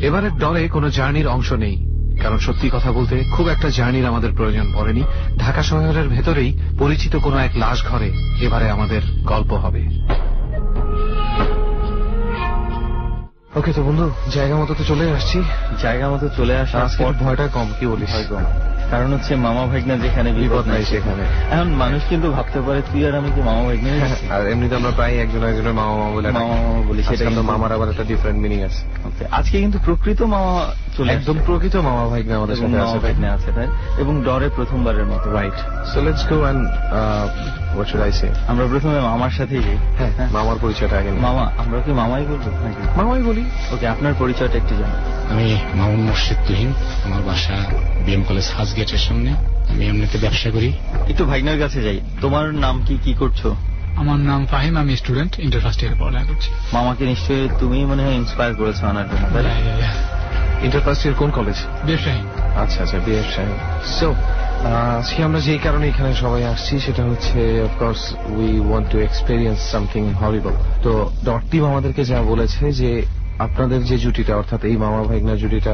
এবারের দলে কোনো জার্নির অংশ নেই, কারণ সত্যি কথা বলতে খুব একটা জার্নির আমাদের প্রয়োজন পড়েনি। ঢাকা শহরের ভেতরেই পরিচিত কোনো এক লাশ ঘরে এবারে আমাদের গল্প হবে। ওকে তো বন্ধু, জায়গা মতো তো চলে আসছি। জায়গা মতো চলে আসা, আজকে ভয়টা কম, কি বলিস? ভয় কম, কারণ হচ্ছে মামা ভাগ্না যেখানে বিপদ নাই সেখানে। এখন মানুষ কিন্তু ভাবতে পারে তুই আর আমি কি মামা ভাগ্না, আর এমনিতে আমরা প্রায় একজন একজনের মামা মামা বলে বলি, সেটা কিন্তু মামার আবার একটা ডিফারেন্ট মিনিং আছে। আজকে কিন্তু প্রকৃত মামা চলে, একদম প্রকৃত মামা ভাগ্না আমাদের সাথে আছে, ভাগ্না আছে তাই, এবং ডরে প্রথমবারের মতো। Right, so let's go and what should I say? আমরা প্রথমে মামার সাথেই যাই। হ্যাঁ, মামার পরিচয়টা আগে। মামা, আমরা কি মামাই বলবো নাকি? মামাই বলি। ওকে, আপনার পরিচয়টা একটু জানান। আমি মামুন মুর্শিদ তুহিন, আমার বাসা বিএম কলেজ ফার্স্ট গেটের সামনে। আমি এমনিতে ব্যবসা করি। একটু ভাগ্নার কাছে যাই, তোমার নাম কি, কি করছো? আমার নাম ফাহিম, আমি স্টুডেন্ট, ইন্টার ফার্স্ট ইয়ারে পড়ালেখা করছি। মামাকে নিশ্চয়ই তুমি মনে হয় ইন্সপায়ার করেছো আনার জন্য, তাই না? ইন্টার ফার্স্ট ইয়ার কোন কলেজ? বিএফ শাহীন। আচ্ছা আচ্ছা, বিএফ শাহীন। সো আজকে আমরা যেই কারণে এখানে সবাই আসছি সেটা হচ্ছে of course we want to experience something horrible. তো ডটটিম আমাদেরকে যা বলেছে যে আপনাদের যে জুটিটা, অর্থাৎ এই মামা ভাইগনা জুটিটা,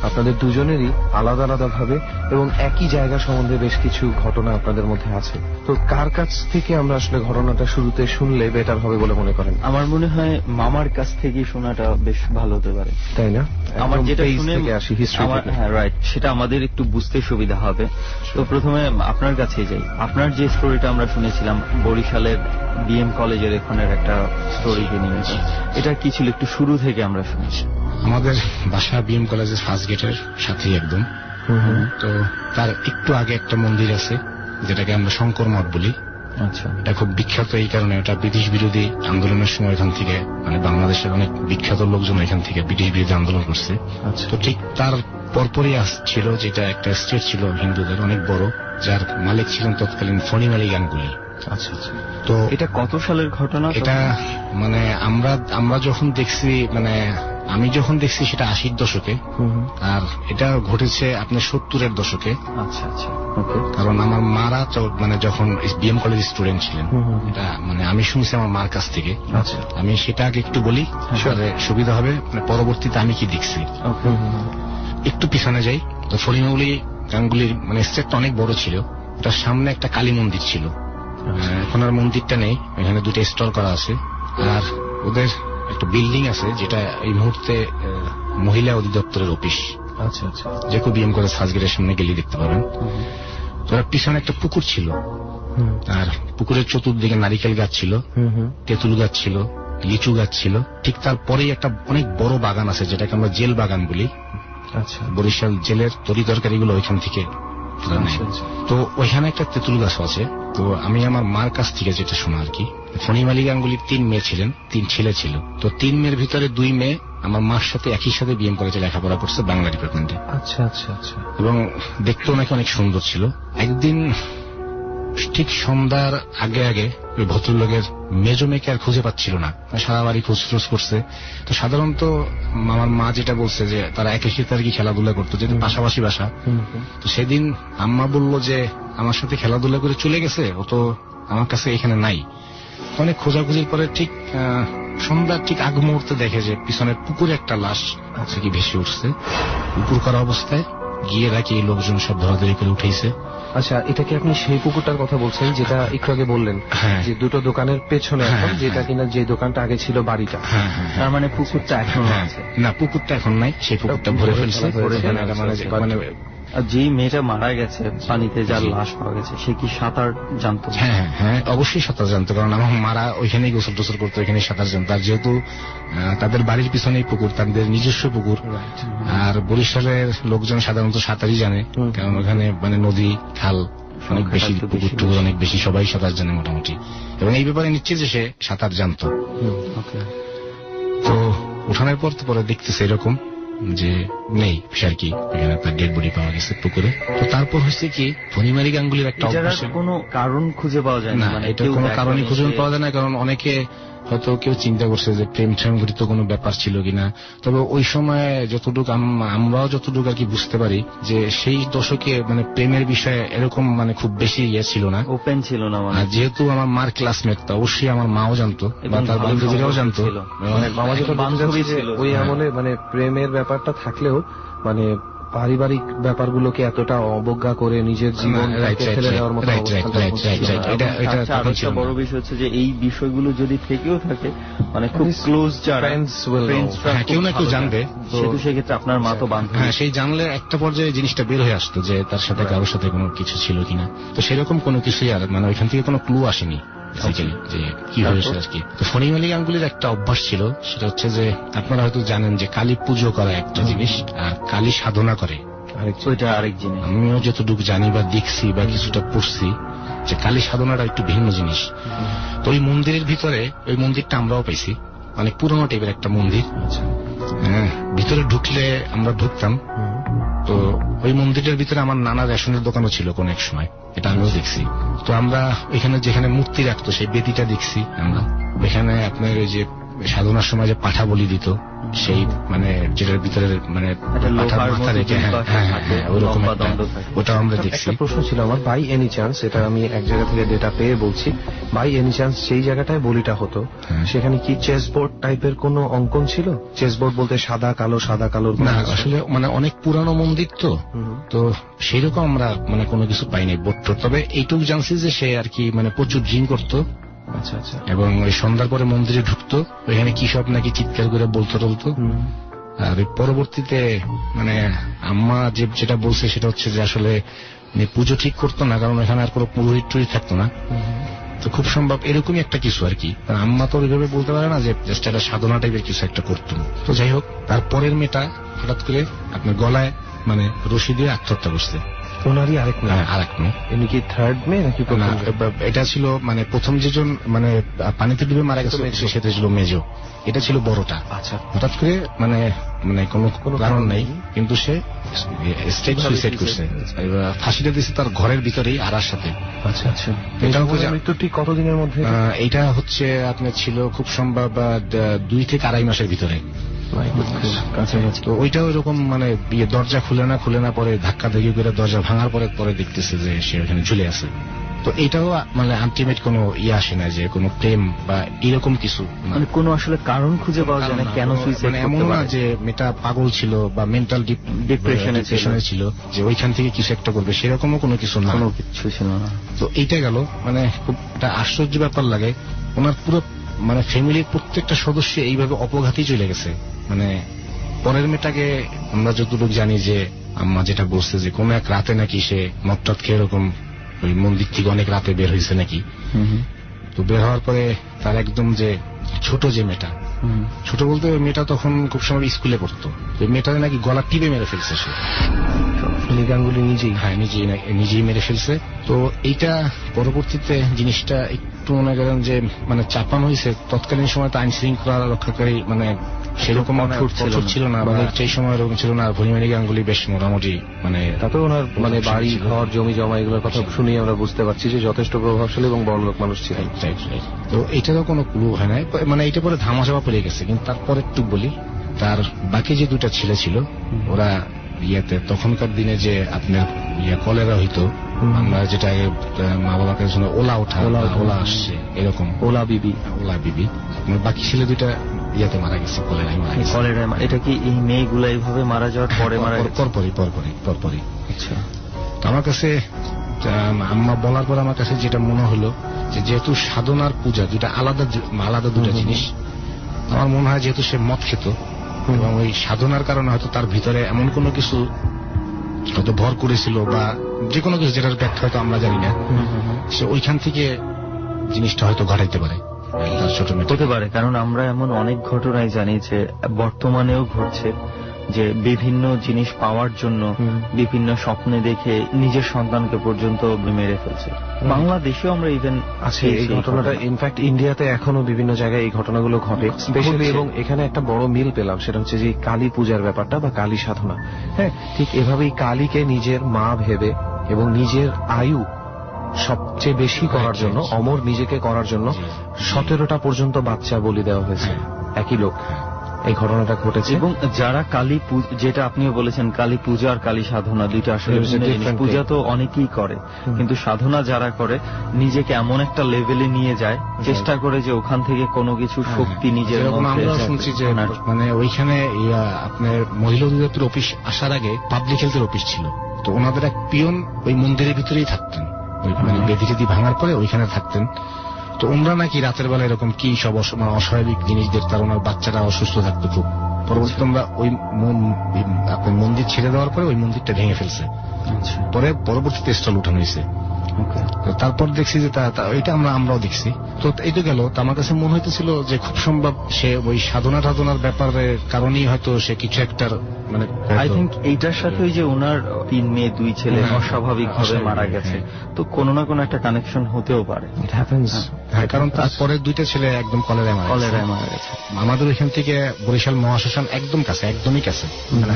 আপনাদের দুজনেরই আলাদা আলাদা ভাবে এবং একই জায়গা সম্বন্ধে বেশ কিছু ঘটনা আপনাদের মধ্যে আছে। তো কার কাছ থেকে আমরা আসলে ঘটনাটা শুরুতে শুনলে বেটার হবে বলে মনে করেন? আমার মনে হয় মামার কাছ থেকে শোনাটা বেশ ভালো হতে পারে, তাই না? আমার যেটা শুনে আসি হিস্ট্রি, হ্যাঁ রাইট, সেটা আমাদের একটু বুঝতে সুবিধা হবে। তো প্রথমে আপনার কাছেই যাই। আপনার যে স্টোরিটা আমরা শুনেছিলাম বরিশালের বিএম কলেজের এখানের একটা স্টোরিকে নিয়ে, এটা কি ছিল একটু শুরু থেকে আমরা শুনেছি। আমাদের বাসা বিএম কলেজের ফার্স্ট গেটের সাথেই একদম। তো তার একটু আগে একটা মন্দির আছে যেটাকে আমরা শঙ্কর মঠ বলি। আচ্ছা, এটা খুব বিখ্যাত এই কারণে, এটা ব্রিটিশ বিরোধী আন্দোলনের সময় এখান থেকে, মানে বাংলাদেশের অনেক বিখ্যাত লোকজন এখান থেকে ব্রিটিশ বিরোধী আন্দোলন করছে। তো ঠিক তার পরপরই আসছিল যেটা একটা স্টেট ছিল হিন্দুদের অনেক বড়, যার মালিক ছিলেন তৎকালীন ফণি আলী গাঙ্গুলি। আচ্ছা আচ্ছা। তো এটা কত সালের ঘটনা? এটা মানে আমরা যখন দেখছি, মানে আমি যখন দেখছি সেটা 80-র দশকে, আর এটা ঘটেছে আপনার 70-এর দশকে। আচ্ছা আচ্ছা, কারণ আমার মারা মানে যখন বিএম কলেজ স্টুডেন্ট ছিলেন, এটা মানে আমি শুনছি আমার মার কাছ থেকে। আচ্ছা, আমি সেটা আগে একটু বলি, সুবিধা হবে, মানে পরবর্তীতে আমি কি দেখছি। একটু পিছনে যাই। তো ফণি গাঙ্গুলির মানে স্টেটটা অনেক বড় ছিল, তার সামনে একটা কালী মন্দির ছিল। এখন আর মন্দিরটা নেই, এখানে দুটো স্টল করা আছে। আর ওদের একটা বিল্ডিং আছে যেটা এই মুহূর্তে মহিলা অধিদপ্তরের অফিস। আচ্ছা আচ্ছা, যে কেউ বিএম কলেজ ফার্স্ট গেটের সামনে গেলে দেখতে পাবেন। তোর পিছনে একটা পুকুর ছিল, আর পুকুরের চতুর্দিকে নারিকেল গাছ ছিল, তেঁতুল গাছ ছিল, লিচু গাছ ছিল। ঠিক তারপরেই একটা অনেক বড় বাগান আছে যেটাকে আমরা জেল বাগান বলি। আচ্ছা, বরিশাল জেলের তরি তরকারিগুলো ওইখান থেকে। তো ওইখানে একটা তেঁতুল গাছ আছে। তো আমি আমার মার কাছ থেকে যেটা শোনা আর কি, ফণি আলী গাঙ্গুলির 3 মেয়ে ছিলেন, 3 ছেলে ছিল। তো 3 মেয়ের ভিতরে 2 মেয়ে আমার মার সাথে একই সাথে বিএম কলেজে লেখাপড়া করছে বাংলা ডিপার্টমেন্টে। আচ্ছা আচ্ছা আচ্ছা। এবং দেখতেও নাকি অনেক সুন্দর ছিল। একদিন ঠিক সন্ধ্যার আগে আগে ওই ভদ্রলোকের মেজো মেয়েকে আর খুঁজে পাচ্ছিল না, সারা বাড়ি খোঁজ করছে। তো সাধারণত আমার মা যেটা বলছে যে তারা একই সাথে আর কি খেলাধুলা করতো, যেহেতু পাশাপাশি বাসা। তো সেদিন আম্মা বলল যে আমার সাথে খেলাধুলা করে চলে গেছে, ও তো আমার কাছে এখানে নাই। অনেক খোঁজাখুঁজির পরে ঠিক সন্ধ্যার ঠিক আগ মুহূর্তে দেখে যে পিছনের পুকুরে একটা লাশ আছে কি ভেসে উঠছে, উপর করা অবস্থায়। গিয়ে রাখি লোকজন সব ধরাধরি করে উঠেছে। আচ্ছা, এটা কি আপনি সেই পুকুরটার কথা বলছেন যেটা একটু আগে বললেন? হ্যাঁ, যে দুটো দোকানের পেছনে, যেটা কিনা যে দোকানটা আগে ছিল বাড়িটা। তার মানে পুকুরটা এখন আছে? না, পুকুরটা এখন নাই, সেই পুকুরটা ভরে ফেলছে। মানে যেই মেয়েটা মারা গেছে পানিতে, যার লাশ পাওয়া গেছে, সে কি সাঁতার জানতো? হ্যাঁ হ্যাঁ, অবশ্যই সাঁতার জানতো, কারণ আমার মারা ওইখানেই গোসল টোসল করতো, ওইখানে সাঁতার জানতো। আর যেহেতু তাদের বাড়ির পিছনেই পুকুর, তাদের নিজস্ব পুকুর। আর বরিশালের লোকজন সাধারণত সাঁতারই জানে, কারণ ওখানে মানে নদী খাল অনেক বেশি, পুকুর টুকুর অনেক বেশি, সবাই সাঁতার জানে মোটামুটি। এবং এই ব্যাপারে নিচ্ছে যে সে সাঁতার জানতো। তো উঠানোর পর তো পরে দেখতেছে এরকম যে নেই আর কি, এখানে তার ডেড বডি পাওয়া গেছে পুকুরে। তো তারপর হচ্ছে কি, ফণি আলী গাঙ্গুলির একটা কোনো কারণ খুঁজে পাওয়া যায় না? এটা কোনো কারণই খুঁজে পাওয়া যায় না, কারণ অনেকে হয়তো কেউ চিন্তা করছে যে প্রেম ঘটিত কোনো ব্যাপার ছিল কিনা। তবে ওই সময় যতটুকু আমরাও যতটুকু আর কি বুঝতে পারি যে সেই দশকে মানে প্রেমের বিষয়ে এরকম মানে খুব বেশি ইয়ে ছিল না, ওপেন ছিল না। আর যেহেতু আমার মার ক্লাসমেট, তা অবশ্যই আমার মাও জানতো বা তার বান্ধবীরাও জানতো। মানে মামা যেটা বলতে চাচ্ছে যে ওই আমলে মানে প্রেমের ব্যাপারটা থাকলেও মানে পারিবারিক ব্যাপারগুলোকে এতটা অবজ্ঞা করে নিজের জীবন ফেলে দেওয়ার মতো অবস্থা। বড় বিষয় হচ্ছে যে এই বিষয়গুলো যদি থেকেও থাকে মানে খুব ক্লোজ যারা কেউ না কেউ জানবে, সেহেতু সেক্ষেত্রে আপনার মা তো বান্ধবী, হ্যাঁ সেই জানলে একটা পর্যায়ে জিনিসটা বের হয়ে আসতো যে তার সাথে কারোর সাথে কোনো কিছু ছিল কিনা। তো সেরকম কোনো কিছুই আর মানে ওইখান থেকে কোনো ক্লু আসেনি যে কি হয়েছে আর কি। তো ফণী মালিক গাঙ্গুলির একটা অভ্যাস ছিল, সেটা হচ্ছে যে আপনারা হয়তো জানেন যে কালী পুজো করা একটা জিনিস আর কালী সাধনা করে আরেক জিনিস। আমিও যতটুকু জানি বা দেখছি বা কিছুটা পড়ছি যে কালী সাধনাটা একটু ভিন্ন জিনিস। তো ওই মন্দিরের ভিতরে, ওই মন্দিরটা আমরাও পাইছি, অনেক পুরোনো টাইপের একটা মন্দির। হ্যাঁ, ভিতরে ঢুকলে আমরা ঢুকতাম। তো ওই মন্দিরের ভিতরে আমার নানা রেশনের দোকানও ছিল কোন এক সময়, এটা আমিও দেখছি। তো আমরা এখানে যেখানে মূর্তি রাখতো সেই বেদিটা দেখছি আমরা। এখানে আপনার ওই যে সাধনার সময় যে পাঠা বলি দিত, সেই মানে যেটার ভিতরে মানে মাথা রেখে, হ্যাঁ ওরকম ওটাও আমরা দেখছি। একটা প্রশ্ন ছিল আমার, বাই এনি চান্স, এটা আমি এক জায়গা থেকে ডেটা পেয়ে বলছি, বাই এনি চান্স সেই জায়গাটায় বলিটা হতো সেখানে কি চেস বোর্ড টাইপের কোন অঙ্কন ছিল? চেস বোর্ড বলতে সাদা কালো না, আসলে মানে অনেক পুরানো মন্দির তো সেইরকম আমরা মানে কোনো কিছু পাইনি বোর্ড। তবে এইটুকু জানছি যে সে আর কি মানে প্রচুর ড্রিঙ্ক করতো। আচ্ছা আচ্ছা। এবং ওই সন্ধ্যার পরে মন্দিরে ঢুকতো, ওইখানে কি সব নাকি চিৎকার করে বলতো টলতো। আর পরবর্তীতে মানে আম্মা যেটা বলছে সেটা হচ্ছে যে আসলে পুজো ঠিক করতো না, কারণ এখানে আর কোনো পুরোহিত টুরি থাকতো না। তো খুব সম্ভব এরকমই একটা কিছু আর কি। আম্মা তো ওইভাবে বলতে পারে না যে জাস্ট একটা সাধনা টাইপের কিছু একটা করতো। তো যাই হোক, তারপরের মেয়েটা হঠাৎ করে আপনার গলায় মানে রশি দিয়ে আত্মহত্যা করছে। ওনারই আরেক মেয়ে? এমনি কি থার্ড মেয়ে নাকি? এটা ছিল মানে প্রথম যেজন মানে পানিতে ডুবে মারা গেছে সেটা ছিল মেজো, এটা ছিল বড়টা। আচ্ছা। হঠাৎ করে মানে মানে কোনো কারণ নেই, কিন্তু সে স্ট্রেট সুইসাইড করছে। ফাঁসিটা দিয়েছে তার ঘরের ভিতরেই আরার সাথে। আচ্ছা আচ্ছা। মৃত্যুটি কতদিনের মধ্যে? এটা হচ্ছে আপনার ছিল খুব সম্ভব 2 থেকে 2.5 মাসের ভিতরে। তো ওইটাও এরকম মানে দরজা খুলে না পরে ধাক্কা ধাক্কি করে দরজা ভাঙার পরে দেখতেছে যে সে ওখানে ঝুলে আছে। তো এটাও মানে আলটিমেট কোনো আসে না যে কোনো প্রেম বা এরকম কিছু, মানে কোনো আসলে কারণ খুঁজে পাওয়া যায় না কেন সুইসাইড। এমন না যে মেয়েটা পাগল ছিল বা মেন্টাল ডিপ্রেশনে ছিল যে ওইখান থেকে কিছু একটা করবে, সেরকমও কোনো কিছু না, কোনো কিছু ছিল না। তো এইটা গেল মানে খুব একটা আশ্চর্য ব্যাপার লাগে। ওনার পুরো মানে ফ্যামিলির প্রত্যেকটা সদস্য এইভাবে অপঘাতী চলে গেছে। মানে পরের মেয়েটাকে আমরা যতটুকু জানি যে আম্মা যেটা বলছে যে কোন এক রাতে নাকি সে মদ খেয়ে এরকম ওই মন্দির থেকে অনেক রাতে বের হয়েছে নাকি। তো বের হওয়ার পরে তার একদম যে ছোট যে মেয়েটা, ছোট বলতে ওই মেয়েটা তখন খুব সময় স্কুলে পড়তো, ওই মেয়েটা নাকি গলা টিপে মেরে ফেলছে সে। গাঙ্গুলি নিজেই? হ্যাঁ, নিজেই মেরে ফেলছে। তো এইটা পরবর্তীতে জিনিসটা একটু মনে করেন যে মানে চাপানো হয়েছে। তৎকালীন সময় তো আইন শৃঙ্খলা রক্ষাকারী মানে সেরকম ছিল না, মানে সেই সময় এরকম ছিল না। ফণী মালিক গাঙ্গুলি বেশ মোটামুটি মানে তারপরে ওনার মানে বাড়ি ঘর জমি জমা এগুলোর কথা শুনেই আমরা বুঝতে পারছি যে যথেষ্ট প্রভাবশালী এবং বড়লোক মানুষ ছিলেন। তো এটারও কোনো ক্লু হয় না, মানে এটা পরে ধামাচাপা পড়ে গেছে। কিন্তু তারপরে একটু বলি, তার বাকি যে 2টা ছেলে ছিল ওরা তখনকার দিনে যে আপনার কলেরা হইতো, আমরা যেটা মা বাবার কাছে ওলা আসছে এরকম ওলা বিবি বাকি ছেলে 2টা মারা গেছে কলেরায় মারা গেছে। এটা কি এই মেয়েগুলো এইভাবে মারা যাওয়ার পরে মারা গেছে? পরপরই। আচ্ছা। তো আমার কাছে আম্মা বলার পর আমার কাছে যেটা মনে হলো যে যেহেতু সাধনার পূজা দুটা আলাদা 2টা জিনিস, আমার মনে হয় যেহেতু সে মদ খেত এবং ওই সাধনার কারণে হয়তো তার ভিতরে এমন কোনো কিছু হয়তো ভর করেছিল বা যে কোনো কিছু যেটার ব্যাখ্যা হয়তো আমরা জানি না, সে ওইখান থেকে জিনিসটা হয়তো ঘটাইতে পারে। ছোট মেয়ে হতে পারে, কারণ আমরা এমন অনেক ঘটনাই জানি যে বর্তমানেও ঘটছে যে বিভিন্ন জিনিস পাওয়ার জন্য বিভিন্ন স্বপ্নে দেখে নিজের সন্তানকে পর্যন্ত মেরে ফেলছে। বাংলাদেশেও আমরা ইভেন আছে এই ঘটনাটা। ইনফ্যাক্ট ইন্ডিয়াতে এখনো বিভিন্ন জায়গায় এই ঘটনাগুলো ঘটে স্পেশালি। এবং এখানে একটা বড় মিল পেলাম, সেটা হচ্ছে যে কালী পূজার ব্যাপারটা বা কালী সাধনা। হ্যাঁ, ঠিক এভাবেই কালীকে নিজের মা ভেবে এবং নিজের আয়ু সবচেয়ে বেশি করার জন্য, অমর নিজেকে করার জন্য 17টা পর্যন্ত বাচ্চা বলি দেওয়া হয়েছে একই লোক। এই ঘটনাটা ঘটেছে। এবং যারা কালী যেটা আপনিও বলেছেন, কালী পূজা আর কালী সাধনা দুইটা আসলে ভিন্ন জিনিস। পূজা তো অনেকেই করে, কিন্তু সাধনা যারা করে নিজেকে এমন একটা লেভেলে নিয়ে যায়, চেষ্টা করে যে ওখান থেকে কোনো কিছু শক্তি নিজের মধ্যে। আমরা শুনছি যে মানে ওইখানে আপনার মহিলা অধিদপ্তর অফিস আসার আগে পাবলিক হেলথের অফিস ছিল, তো ওনাদের এক পিয়ন ওই মন্দিরের ভিতরেই থাকতেন, মানে বেদি টেদি ভাঙার পরে ওইখানে থাকতেন। তো ওনারা নাকি রাতের বেলা এরকম কি সব অস্বাভাবিক জিনিস দেখতাম, ওনার বাচ্চারা অসুস্থ থাকতো খুব। পরবর্তীতে আমরা ওই আপনার মন্দির ছেড়ে দেওয়ার পরে ওই মন্দিরটা ভেঙে ফেলছে, পরে পরবর্তীতে স্টল উঠানো হয়েছে। তারপর দেখছি যে এটা আমরাও দেখছি। তো এই তো গেল, তো আমার কাছে মনে হইতেছিল যে খুব সম্ভব সে ওই সাধনার ব্যাপারের কারণেই হয়তো সে কিছু একটা মানে আই থিঙ্ক এইটার সাথে ওই যে ওনার 3 মেয়ে 2 ছেলে অস্বাভাবিক ভাবে মারা গেছে, তো কোনো না কোনো একটা কানেকশন হতেও পারে। হ্যাঁ, কারণ তারপরে 2টা ছেলে একদম কলেরায় মারা গেছে। আমাদের এখান থেকে বরিশাল মহাশ্মশান একদম কাছে, একদমই কাছে, মানে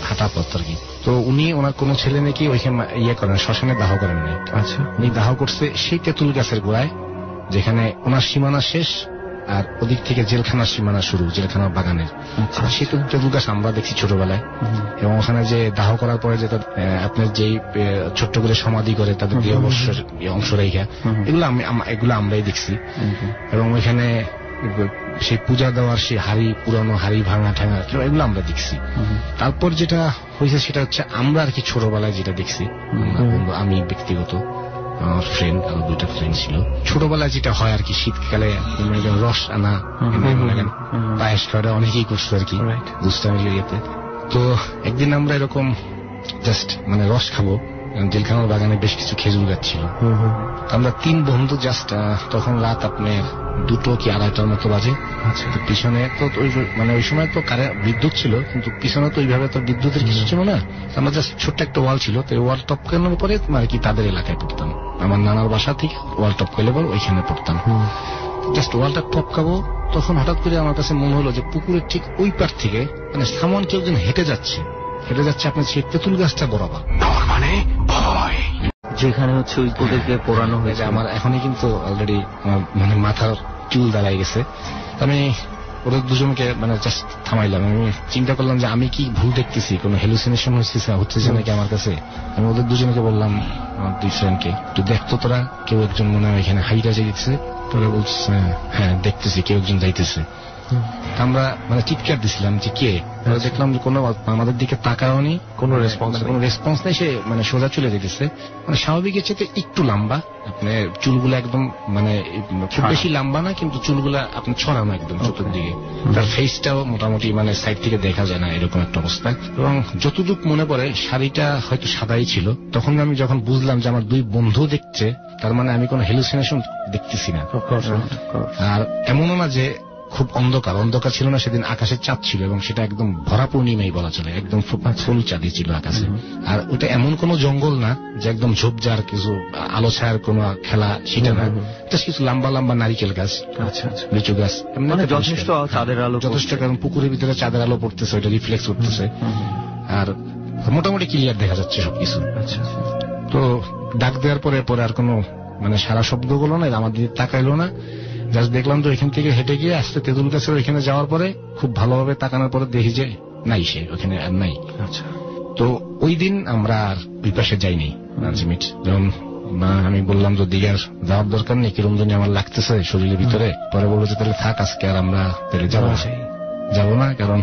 হাঁটা পথ আর কি। তো ওনার কোনো ছেলে নাকি ওইখানে করেন, শ্মশানে দাহ করেন নাই। আচ্ছা, উনি দাহ করছে সেই তেঁতুল গাছের গোড়ায়, যেখানে ওনার সীমানা শেষ আর ওদিক থেকে জেলখানার সীমানা শুরু, জেলখানার বাগানের। সেই তেঁতুল গাছ আমরা দেখছি ছোটবেলায়, এবং ওখানে যে দাহ করার পরে যে আপনার যেই ছোট্ট করে সমাধি করে তাদের দেহবর্ষের অংশ রেখা, এগুলো আমরাই দেখছি। এবং ওইখানে সেই পূজা দেওয়ার সেই পুরানো হাড়ি ভাঙা ঠাঙা এগুলো আমরা দেখছি। তারপর যেটা হয়েছে সেটা হচ্ছে আমরা আর কি ছোটবেলায় যেটা দেখছি, আমি ব্যক্তিগত, আমার ফ্রেন্ড, আরো 2টা ফ্রেন্ড ছিল, ছোটবেলায় যেটা হয় আর কি, শীতকালে রস আনা, পায়েস খাওয়াটা অনেকেই করছো আর কি দুষ্টামির ইয়েতে। তো একদিন আমরা এরকম জাস্ট মানে রস খাবো, জেলখানার বাগানে বেশ কিছু খেজুর গাছ ছিল। আমরা 3 বন্ধু জাস্ট, তখন রাত আপনার 2টো কি 2:30টার মতো বাজে। তো পিছনে তো মানে ওই সময় তো বিদ্যুৎ ছিল, কিন্তু পিছনে তো ওইভাবে তো বিদ্যুতের কিছু ছিল না। আমরা জাস্ট ছোট্ট একটা ওয়াল ছিল, তো ওয়াল টপকানোর পরে আর কি তাদের এলাকায় পড়তাম। আমার নানার বাসা থেকে ওয়াল টপকাইলে পর ওইখানে পড়তাম। জাস্ট ওয়ালটা টপকাবো, তখন হঠাৎ করে আমার কাছে মনে হলো যে পুকুরের ঠিক ওই পার থেকে মানে সামন কেউ একজন হেঁটে যাচ্ছে আপনার সেই তেঁতুল গাছটা বরাবর, মানে ভয়, যেখানে হচ্ছে ওই ওদেরকে পোড়ানো হয়েছে। আমার এখনই কিন্তু অলরেডি মানে মাথার চুল দাঁড়াই গেছে। আমি ওদের দুজনকে মানে জাস্ট থামাইলাম, আমি চিন্তা করলাম যে আমি কি ভুল দেখতেছি, কোনো হ্যালুসিনেশন হচ্ছে নাকি আমার কাছে। আমি ওদের দুজনকে বললাম, আমার 2 ফ্রেন্ডকে, তুই দেখতো তোরা কেউ একজন মনে হয় এখানে হাইটা যাইতেছে। তোরা বলছে হ্যাঁ দেখতেছি কেউ একজন যাইতেছে। আমরা মানে চিৎকার দিছিলাম যে কে, দেখলাম যে কোনো আমাদের দিকে তাকাওনি, কোনো রেসপন্স নেই, সে মানে সোজা চলে যেতেছে। মানে স্বাভাবিকের চেয়ে একটু লম্বা, আপনার চুলগুলো একদম মানে খুব বেশি লম্বা না, কিন্তু চুলগুলা আপনার ছড়ানো একদম চতুর্দিকে। তার ফেসটাও মোটামুটি মানে সাইড থেকে দেখা যায় না, এরকম একটা অবস্থা। এবং যতটুকু মনে পড়ে শাড়িটা হয়তো সাদাই ছিল। তখন আমি যখন বুঝলাম যে আমার 2 বন্ধু দেখছে, তার মানে আমি কোনো হ্যালুসিনেশন দেখতেছি না। আর এমনও না যে খুব অন্ধকার ছিল না, সেদিন আকাশে চাঁদ ছিল, এবং সেটা একদম ভরা পূর্ণিমাই বলা চলে, একদম ফুল চাঁদই ছিল আকাশে। আর ওটা এমন কোন জঙ্গল না যে একদম ঝোপঝাড় কিছু আলো ছায়ার কোন খেলা, সেটা না, কিছু লম্বা লম্বা নারিকেল গাছ, লিচু গাছ, যথেষ্ট চাঁদের আলো, যথেষ্ট, কারণ পুকুরের ভিতরে চাঁদের আলো পড়তেছে, ওইটা রিফ্লেক্স করতেছে, আর মোটামুটি ক্লিয়ার দেখা যাচ্ছে সবকিছু। তো ডাক দেওয়ার পরে আর কোনো মানে সারা শব্দগুলো না, আমার দিকে তাকাইলো না, জাস্ট দেখলাম তো এখান থেকে হেঁটে গিয়ে আসতে তেঁতুল গাছের ওইখানে যাওয়ার পরে খুব ভালোভাবে তাকানোর পরে দেখি যে নাই, সে ওখানে আর নাই। আচ্ছা, তো ওই দিন আমরা আর ওই পাশে যাইনি। যেমন আমি বললাম যে দিকে আর যাওয়ার দরকার নেই, কিরম জানি আমার লাগতেছে শরীরের ভিতরে। পরে বললো যে তাহলে থাক, আজকে আর আমরা তাহলে যাবো না, কারণ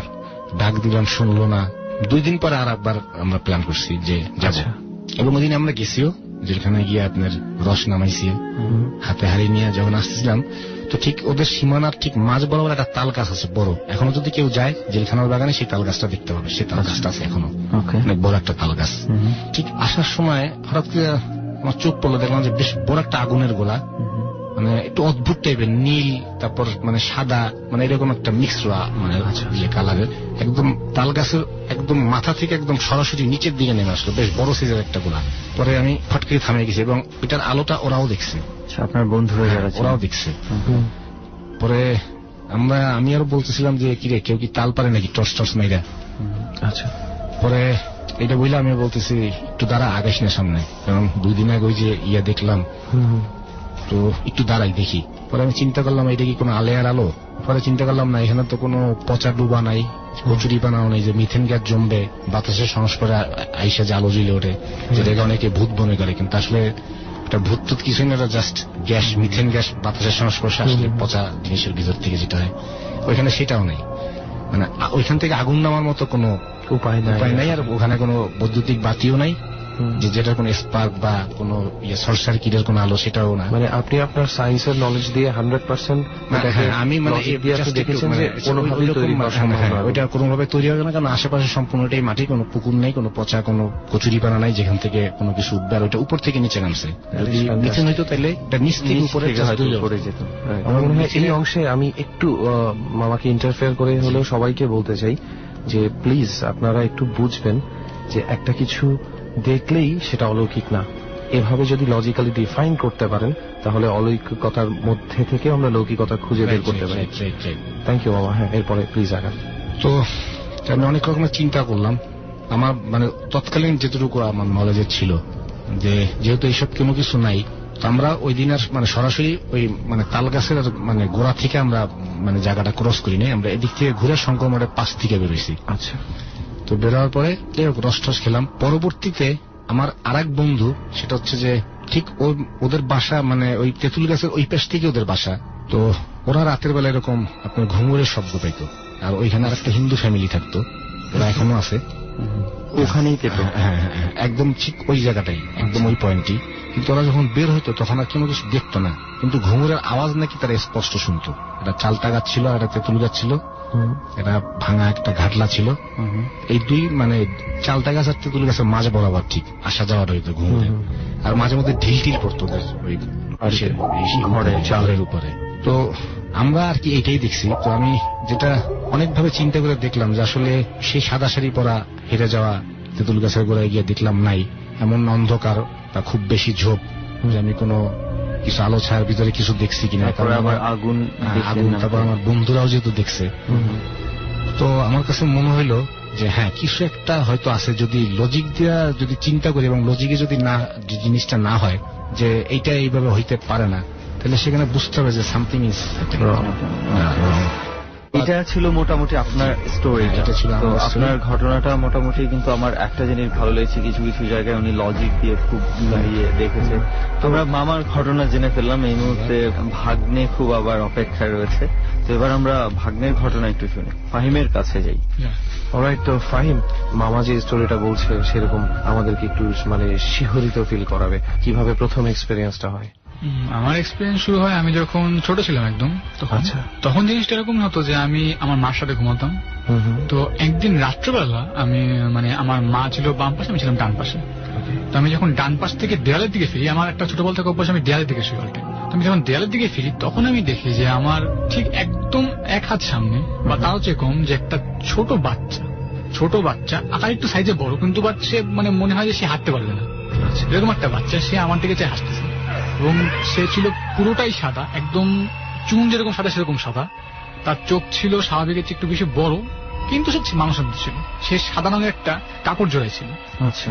ডাক দিলাম শুনলো না। 2 দিন পরে আর একবার আমরা প্ল্যান করছি যে যাবো, এবং ওই দিন আমরা গেছিও, যেখানে গিয়ে আপনার রস নামাইছি হাতে হাড়ি নিয়ে। যখন আসতেছিলাম তো ঠিক ওদের সীমানার ঠিক মাঝ বরাবর একটা তাল গাছ আছে বড়, এখনো যদি কেউ যায় জেলখানার বাগানে সেই তাল গাছটা দেখতে পাবে, সেই তাল গাছটা আছে এখনো, অনেক বড় একটা তাল গাছ। ঠিক আসার সময় হঠাৎ করে আমার চোখ পড়লো, দেখলাম যে বেশ বড় একটা আগুনের গোলা, মানে একটু অদ্ভুত টাইপের, নীল তারপর মানে সাদা, মানে এরকম একটা মিক্স মানে কালারের, একদম তাল গাছের একদম মাথা থেকে একদম সরাসরি নিচের দিকে নেমে আসলো, বেশ বড় সাইজের একটা গোলা। পরে আমি ফটকে থামে গেছি, এবং এটার আলোটা ওরাও দেখছে, আপনার বন্ধুরা ওরাও দেখছে। পরে আমি আরো বলতেছিলাম যে কিরে কেউ কি তাল পারে নাকি, টর্চ মাইরা। আচ্ছা, পরে এটা বললে আমি বলতেছি একটু দাঁড়া, আগাইস না সামনে, কারণ 2 দিন আগে ওই যে দেখলাম, তো একটু দাঁড়াই দেখি। পরে আমি চিন্তা করলাম এটা কি কোনো আলেয়ার আলো? পরে চিন্তা করলাম না, এখানে তো কোনো পচা ডুবা নাই, কচুরি বানাও নেই যে মিথেন গ্যাস জমবে, বাতাসের সংস্পর্শে আইসা যে আলো জ্বলে ওঠে, যেটাকে অনেকে ভূত মনে করে, কিন্তু আসলে এটা ভূত টুত কিছুই না, জাস্ট গ্যাস, মিথেন গ্যাস বাতাসের সংস্পর্শে আসলে পচা জিনিসের ভিতর থেকে যেটা হয়, ওইখানে সেটাও নেই। মানে ওইখান থেকে আগুন নামার মতো কোনো উপায় নাই, আর ওখানে কোনো বৈদ্যুতিক বাতিও নাই, যেটার কোনো স্পার্ক বা কোনো শর্ট সার্কিটের কোনো আলো, সেটাও না। মানে আপনি আপনার সায়েন্সের নলেজ দিয়ে 100% আমি মানে দেখেছেন যে কোনোভাবেই তৈরি করা সম্ভব না, ওইটা কোনোভাবে তৈরি হবে না, কারণ আশেপাশে সম্পূর্ণটাই মাটি, কোনো পুকুর নেই, কোনো পচা কোনো কচুরিপানা নাই যেখান থেকে কোনো কিছু উঠবে, আর ওইটা উপর থেকে নিচে নামছে। যদি নিচে নইতো তাহলে এটা নিচ থেকে উপরে পড়ে যেত। আমার মনে হয় এই অংশে আমি একটু মামাকে ইন্টারফেয়ার করে হলেও সবাইকে বলতে চাই যে প্লিজ আপনারা একটু বুঝবেন যে একটা কিছু দেখলেই সেটা অলৌকিক না। এভাবে যদি লজিক্যালি ডিফাইন করতে পারেন তাহলে অলৌকিকতার মধ্যে থেকে আমরা লৌকিকতা খুঁজে বের করতে পারি। থ্যাংক ইউ বাবা। হ্যাঁ, এরপরে প্লিজ আগান। তো আমি অনেক রকমের চিন্তা করলাম। আমার মানে তৎকালীন যেটুকু আমার নলেজে ছিল যে যেহেতু এইসব কোনো কিছু নাই, তো আমরা ওই দিন আর মানে সরাসরি ওই মানে তাল গাছের মানে গোড়া থেকে আমরা মানে জায়গাটা ক্রস করি নাই, আমরা এদিক থেকে ঘুরে শঙ্কর মঠের পাশ থেকে বেরোইছি। আচ্ছা। তো বেরোয়ার পরে রস টস খেলাম। পরবর্তীতে আমার আরেক বন্ধু, সেটা হচ্ছে যে ঠিক ওদের বাসা মানে ওই তেঁতুল গাছের ওই পাশ থেকে ওদের বাসা, তো ওরা রাতের বেলা এরকম আপনার ঘুঙুরের শব্দ পাইতো, আর ওইখানে আর একটা হিন্দু ফ্যামিলি থাকতো, ওরা এখনো আছে ওখানেই পেত। হ্যাঁ, একদম ঠিক ওই জায়গাটাই, একদম ওই পয়েন্টই। কিন্তু ওরা যখন বের হইতো তখন আর কোনো কিছু দেখতো না, কিন্তু ঘুঙুরের আওয়াজ নাকি তারা স্পষ্ট শুনতো। এটা চালতা গাছ ছিল, আর একটা তেঁতুল গাছ ছিল, এটা ভাঙা একটা ঘাটলা ছিল। এই দুই মানে চালতা গাছ আর তেঁতুল গাছের মাঝে বরাবর ঠিক আসা যাওয়ার হইতো ঘুঙুরে, আর মাঝে মধ্যে ঢিল টিল পড়তো ওই চালের উপরে। তো আমরা আর কি এটাই দেখছি। তো আমি যেটা অনেকভাবে চিন্তা করে দেখলাম যে আসলে সেই সাদা শাড়ি পরা হেরে যাওয়া তেঁতুল গাছের গোড়ায় গিয়ে দেখলাম নাই, এমন অন্ধকার বা খুব বেশি ঝোপ যে আমি কোনো কিছু আলো ছায়ার ভিতরে কিছু দেখছি কিনা। তারপর আবার আগুন, তারপর আমার বন্ধুরাও যেহেতু দেখছে, তো আমার কাছে মনে হইলো যে হ্যাঁ কিছু একটা হয়তো আছে। যদি লজিক দিয়া যদি চিন্তা করি এবং লজিকে যদি না জিনিসটা না হয় যে এইটা এইভাবে হইতে পারে না, তাহলে সেখানে বুঝতে হবে যে সামথিং ইজ রং। এটা ছিল মোটামুটি আপনার স্টোরি। তো আপনার ঘটনাটা মোটামুটি, কিন্তু আমার একটা জিনিস ভালো লেগেছে, কিছু কিছু জায়গায় উনি লজিক দিয়ে খুব মিলিয়ে দেখেছে। তো আমরা মামার ঘটনা জেনে ফেললাম। এই মুহূর্তে ভাগ্নে খুব আবার অপেক্ষায় রয়েছে। তো এবার আমরা ভাগ্নের ঘটনা একটু শুনি, ফাহিমের কাছে যাই। অলরাইট। তো ফাহিম, মামা যে স্টোরিটা বলছে সেরকম আমাদেরকে একটু মানে শিহরিত ফিল করাবে, কিভাবে প্রথম এক্সপেরিয়েন্সটা হয়। আমার এক্সপিরিয়েন্স শুরু হয় আমি যখন ছোট ছিলাম একদম। তখন জিনিসটা এরকম হতো যে আমি আমার মার সাথে ঘুমাতাম। তো একদিন রাত্রেবেলা আমি মানে আমার মা ছিল বাম পাশে, আমি ছিলাম ডান পাশে। তো আমি যখন ডান পাশ থেকে দেয়ালের দিকে ফিরি, আমার একটা ছোট বল থেকে অভ্যাস, আমি দেয়ালের দিকে শুয়ে উঠি। তো আমি যখন দেয়ালের দিকে ফিরি তখন আমি দেখি যে আমার ঠিক একদম এক হাত সামনে বা তাও চেয়ে কম যে একটা ছোট বাচ্চা আকার একটু সাইজে বড়, কিন্তু সে মানে মনে হয় যে সে হাঁটতে পারবে না, এরকম একটা বাচ্চা, সে আমার দিকে চেয়ে হাসতেছে। এবং সে ছিল পুরোটাই সাদা, একদম চুন যেরকম সাদা সেরকম সাদা। তার চোখ ছিল স্বাভাবিকের চেয়ে একটু বেশি বড়, কিন্তু সে মানুষের মতো ছিল। সে সাদা রঙের একটা কাপড় জড়াই ছিল। আচ্ছা।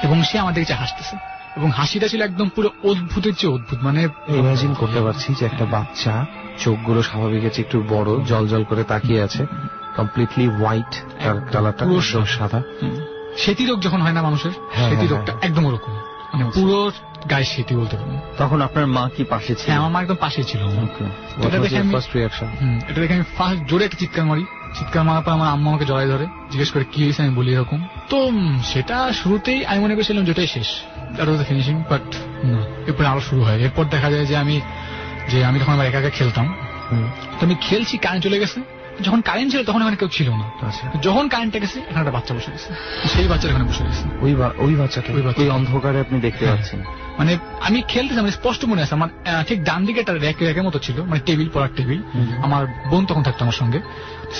এবং সে আমাদের কাছে হাসতেছে, এবং হাসিটা ছিল একদম পুরো অদ্ভুতের চেয়ে অদ্ভুত। মানে ইমাজিন করতে পারছি যে একটা বাচ্চা, চোখগুলো স্বাভাবিকের চেয়ে একটু বড়, জল জল করে তাকিয়ে আছে, কমপ্লিটলি হোয়াইট, তার কালারটা পুরো সাদা। সেতি রোগ যখন হয় না মানুষের, সেতি রোগটা একদম ওরকম, মানে পুরো গায়ে সেটি বলতে পারেন। তখন আপনার মা কি পাশে ছিল? আমার মা একদম পাশে ছিল। এটা দেখে আমি ফার্স্ট জোরে একটা চিৎকার মারার পর আমার আম্মা আমাকে জড়াই ধরে, জিজ্ঞেস করে কি হয়েছে, আমি বলি এরকম। তো সেটা শুরুতেই আমি মনে করেছিলাম যেটাই শেষ, ফিনিশিং, বাট না, এরপরে আরো শুরু হয়। এরপর দেখা যায় যে আমি তখন আমার একা একা খেলতাম। তো আমি খেলছি, কারেন্ট চলে গেছে। যখন কারেন্ট ছিল তখন এখানে কেউ ছিল না। যখন কারেন্টটা গেছে এখানে একটা বাচ্চা বসে গেছে, সেই বাচ্চাটা এখানে বসে গেছে। ওই বাচ্চাটা ওই অন্ধকারে আপনি দেখতে পাচ্ছেন। মানে আমি খেলতেছি, আমার স্পষ্ট মনে আছে, আমার ঠিক ডান দিকে একটা র্যাকের মতো ছিল, মানে টেবিল, পড়ার টেবিল। আমার বোন তখন থাকতো আমার সঙ্গে।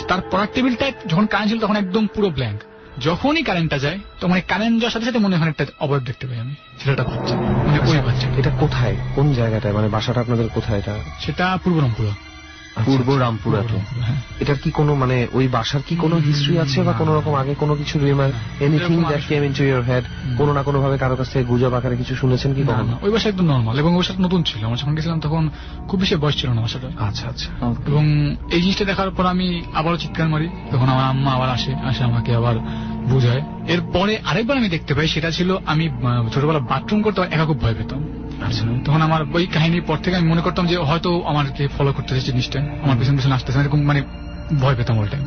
তার পড়ার টেবিলটা যখন কারেন্ট ছিল তখন একদম পুরো ব্ল্যাঙ্ক। যখনই কারেন্টটা যায় তখন কারেন্ট যাওয়ার সাথে সাথে মনে হয় একটা অবয়ব দেখতে পাই আমি, সেটা বাচ্চা, মানে ওই বাচ্চা। এটা কোথায়, কোন জায়গাটায়, মানে বাসাটা আপনাদের কোথায়? এটা সেটা পূর্ব রংপুর। পূর্ব রামপুরাতে। এটার কি কোনো মানে ওই বাসার কি কোনো হিস্ট্রি আছে বা কোনো রকম আগে কোনো কিছু anything that came into your head, কোনো না কোনো ভাবে কারো কাছ থেকে গুজব আকারে কিছু শুনেছেন কি কখনো? ওই বাসা একদম নর্মাল, এবং ওই বাসাটা নতুন ছিল, আমরা যখন গেছিলাম তখন খুব বেশি বয়স ছিল না বাসাটা। আচ্ছা আচ্ছা। এবং এই জিনিসটা দেখার পর আমি আবারও চিৎকার মারি, তখন আমার আম্মা আবার আসে আমাকে আবার বুঝায়। এরপরে আরেকবার আমি দেখতে পাই, সেটা ছিল আমি ছোটবেলা বাথরুম করতে একা খুব ভয় পেতাম। তখন আমার ওই কাহিনীর পর থেকে আমি মনে করতাম যে হয়তো আমাকে ফলো করতেছে জিনিসটা, আমার পিছন পিছনে আসতেছে, এরকম মানে ভয় পেতাম ওই টাইম।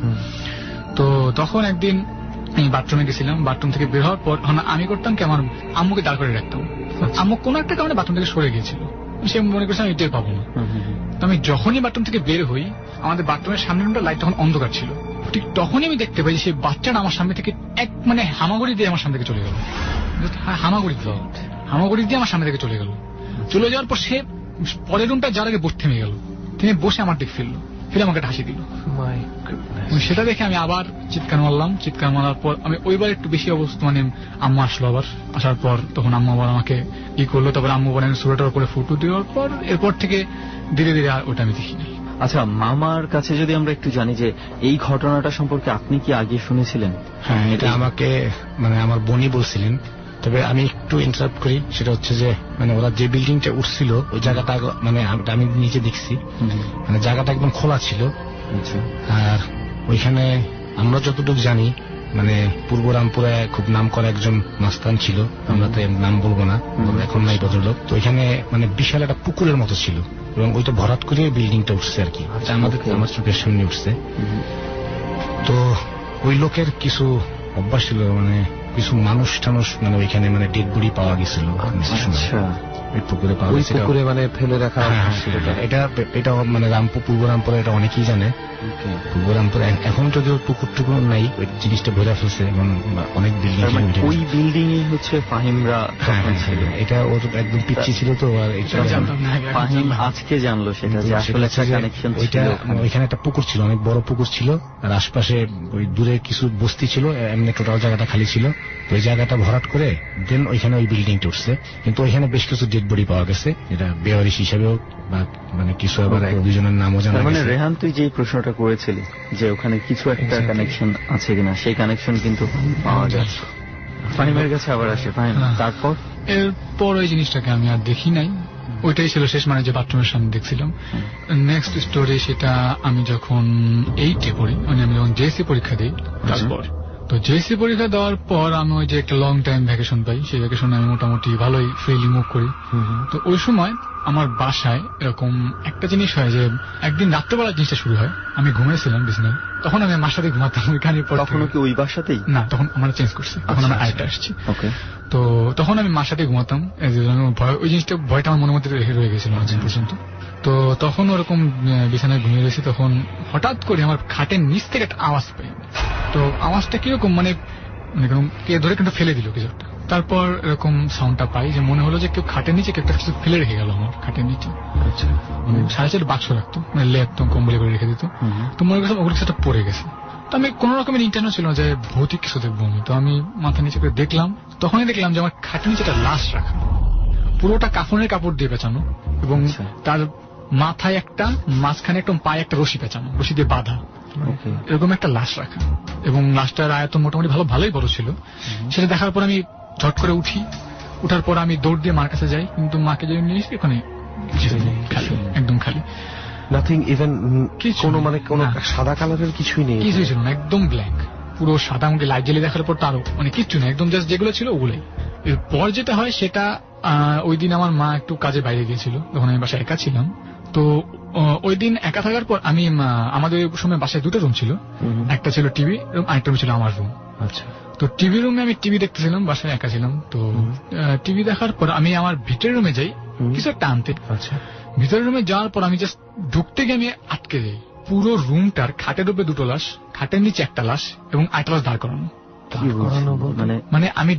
তো তখন একদিন আমি বাথরুমে গেছিলাম, বাথরুম থেকে বের হওয়ার পর আমি করতাম কি আমার আম্মুকে দাঁড় করে রাখতাম। আম্মু কোনো একটা কারণে বাথরুম থেকে সরে গিয়েছিল, সে মনে করছে আমি টের পাবো না। তো আমি যখনই বাথরুম থেকে বের হই, আমাদের বাথরুমের সামনে লাইট তখন অন্ধকার ছিল, ঠিক তখনই আমি দেখতে পাই সেই বাচ্চাটা আমার সামনে থেকে এক মানে হামাগুড়ি দিয়ে আমার সামনে থেকে চলে গেল। হামাগুড়ি দিয়ে আমার সামনে থেকে চলে গেল। চলে যাওয়ার পর সে পরের রুমটা যার আগে বসে থেমে গেল, তিনি বসে আমার দিক ফিরলো, ফিরে আমাকে হাসি দিল। সেটা দেখে আমি আবার চিৎকার মারলাম। চিৎকার মারার পর আমি ওইবার একটু বেশি অবস্থা মানে আম্মা আসলো, আবার আসার পর তখন আম্মা আবার আমাকে করলো, তারপর আম্মু বলেন সুরাটার উপরে ফুটো দেওয়ার পর এরপর থেকে ধীরে ধীরে আর ওটা আমি দেখিনি। আচ্ছা, মামার কাছে যদি আমরা একটু জানি যে এই ঘটনাটা সম্পর্কে আপনি কি আগে শুনেছিলেন? হ্যাঁ, এটা আমাকে মানে আমার বোনই বলছিলেন। তবে আমি একটু ইন্টারাপ্ট করি, সেটা হচ্ছে যে মানে ওরা যে বিল্ডিংটা উঠছিল ওই জায়গাটা মানে আমি নিচে দেখছি, মানে জায়গাটা একদম খোলা ছিল। আর ওইখানে আমরা যতটুকু জানি মানে পূর্ব রামপুরায় খুব নাম করা একজন মাস্তান ছিল, আমরা তো নাম বলবো না, এখন নাই ভদ্রলোক। তো ওইখানে মানে বিশাল একটা পুকুরের মতো ছিল, এবং ওইটা ভরাট করে বিল্ডিংটা উঠছে আর কি, আমার চোখের সামনে উঠছে। তো ওই লোকের কিছু অভ্যাস ছিল, মানে কিছু মানুষ টানুষ মানে ওইখানে মানে ডেড বডি পাওয়া গেছিল ওই পুকুরে, পাওয়া গেছিল পুকুরে মানে ফেলে রাখা। এটা মানে পূর্ব রামপুরে এটা অনেকেই জানে। পূর্ব রামপুর এখন যদিও পুকুর টুকুর নাই, ওই জিনিসটা ভরে ফেলছে এবং অনেক বিল্ডিং। ওই বিল্ডিং হচ্ছে ফাহিমরা ছিল, এটা ওর একদম পিচ্ছি ছিল। তো আর ফাহিম আজকে জানলো সেটা যে আসলে একটা কানেকশন ছিল। ওইখানে একটা পুকুর ছিল, অনেক বড় পুকুর ছিল, আর আশপাশে ওই দূরে কিছু বস্তি ছিল, এমনি টোটাল জায়গাটা খালি ছিল। ওই জায়গাটা ভরাট করে দেন ওইখানে ওই বিল্ডিংটা উঠছে, কিন্তু ওইখানে বেশ কিছু ডেড বডি পাওয়া গেছে, এটা বেওয়ারিশ হিসাবেও বা মানে কিছু আবার এক দুজনের নামও জানা গেছে। মানে রেহান, তুই যে প্রশ্নটা করেছিলি যে ওখানে কিছু একটা কানেকশন আছে কিনা, সেই কানেকশন কিন্তু পাওয়া যাচ্ছে। ফাহিমের কাছে আবার আসে ফাহিম, তারপর এরপর ওই জিনিসটাকে আমি আর দেখি নাই, ওইটাই ছিল শেষ, মানে যে বাথরুমের সামনে দেখছিলাম। নেক্সট স্টোরি সেটা আমি যখন 8-এ পড়ি, মানে আমি যখন জেএসসি পরীক্ষা দিই, তারপর তো জেএসসি পরীক্ষা দেওয়ার পর আমি ওই যে একটা লং টাইম ভ্যাকেশন পাই, সেই ভ্যাকেশনে আমি মোটামুটি ভালোই ফ্রিলি মুভ করি। তো ওই সময় আমার বাসায় এরকম একটা জিনিস হয় যে একদিন রাত্রেবেলা জিনিসটা শুরু হয়। আমি ঘুমিয়েছিলাম বিছানায়, তখন আমি আমার সাথে ঘুমাতাম ওইখানে। তখন কি ওই বাসাতেই? না, তখন আমরা চেঞ্জ করছি, তখন আমরা আরেকটা আসছি। তো তখন আমি মার সাথে ঘুমাতাম, ওই জিনিসটা ভয়টা আমার মনের মধ্যে রয়ে গেছিল অনেকদিন পর্যন্ত। তো তখন ওরকম বিছানায় ঘুমিয়ে রয়েছি, তখন হঠাৎ করে আমার খাটের নিচ থেকে একটা আওয়াজ পাই। তো আওয়াজটা কিরকম মানে কে ধরে কিন্তু ফেলে দিল কিছু একটা। তারপর এরকম সাউন্ডটা পাই যে মনে হলো যে কেউ খাটের নিচে কেউ একটা কিছু ফেলে রেখে গেল আমার খাটের নিচে। মানে 4.5 বাক্স রাখতো, মানে লেপ কম্বলে করে রেখে দিত। তো মনে করছিলাম ওগুলো কিছুটা পড়ে গেছে। তো আমি কোন রকমের ইন্টারনেট ছিল যে ভৌতিক কিছু দেখবো আমি। তো আমি মাথা নিচে করে দেখলাম, তখনই দেখলাম যে আমার খাটের নিচে একটা লাশ রাখা, পুরোটা কাফনের কাপড় দিয়ে পেঁচানো, এবং তার মাথায় একটা, মাঝখানে একটা, পায়ে একটা রশি পেঁচানো, রশি দিয়ে বাঁধা, এরকম একটা লাশ রাখা। এবং লাশটার আয়তন মোটামুটি ভালোই বড় ছিল। সেটা দেখার পর আমি ঝট করে উঠি, উঠার পর আমি দৌড় দিয়ে মার কাছে যাই, কিন্তু মাকে যে নিয়ে এসে ওখানে একদম খালি, নাথিং, ইভেন কোনো মানে কোনো সাদা কালারের কিছুই নেই, কিছুই ছিল না, একদম ব্ল্যাঙ্ক, পুরো সাদা। আমাকে লাইট জ্বালিয়ে দেখার পর তারও মানে কিচ্ছু না, একদম জাস্ট যেগুলো ছিল ওগুলোই। এরপর যেটা হয় সেটা, ওই দিন আমার মা একটু কাজে বাইরে গিয়েছিল, তখন আমি বাসায় একা ছিলাম। তো ওই দিন একা থাকার পর আমি, আমাদের ওই সময় বাসায় 2টা রুম ছিল, একটা ছিল টিভি রুম, আরেকটা রুম ছিল আমার রুম। আচ্ছা। তো টিভি রুমে আমি টিভি দেখতেছিলাম, বাসায় একা ছিলাম। তো টিভি দেখার পর আমি আমার ভিতরের রুমে যাই কিছু একটা আনতে। আচ্ছা। ভিতরের রুমে যাওয়ার পর আমি জাস্ট ঢুকতে গিয়ে আমি আটকে যাই। পুরো রুমটার খাটের উপরে 2টো লাশ, খাটের নিচে একটা লাশ, এবং আরেকটা লাশ দাঁড় করানো। মানে আমি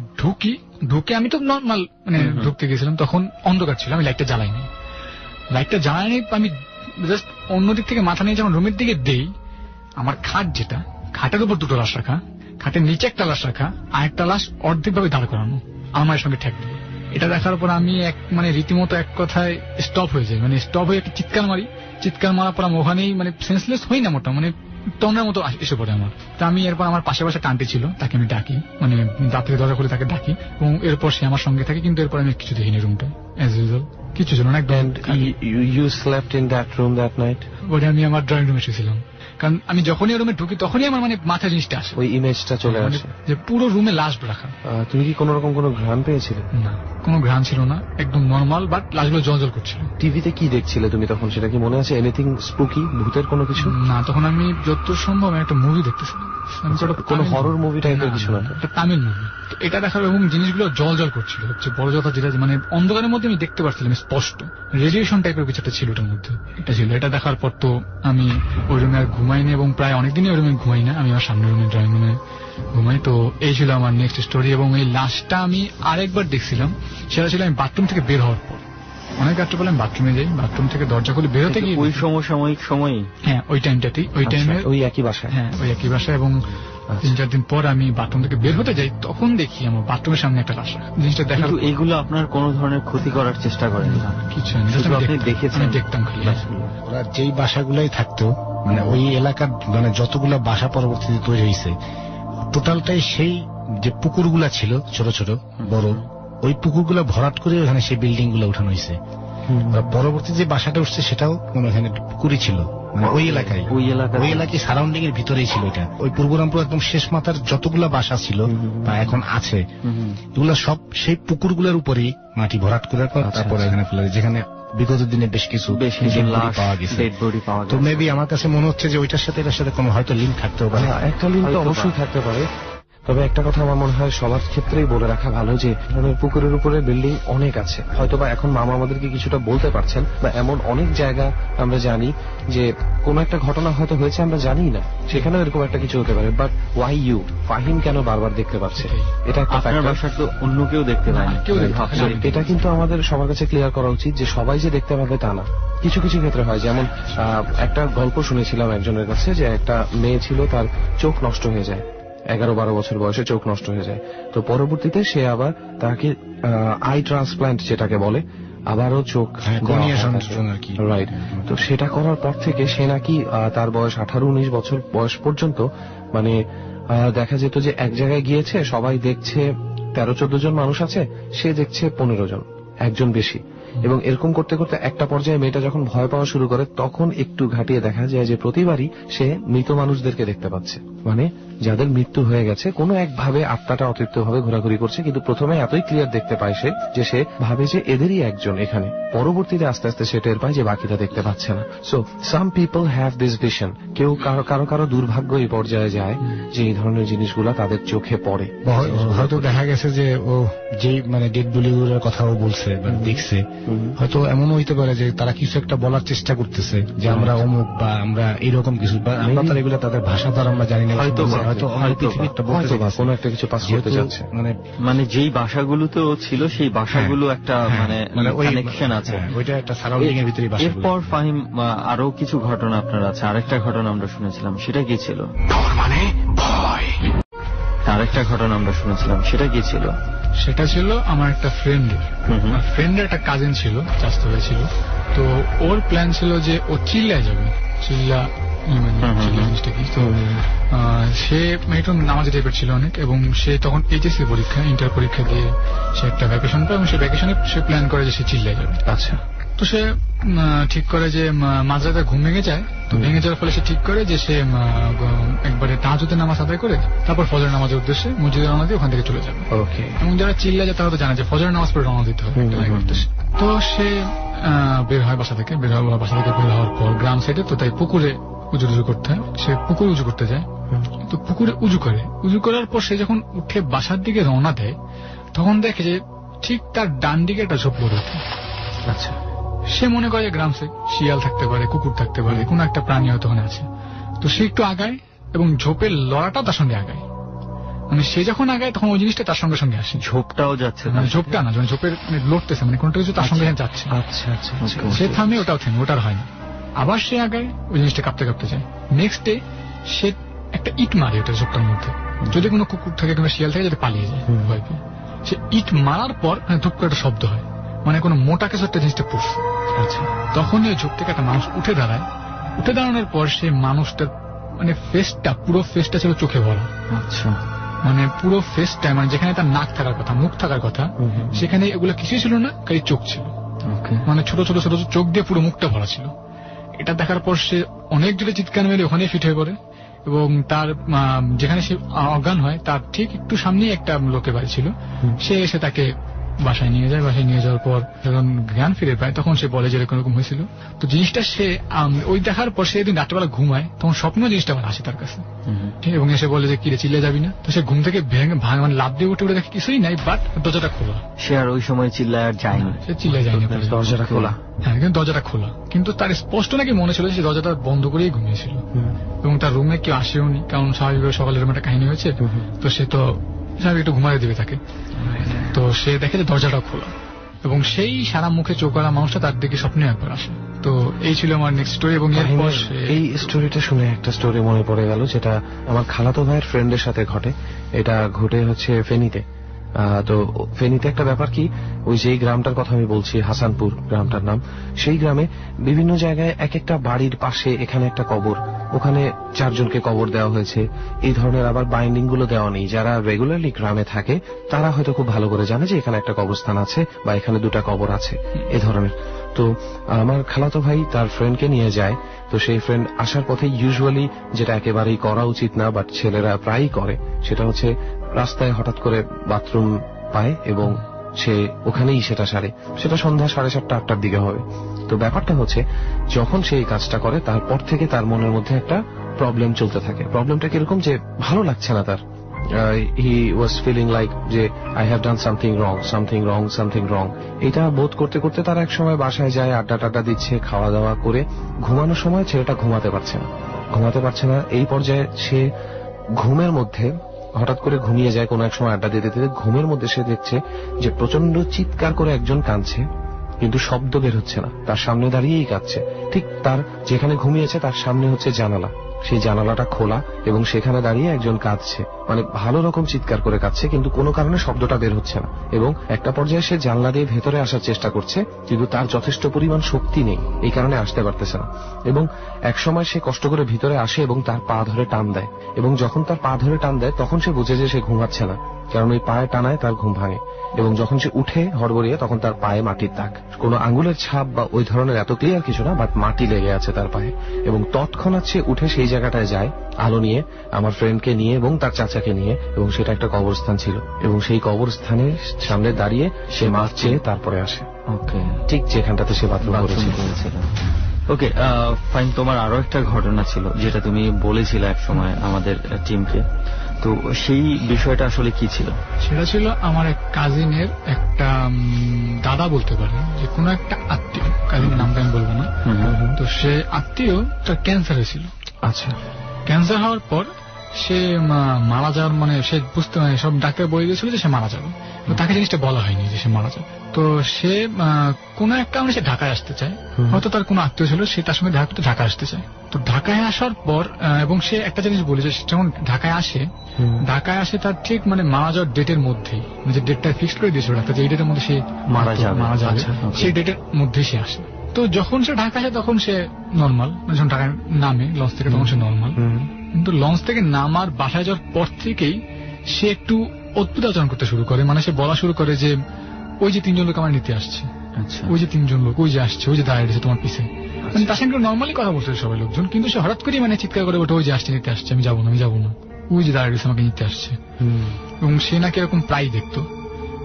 ঢুকে আমি তো নর্মাল মানে ঢুকতে গেছিলাম, তখন অন্ধকার ছিল, আমি লাইটটা জ্বালাইনি। আমি জাস্ট অন্যদিক থেকে মাথা নিয়ে যখন রুমের দিকে দেই, আমার খাট যেটা, খাটের উপর 2টো লাশ রাখা, খাটের নিচে একটা লাশ রাখা, আর একটা লাশ অর্ধেক ভাবে দাঁড় করানো, আমার মায়ের সঙ্গে ঠেক দিয়ে। এটা দেখার পর আমি মানে রীতিমতো এক কথায় স্টপ হয়ে যাই, মানে স্টপ হয়ে একটা চিৎকার মারি। চিৎকার মারার পর আমি ওখানেই মানে সেন্সলেস হই না, মানে টনের মতো এসে পড়ে আমার। তা আমি এরপর আমার পাশে পাশে টানতে ছিল, তাকে আমি ডাকি, মানে রাত্রে দরজা খুলে তাকে ডাকি, এবং এরপর সে আমার সঙ্গে থাকে। কিন্তু এরপর আমি কিছু দেখিনি রুমটা, অ্যাজ ইউজুয়াল কিছু ছিল না একদম। You slept in that room that night? ওটা আমি আমার ড্রয়িং রুমে এসেছিলাম, কারণ আমি যখনই রুমে ঢুকি তখনই আমার মানে মাথায় জিনিসটা আসে, ওই ইমেজটা চলে আসে যে পুরো রুমে লাশ রাখা। তুমি কি কোন রকম কোনো ঘ্রাণ পেয়েছিলে? না, কোনো ঘ্রাণ ছিল না, একদম নর্মাল, বাট লাশগুলো জল করছিল। টিভিতে কি দেখছিলে তুমি তখন, সেটা কি মনে আছে? এনিথিং স্পুকি, ভূতের কোনো কিছু? না, তখন আমি যতদূর সম্ভব একটা মুভি দেখতেছিলাম, কোন হরর মুভি টাইপের কিছু না? একটা তামিল মুভি। এটা দেখার এবং জিনিসগুলো জল করছিল, হচ্ছে বড় কথা যেটা, মানে অন্ধকারের মধ্যে আমি দেখতে পারছিলাম স্পষ্ট, রেডিয়েশন টাইপের কিছু একটা ছিল এটার মধ্যে। এটা ছিল, এটা দেখার পর তো আমি ওই রুমে আর ঘুমাইনি, এবং প্রায় অনেকদিনই ওই রুমে ঘুমাই না, আমি আমার সামনের রুমে ড্রয়িং রুমে ঘুমাই। তো এই ছিল আমার নেক্সট স্টোরি। এবং এই লাস্টটা আমি আরেকবার দেখছিলাম, সেটা ছিল আমি বাথরুম থেকে বের হওয়ার পর। অনেক রাত্রে আমি বাথরুমে যাই, বাথরুম থেকে দরজা খুলে বেরোতে গিয়ে ওই সমসাময়িক সময়, হ্যাঁ ওই টাইমটাতেই, ওই টাইমে ওই একই বাসায়, হ্যাঁ ওই একই বাসায়। এবং 3-4 দিন পর আমি বাথরুম থেকে বের হতে যাই, তখন দেখি আমার বাথরুমের সামনে একটা লাশ। জিনিসটা দেখার, এগুলো আপনার কোনো ধরনের ক্ষতি করার চেষ্টা করেন না? কিছু আপনি দেখেছেন? দেখতাম খালি। ওরা যেই বাসাগুলাই থাকতো, মানে ওই এলাকার মানে যতগুলা বাসা পরবর্তীতে তৈরি হয়েছে, টোটালটাই সেই যে পুকুরগুলা ছিল ছোট ছোট বড়, ওই পুকুরগুলা ভরাট করে ওখানে সেই বিল্ডিং গুলো উঠানো হয়েছে। পরবর্তী যে বাসাটা উঠছে সেটাও মানে ওখানে পুকুরই ছিল, মানে ওই এলাকায় সারাউন্ডিং এর ভিতরেই ছিল এটা। ওই পূর্বরামপুর একদম শেষ মাথার যতগুলা বাসা ছিল বা এখন আছে, এগুলা সব সেই পুকুরগুলোর উপরেই মাটি ভরাট করে তারপরে এখানে ফেলে, যেখানে বিগত দিনে বেশ কিছু পাওয়া গেছে। তো মেবি আমার কাছে মনে হচ্ছে যে ওইটার সাথে এটার সাথে কোনো হয়তো লিঙ্ক থাকতেও পারে। একটা লিঙ্ক তো অবশ্যই থাকতে পারে। তবে একটা কথা আমার মনে হয় সবার ক্ষেত্রেই বলে রাখা ভালো, যে পুকুরের উপরে বিল্ডিং অনেক আছে, হয়তোবা এখন মামা আমাদেরকে কিছুটা বলতে পারছেন, বা এমন অনেক জায়গা আমরা জানি যে কোনো একটা ঘটনা হয়তো হয়েছে আমরা জানি না, সেখানেও এরকম একটা কিছু হতে পারে। বাট ওয়াই ইউ, ফাহিম কেন বারবার দেখতে পাচ্ছে, এটা একটা ফ্যাক্টর। তো অন্য কেউ দেখতে পায় না, এটা কিন্তু আমাদের সবার কাছে ক্লিয়ার করা উচিত যে সবাই যে দেখতে পাবে তা না। কিছু কিছু ক্ষেত্রে হয়, যেমন একটা গল্প শুনেছিলাম একজনের কাছে, যে একটা মেয়ে ছিল, তার চোখ নষ্ট হয়ে যায়, 11-12 বছর বয়সে চোখ নষ্ট হয়ে যায়। তো পরবর্তীতে সে আবার তাকে আই ট্রান্সপ্লান্ট যেটাকে বলে, আবারও চোখ রাইট। তো সেটা করার পর থেকে সে নাকি তার বয়স 18-19 বছর বয়স পর্যন্ত, মানে দেখা যেত যে এক জায়গায় গিয়েছে, সবাই দেখছে 13-14 জন মানুষ আছে, সে দেখছে 15 জন, একজন বেশি। এবং এরকম করতে করতে একটা পর্যায়ে মেয়েটা যখন ভয় পাওয়া শুরু করে, তখন একটু ঘাটিয়ে দেখা যায় যে প্রতিবারই সে মৃত মানুষদেরকে দেখতে পাচ্ছে, মানে যাদের মৃত্যু হয়ে গেছে, কোনো একভাবে আত্মাটা অতৃপ্ত ভাবে ঘোরাঘুরি করছে। কিন্তু প্রথমে এতই ক্লিয়ার দেখতে পায় সে, যে সে ভাবে যে এদেরই একজন এখানে। পরবর্তীতে আস্তে আস্তে সে টের পায় যে বাকিটা দেখতে পাচ্ছে না। So some people have this vision. কেউ কারো দুর্ভাগ্য এই পর্যায়ে যায় যে এই ধরনের জিনিসগুলা তাদের চোখে পড়ে। হয়তো দেখা গেছে যে ও যেই মানে ডেড বলিগুলোর কথাও বলছে বা দেখছে, হয়তো এমনও হইতে পারে যে তারা কিছু একটা বলার চেষ্টা করতেছে, যে আমরা অমুক বা আমরা এইরকম কিছু, বা আমরা তার এগুলো তাদের ভাষা দ্বারা আমরা জানি না, হয়তো পৃথিবীটা বলতে কোনো একটা কিছু পাস করতে যাচ্ছে। মানে যেই বাসাগুলোতে ছিল সেই বাসাগুলো একটা মানে কানেকশন আছে, ওইটা একটা সারাউন্ডিং এর ভিতরে বাসা। এরপর ফাহিম আরো কিছু ঘটনা আপনার আছে, আরেকটা ঘটনা আমরা শুনেছিলাম, সেটা কি ছিল? মানে ভয়। আরেকটা ঘটনা আমরা শুনেছিলাম, সেটা কি ছিল? সেটা ছিল আমার একটা ফ্রেন্ডের একটা কাজিন ছিল, চাস্তো ভাই ছিল। তো ওর প্ল্যান ছিল যে ও চিল্লায় যাবে, জিনিসটা কি। তো সে একটু নামাজি টাইপের ছিল অনেক, এবং সে তখন এইচএসসি পরীক্ষা, ইন্টার পরীক্ষা দিয়ে সে একটা ভ্যাকেশন পায়, এবং সে ভ্যাকেশনে সে প্ল্যান করে যে সে চিল্লায় যাবে। আচ্ছা। তো সে ঠিক করে যে মাঝরাতে ঘুম ভেঙে যায়। তো ভেঙে যাওয়ার ফলে সে ঠিক করে যে সে একবারে তাহাজ্জুদের নামাজ আদায় করে তারপর ফজরের নামাজের উদ্দেশ্যে মসজিদে রওনা দিয়ে ওখান থেকে চলে যাবে। এবং যারা চিল্লায় যায় তারা তো জানে যে ফজরের নামাজ পড়ে রওনা দিতে হবে উদ্দেশ্যে। তো সে বের হয় বাসা থেকে বের হওয়ার পর গ্রাম সাইডে, তো তাই পুকুরে উজু করতে হয়, সে পুকুরে উজু করতে যায়। তো পুকুরে উজু করার পর সে যখন উঠে বাসার দিকে রওনা দেয়, তখন দেখে যে ঠিক তার ডান দিকে একটা ঝোপ গড়ে ওঠে। আচ্ছা। সে মনে করে গ্রাম শিয়াল থাকতে পারে, কুকুর থাকতে পারে, কোন একটা প্রাণী হয়তো ওখানে আছে। তো সে একটু আগায় এবং ঝোপের লড়াটা তার সঙ্গে আগায়, মানে সে যখন আগায় তখন ওই জিনিসটা তার সঙ্গে সঙ্গে আসে। ঝোপটাও যাচ্ছে, ঝোপটা না, ঝোপের লড়তেছে, মানে কোনটা কিছু তার সঙ্গে যাচ্ছে। আচ্ছা। সে থামে, ওটাও থেমে, ওটার হয় না। আবার সে আগায়, ওই জিনিসটা কাঁপতে যায়। নেক্সট ডে সে একটা ইট মারে ওটা ঝোপটার মধ্যে, যদি কোনো কুকুর থাকে কোনো শিয়াল থাকে যাতে পালিয়ে যায় ভয় পেয়ে। সে ইট মারার পর ধূপ করে একটা শব্দ হয়, মানে কোনো মোটা কিছু একটা জিনিসটা পড়ছে। আচ্ছা, তখনই ওই ঝোপ থেকে একটা মানুষ উঠে দাঁড়ায়। উঠে দাঁড়ানোর পর সেই মানুষটার মানে ফেসটা, পুরো ফেসটা ছিল চোখে ভরা। আচ্ছা, মানে পুরো ফেসটা, মানে যেখানে তার নাক থাকার কথা, মুখ থাকার কথা, সেখানে এগুলো কিছুই ছিল না, খালি চোখ ছিল। মানে ছোট ছোট ছোট চোখ দিয়ে পুরো মুখটা ভরা ছিল। এটা দেখার পর সে অনেক জোরে চিৎকার মেরে ওখানে ফিট হয়ে পড়ে, এবং তার যেখানে সে অজ্ঞান হয় তার ঠিক একটু সামনেই একটা লোকের বাড়ি ছিল। সে এসে তাকে বাসায় নিয়ে যায়। বাসায় নিয়ে যাওয়ার পর যখন জ্ঞান ফিরে পায় তখন সে বলে যে এরকম এরকম হয়েছিল। তো জিনিসটা সে ওই দেখার পর সে একদিন রাত্রেবেলা ঘুমায়, তখন স্বপ্ন জিনিসটা আমার আসে তার কাছে, এবং এসে বলে যে কিরে চিল্লে যাবি না। তো সে ঘুম থেকে মানে লাভ দিয়ে উঠে দেখে কিছুই নাই, বাট দরজাটা খোলা। সে আর ওই সময় চিল্লায় আর যায়নি, সে চিল্লে যায়নি, দরজাটা খোলা। হ্যাঁ, কিন্তু দরজাটা খোলা, কিন্তু তার স্পষ্ট নাকি মনে ছিল সে দরজাটা বন্ধ করেই ঘুমিয়েছিল, এবং তার রুমে কেউ আসেওনি, কারণ স্বাভাবিকভাবে সকালে এরকম একটা কাহিনী হয়েছে। তো সে তো স্বাভাবিক একটু ঘুমাতে দেবে তাকে। তো সে দেখে যে দরজাটা খোলা, এবং সেই সারা মুখে চোখওয়ালা মানুষটা তার দিকে স্বপ্নে একবার আসে। তো এই ছিল আমার নেক্সট স্টোরি। এবং এরপর এই স্টোরিটা শুনে একটা স্টোরি মনে পড়ে গেল, যেটা আমার খালাতো ভাইয়ের ফ্রেন্ডের সাথে ঘটে। এটা ঘটে হচ্ছে ফেনীতে। তো ফেনীতে একটা ব্যাপার কি, ওই যেই গ্রামটার কথা আমি বলছি, হাসানপুর গ্রামটার নাম, সেই গ্রামে বিভিন্ন জায়গায় এক একটা বাড়ির পাশে এখানে একটা কবর, ওখানে 4 জনকে কবর দেওয়া হয়েছে। এই ধরনের আবার বাইন্ডিং গুলো দেওয়া নেই। যারা রেগুলারলি গ্রামে থাকে তারা হয়তো খুব ভালো করে জানে যে এখানে একটা কবরস্থান আছে বা এখানে 2টা কবর আছে, এই ধরনের। তো আমার খালাতো ভাই তার ফ্রেন্ডকে নিয়ে যায়। তো সেই ফ্রেন্ড আসার পথে ইউজুয়ালি, যেটা একেবারেই করা উচিত না বাট ছেলেরা প্রায়ই করে, সেটা হচ্ছে রাস্তায় হঠাৎ করে বাথরুম পায় এবং সে ওখানেই সেটা সারে। সেটা সন্ধ্যা 7:30-8টার দিকে হবে। তো ব্যাপারটা হচ্ছে যখন সে এই কাজটা করে তারপর থেকে তার মনের মধ্যে একটা প্রবলেম চলতে থাকে। প্রবলেমটা কিরকম, যে ভালো লাগছে না তার। হি ওয়াজ ফিলিং লাইক যে I have done something wrong, something wrong, something wrong. এটা বোধ করতে করতে তার এক সময় বাসায় যায়, আড্ডা টাড্ডা দিচ্ছে, খাওয়া দাওয়া করে ঘুমানোর সময় ছেলেটা ঘুমাতে পারছে না। এই পর্যায়ে সে ঘুমের মধ্যে হঠাৎ করে ঘুমিয়ে যায়। কোনো এক সময় আড্ডা দিতে দিতে ঘুমের মধ্যে সে দেখছে যে প্রচন্ড চিৎকার করে একজন কাঁদছে, কিন্তু শব্দ বের হচ্ছে না। তার সামনে দাঁড়িয়েই কাঁদছে। ঠিক তার যেখানে ঘুমিয়েছে তার সামনে হচ্ছে জানালা, সেই জানালাটা খোলা এবং সেখানে দাঁড়িয়ে একজন কাঁদছে, মানে ভালো রকম চিৎকার করে কাঁদছে, কিন্তু কোনো কারণে শব্দটা বের হচ্ছে না। এবং একটা পর্যায়ে সে জানলা দিয়ে ভেতরে আসার চেষ্টা করছে, কিন্তু তার যথেষ্ট পরিমাণ শক্তি নেই, এই কারণে আসতে পারতেছে না। এবং এক সময় সে কষ্ট করে ভিতরে আসে এবং তার পা ধরে টান দেয়, এবং যখন তার পা ধরে টান দেয় তখন সে বুঝে যে সে ঘুমাচ্ছে না, কারণ ওই পায়ে টানায় তার ঘুম ভাঙে। এবং যখন সে উঠে হড়বড়িয়ে, তখন তার পায়ে মাটির দাগ, কোনো আঙ্গুলের ছাপ বা ওই ধরনের এত ক্লিয়ার কিছু না, বাট মাটি লেগে আছে তার পায়ে। এবং তৎক্ষণাৎ সে উঠে সেই জায়গাটায় যায় আলো নিয়ে, আমার ফ্রেন্ডকে নিয়ে এবং তার চাচাকে নিয়ে, এবং সেটা একটা কবরস্থান ছিল, এবং সেই কবরস্থানের সামনে দাঁড়িয়ে সে মাছ চেয়ে তারপরে আসে। ওকে, ঠিক যেখানটাতে সে বাথরুম করেছিল। ওকে, ফাইন। তোমার আরো একটা ঘটনা ছিল যেটা তুমি বলেছিলে এক সময় আমাদের টিমকে, তো সেই বিষয়টা আসলে কি ছিল? সেটা ছিল আমার এক কাজিনের একটা দাদা বলতে পারে, যে কোনো একটা আত্মীয়, কাজিনের নামটা আমি বলবো না। তো সে আত্মীয় তার ক্যান্সার হয়েছিল। আচ্ছা, ক্যান্সার হওয়ার পর সে মারা যাওয়ার, মানে সে বুঝতে, মানে সব ডাক্তার বলে দিয়েছিল যে সে মারা যাবে, তাকে জিনিসটা বলা হয়নি যে সে মারা যাবে। তো সে কোন এক কারণে সে ঢাকায় আসতে চায়, হয়তো তার কোনো আত্মীয় ছিল, সে তার সঙ্গে দেখা করতে ঢাকায় আসতে চায়। তো ঢাকায় আসার পর এবং সে একটা জিনিস বলে যে যখন ঢাকায় আসে তার ঠিক মানে মারা যাওয়ার ডেটের মধ্যেই, যে ডেটটা ফিক্সড করে দিয়েছিল ডাক্তার যে এই ডেটের মধ্যে সে মারা যাবে, সেই ডেটের মধ্যেই সে আসে। তো যখন সে ঢাকা আসে তখন সে নর্মাল, যখন ঢাকায় নামে লঞ্চ থেকে তখন সে নর্মাল, কিন্তু লঞ্চ থেকে নামার বাসায় যাওয়ার পর থেকেই সে একটু অদ্ভুত আচরণ করতে শুরু করে। মানে সে বলা শুরু করে যে ওই যে 3 জন লোক আমার নিতে আসছে, ওই যে 3 জন লোক ওই যে আসছে, ওই যে দাঁড়িয়েছে তোমার পিছে। মানে তার সঙ্গে নর্মালি কথা বলছে সবাই লোকজন, কিন্তু সে হঠাৎ করে মানে চিৎকার করে ওঠে, ওই যে আসছে, নিতে আসছে, আমি যাবো না, ওই যে দাঁড়িয়েছে আমাকে নিতে আসছে। এবং সে নাকি এরকম প্রায় দেখতো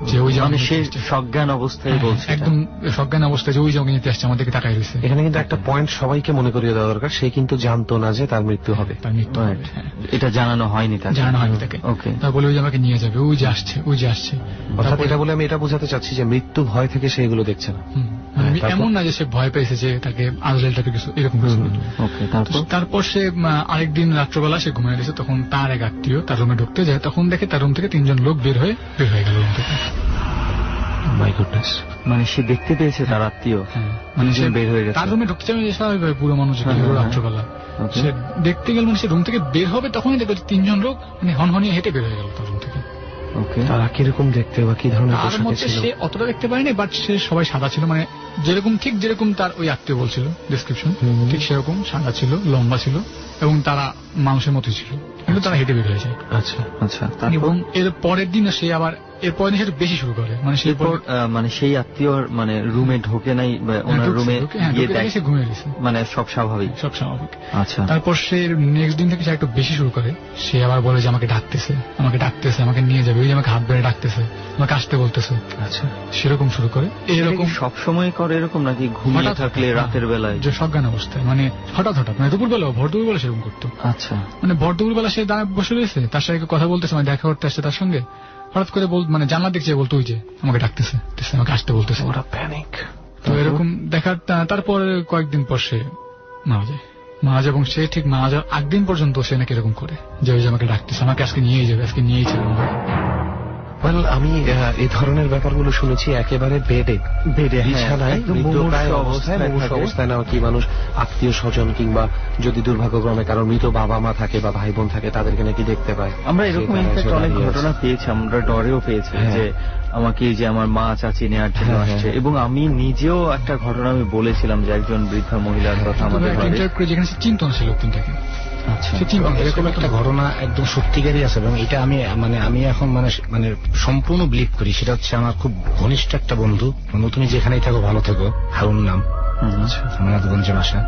যে ওই যে সে সজ্ঞান অবস্থায় বলছে, একদম সজ্ঞান অবস্থায় যে ওই যে আমাকে নিতে আসছে, আমাদেরকে তাকাই রয়েছে। এখানে কিন্তু একটা পয়েন্ট সবাইকে মনে করিয়ে দেওয়া দরকার, সে কিন্তু জানতো না যে তার মৃত্যু হবে, এটা জানানো হয়নি তাকে। ওকে, তা বলে ওই যে আমাকে নিয়ে যাবে, ওই যে আসছে। অর্থাৎ এটা বলে আমি এটা বোঝাতে চাচ্ছি যে মৃত্যু ভয় থেকে সে এগুলো দেখছে না, এমন না যে সে ভয় পেয়েছে যে তাকে আজরাইলটাকে কিছু এরকম কিছু। তারপর সে আরেকদিন রাত্রবেলা সে ঘুমিয়ে গেছে, তখন তার এক আত্মীয় তার রুমে ঢুকতে যায়, তখন দেখে তার রুম থেকে 3 জন লোক বের হয়ে গেল রুম থেকে। মাই গুডনেস, মানে সে দেখতে পেয়েছে তার আত্মীয় মানে সে বের হয়ে গেছে, তার রুমে ঢুকতে যাবে স্বাভাবিকভাবে পুরো মানুষ রাত্রবেলা। সে দেখতে গেল, মানে সে রুম থেকে বের হবে তখনই দেখবে 3 জন লোক মানে হনহনিয়ে হেঁটে বের হয়ে গেল তার রুম থেকে। ওকে, তারা কিরকম দেখতে বা কি ধরনের তার পোশাকে মধ্যে ছিল? সে অতটা দেখতে পারেনি, বাট সে সবাই সাদা ছিল, মানে ঠিক যেরকম তার ওই আত্মীয় বলছিল ডিসক্রিপশন, ঠিক সেরকম সাদা ছিল, লম্বা ছিল এবং তারা মানুষের মতোই ছিল, কিন্তু তারা হেঁটে বের হয়েছে। আচ্ছা আচ্ছা। এবং এর পরের দিন সে আবার এর পরের দিন সেটা বেশি শুরু করে, মানে সে এরপর মানে সেই আত্মীয় মানে রুমে ঢোকে নাই বা ওনার রুমে গিয়ে দেখে সে ঘুমিয়ে গেছে, মানে সব স্বাভাবিক? সব স্বাভাবিক। আচ্ছা। তারপর সে নেক্সট দিন থেকে সে একটু বেশি শুরু করে, সে আবার বলে যে আমাকে ডাকতেছে, আমাকে নিয়ে যাবে, ওই যে আমাকে হাত ধরে ডাকতেছে, আমাকে আসতে বলতেছে। আচ্ছা, সেরকম শুরু করে। এরকম সব সময় করে এরকম নাকি ঘুমিয়ে থাকলে রাতের বেলায়? যে সজ্ঞান অবস্থায়, মানে হঠাৎ মানে দুপুরবেলা, ভর দুপুরবেলা সেরকম করতো। আচ্ছা, মানে ভর দুপুরবেলা সে দাঁড়ায় বসে রয়েছে, তার সাথে কথা বলতেছে, মানে দেখা করতে আসছে তার সঙ্গে, হঠাৎ করে মানে জানলা দেখছে, বলতো ওই যে আমাকে ডাকতেছে, আমাকে আসতে বলতেছে। ওরা প্যানিক। তো এরকম দেখার তারপর কয়েকদিন পর সে মারা যায় এবং সে ঠিক মারা যাওয়ার আগদিন পর্যন্ত সে নাকি এরকম করে যে ওই যে আমাকে ডাকতেছে, আমাকে আজকে নিয়েই যাবে, আজকে নিয়েই যাবে। আমি এই ধরনের ব্যাপারগুলো শুনেছি একেবারে বেডে বিছানায় মৃতপ্রায় অবস্থায় না কি মানুষ আত্মীয় স্বজন কিংবা যদি দুর্ভাগ্যক্রমে কারো মৃত বাবা মা থাকে বা ভাই বোন থাকে তাদেরকে নাকি দেখতে পায়। আমরা এরকম অনেক ঘটনা পেয়েছি, আমরা ডরেও পেয়েছি যে আমাকে যে আমার মা চাচি নেওয়ার জন্য আসছে, এবং আমি নিজেও একটা ঘটনা আমি বলেছিলাম যে একজন বৃদ্ধা মহিলার কথা আমাদের যেখানে সে চিন্তন ছিল তিনটাকে। এরকম একটা ঘটনা একদম সত্যিকারই আছে, এবং এটা আমি এখন মানে সম্পূর্ণ বিলিভ করি। সেটা হচ্ছে আমার খুব ঘনিষ্ঠ একটা বন্ধু, তুমি যেখানেই থাকো ভালো থেকো, হারুন নাম, মানাতগঞ্জে বাসা।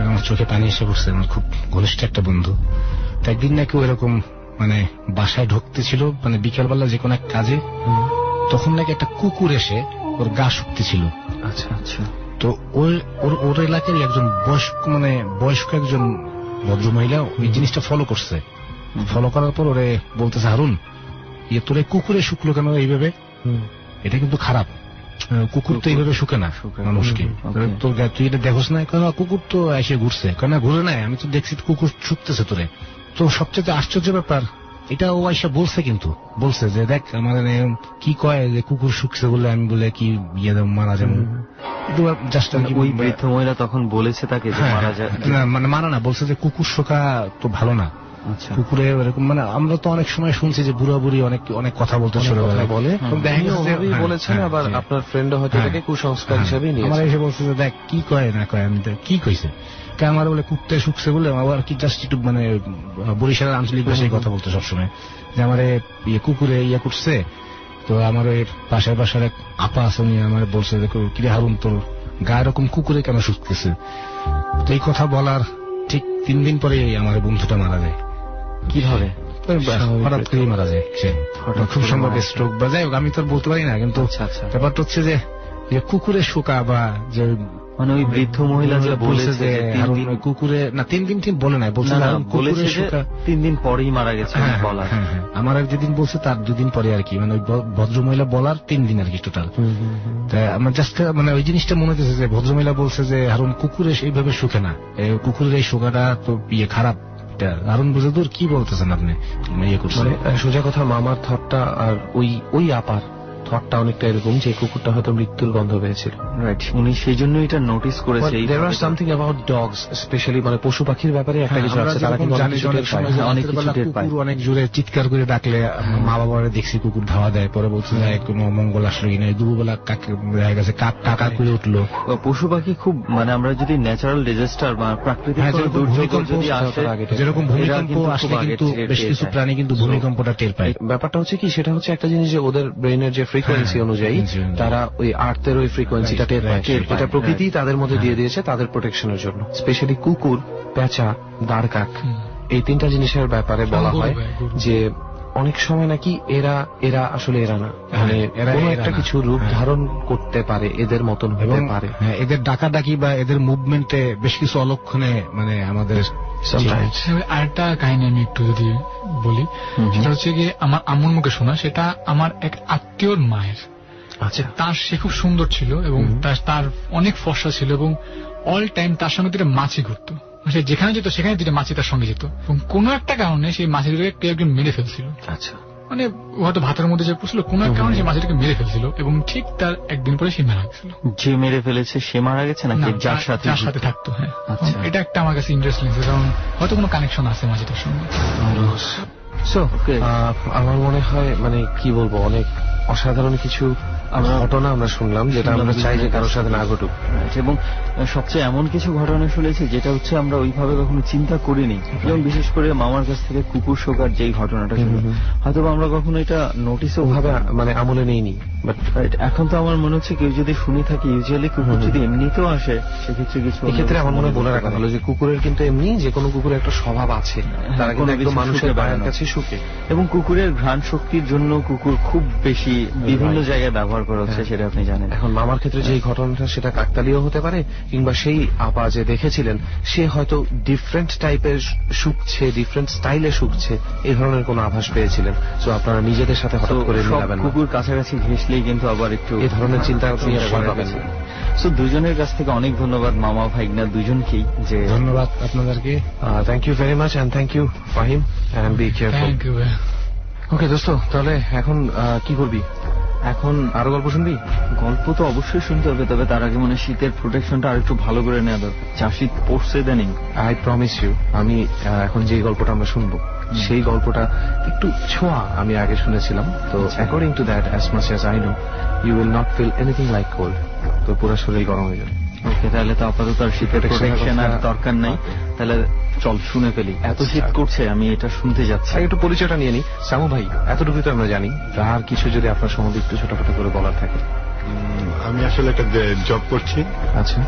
আমার চোখে পানি এসে পড়ছে, আমার খুব ঘনিষ্ঠ একটা বন্ধু। তো একদিন নাকি ওইরকম মানে বাসায় ঢুকতেছিল, মানে বিকেলবেলা যে কোনো এক কাজে, তখন নাকি একটা কুকুর এসে ওর গা শুকতেছিল। আচ্ছা আচ্ছা। তো ওর এলাকার একজন বয়স্ক একজন ভদ্রমহিলা ওই জিনিসটা ফলো করছে। ফলো করার পর ওরে বলতেছে, হারুন তোর কুকুরে শুকলো কেন এইভাবে? এটা কিন্তু খারাপ, কুকুর তো এইভাবে শুকে না মানুষকে। তোর তুই এটা দেখোস না? কেন কুকুর তো এসে ঘুরছে। কেন ঘুরে নাই, আমি তো দেখছি কুকুর শুকতেছে তোরে। তো সবচেয়ে আশ্চর্য ব্যাপার, এটা ও আইসা বলছে যে দেখ আমার কি কয় যে কুকুর শুকছে বলে আমি বলে কি মারা যাবো। ওই বৃদ্ধ মহিলা তখন বলেছে তাকে মারা যায়, মানে মারা না, বলছে যে কুকুর শোকা তো ভালো না। কুকুরে এরকম মানে আমরা তো অনেক সময় শুনছি যে বুড়া বুড়ি অনেক কথা বলতে শুরু বলে, বলেছেন। আবার আপনার ফ্রেন্ড হয়তো এটাকে কুসংস্কার হিসেবে নিয়েছে। আমার এসে বলছে যে দেখ কি কয় না কয়, আমি কি কইছে আমার বলে কুত্তে শুকছে বলে, আবার কি জাস্ট একটু মানে বরিশালের আঞ্চলিক ভাষায় কথা বলতে সবসময়, যে আমার কুকুরে করছে। তো আমার ওই পাশের বাসার এক আপা আছে, উনি আমার বলছে যে কিরে হারুন তোর গা এরকম কুকুরে কেন শুকতেছে? তো এই কথা বলার ঠিক 3 দিন পরে আমার বন্ধুটা মারা যায়। কিভাবে? হঠাৎ করে মারা যায় সে, খুব সম্ভব স্ট্রোক বা যাই হোক, আমি তো বলতে পারি না। কিন্তু ব্যাপারটা হচ্ছে যে কুকুরের শোকা বা যে মানে ওই বৃদ্ধ মহিলা যে বলেছে যে কুকুরে না 3 দিন ঠিক বলে নাই, বলছে কুকুরের শোকা 3 দিন পরেই মারা গেছে বলা। আমার যেদিন বলছে তার 2 দিন পরে আর কি, মানে ওই ভদ্রমহিলা বলার 3 দিন আর কি টোটাল। আমার জাস্ট মানে ওই জিনিসটা মনে হচ্ছে যে ভদ্রমহিলা বলছে যে হারুন কুকুরে এইভাবে শুকে না, কুকুরের এই শোকাটা তো খারাপ। হারুন বুঝে দূর কি বলতেছেন আপনি, মানে সোজা কথা মামার থটটা আর ওই আপার থটটা অনেকটা এরকম যে কুকুরটা হয়তো মৃত্যুর গন্ধ পেয়েছিল। রাইট, উনি সেই জন্য এটা নোটিস করেছে। There are something about dogs, especially মানে পশু পাখির ব্যাপারে একটা কিছু আছে, তারা কিন্তু অনেক কিছু টের পায়। অনেক জোরে চিৎকার করে ডাকলে মা বাবারা দেখছি কুকুর ধাওয়া দেয়, পরে বলছে কোনো মঙ্গল আসলো কিনা। দুপুরবেলা দেখা গেছে কাকা করে উঠলো। পশু পাখি খুব মানে আমরা যদি ন্যাচারাল ডিজাস্টার বা প্রাকৃতিক দুর্যোগ যদি আসে, যেরকম ভূমিকম্প আসলে কিন্তু বেশ কিছু প্রাণী কিন্তু ভূমিকম্পটা টের পায়। ব্যাপারটা হচ্ছে কি, সেটা হচ্ছে একটা জিনিস যে ওদের ব্রেনের যে ফ্রিকোয়েন্সি অনুযায়ী তারা ওই আর্থের ওই ফ্রিকোয়েন্সিটা টের পায়। এটা প্রকৃতি তাদের মধ্যে দিয়ে দিয়েছে তাদের প্রোটেকশনের জন্য। স্পেশালি কুকুর, পেঁচা, দাঁড়কাক, এই 3টা জিনিসের ব্যাপারে বলা হয় যে অনেক সময় নাকি এরা আসলে এরা না, মানে কোনো একটা কিছু রূপ ধারণ করতে পারে, এদের মতন হতে পারে। এদের ডাকাডাকি বা এদের মুভমেন্টে বেশ কিছু অলক্ষণে মানে আমাদের। আরেকটা কাহিনী আমি একটু যদি বলি, সেটা হচ্ছে গিয়ে আমার আম্মুর মুখে শোনা, সেটা আমার এক আত্মীয়র মায়ের। আচ্ছা, তার সে খুব সুন্দর ছিল এবং তার অনেক ফর্সা ছিল এবং অল টাইম তার সঙ্গে 2টা মাছি ঘুরতো। সে যেখানে যেত সেখানে 2টা মাছি তার সঙ্গে যেত এবং কোনো একটা কারণে সেই মাছি দুটোকে কেউ একজন মেরে ফেলছিল। আচ্ছা, মানে হয়তো ভাতের মধ্যে যে পড়ছিল, কোনো এক কারণে সেই মাছিটাকে মেরে ফেলছিল এবং ঠিক তার একদিন পরে সে মারা গেছিল। যে মেরে ফেলেছে সে মারা গেছে নাকি যার সাথে থাকতো? হ্যাঁ, এটা একটা আমার কাছে ইন্টারেস্টিং, কারণ হয়তো কোনো কানেকশন আছে মাছিটার সঙ্গে। সো আমার মনে হয় মানে কি বলবো, অনেক অসাধারণ কিছু ঘটনা আমরা শুনলাম, যেটা আমরা চাই যে কারোর সাথে না ঘটুক। এবং সবচেয়ে এমন কিছু ঘটনা শুনেছি যেটা হচ্ছে আমরা ওইভাবে কখনো চিন্তা করিনি। যেমন বিশেষ করে মামার কাছ থেকে কুকুর শোকার যেই ঘটনাটা শুনলাম, হয়তো আমরা কখনো এটা নোটিসও ভাবে মানে আমলে নেইনি। বাট এখন তো আমার মনে হচ্ছে কেউ যদি শুনে থাকে, ইউজুয়ালি কুকুর যদি এমনিতেও আসে সেক্ষেত্রে কিছু, এক্ষেত্রে আমার মনে বলে রাখা ভালো যে কুকুরের কিন্তু এমনি যে কোনো কুকুরের একটা স্বভাব আছে, তারা কিন্তু একদম মানুষের পায়ের কাছে শুকে। এবং কুকুরের ঘ্রাণ শক্তির জন্য কুকুর খুব বেশি বিভিন্ন জায়গায় ব্যবহার করা হচ্ছে, সেটা আপনি জানেন। এখন মামার ক্ষেত্রে যে ঘটনাটা, সেটা কাকতালীয় হতে পারে, কিংবা সেই আপা যে দেখেছিলেন সে হয়তো ডিফারেন্ট টাইপের শুকছে, ডিফারেন্ট স্টাইলে শুকছে, এই ধরনের কোনো আভাস পেয়েছিলেন। তো আপনারা নিজেদের সাথে হঠাৎ করে মিলাবেন না। কুকুর কাছাকাছি ঘেঁষলেই কিন্তু আবার একটু এই ধরনের চিন্তা করবেন। সো দুজনের কাছ থেকে অনেক ধন্যবাদ মামা ভাইগনা দুজনকেই। যে ধন্যবাদ আপনাদেরকে। Thank you very much and thank you Fahim and be careful. Thank you. Okay দোস্ত, তাহলে এখন কি করবি? এখন আরো গল্প শুনবি? গল্প তো অবশ্যই শুনতে হবে, তবে তার আগে মানে শীতের প্রোটেকশনটা আর একটু ভালো করে নেওয়া দরকার। যা শীত পড়ছে দেনিং। আই প্রমিস ইউ, আমি এখন যে গল্পটা আমরা শুনবো সেই গল্পটা একটু ছোঁয়া আমি আগে শুনেছিলাম। তো according to that, as much as I know, you will not feel anything like cold. তো পুরো শরীর গরম হয়ে যাবে। ওকে, তাহলে তো আপাতত আর শীতের প্রোটেকশন আর দরকার নাই। তাহলে চল শুনে ফেলি। এত শীত করছে, আমি এটা শুনতে যাচ্ছি। একটু পরিচয়টা নিয়ে নি। সামু ভাই, এতটুকু তো আমরা জানি, আর কিছু যদি আপনার সম্বন্ধে একটু ছোটখাটো করে বলার থাকে। আমি আসলে একটা জব করছি। আচ্ছা।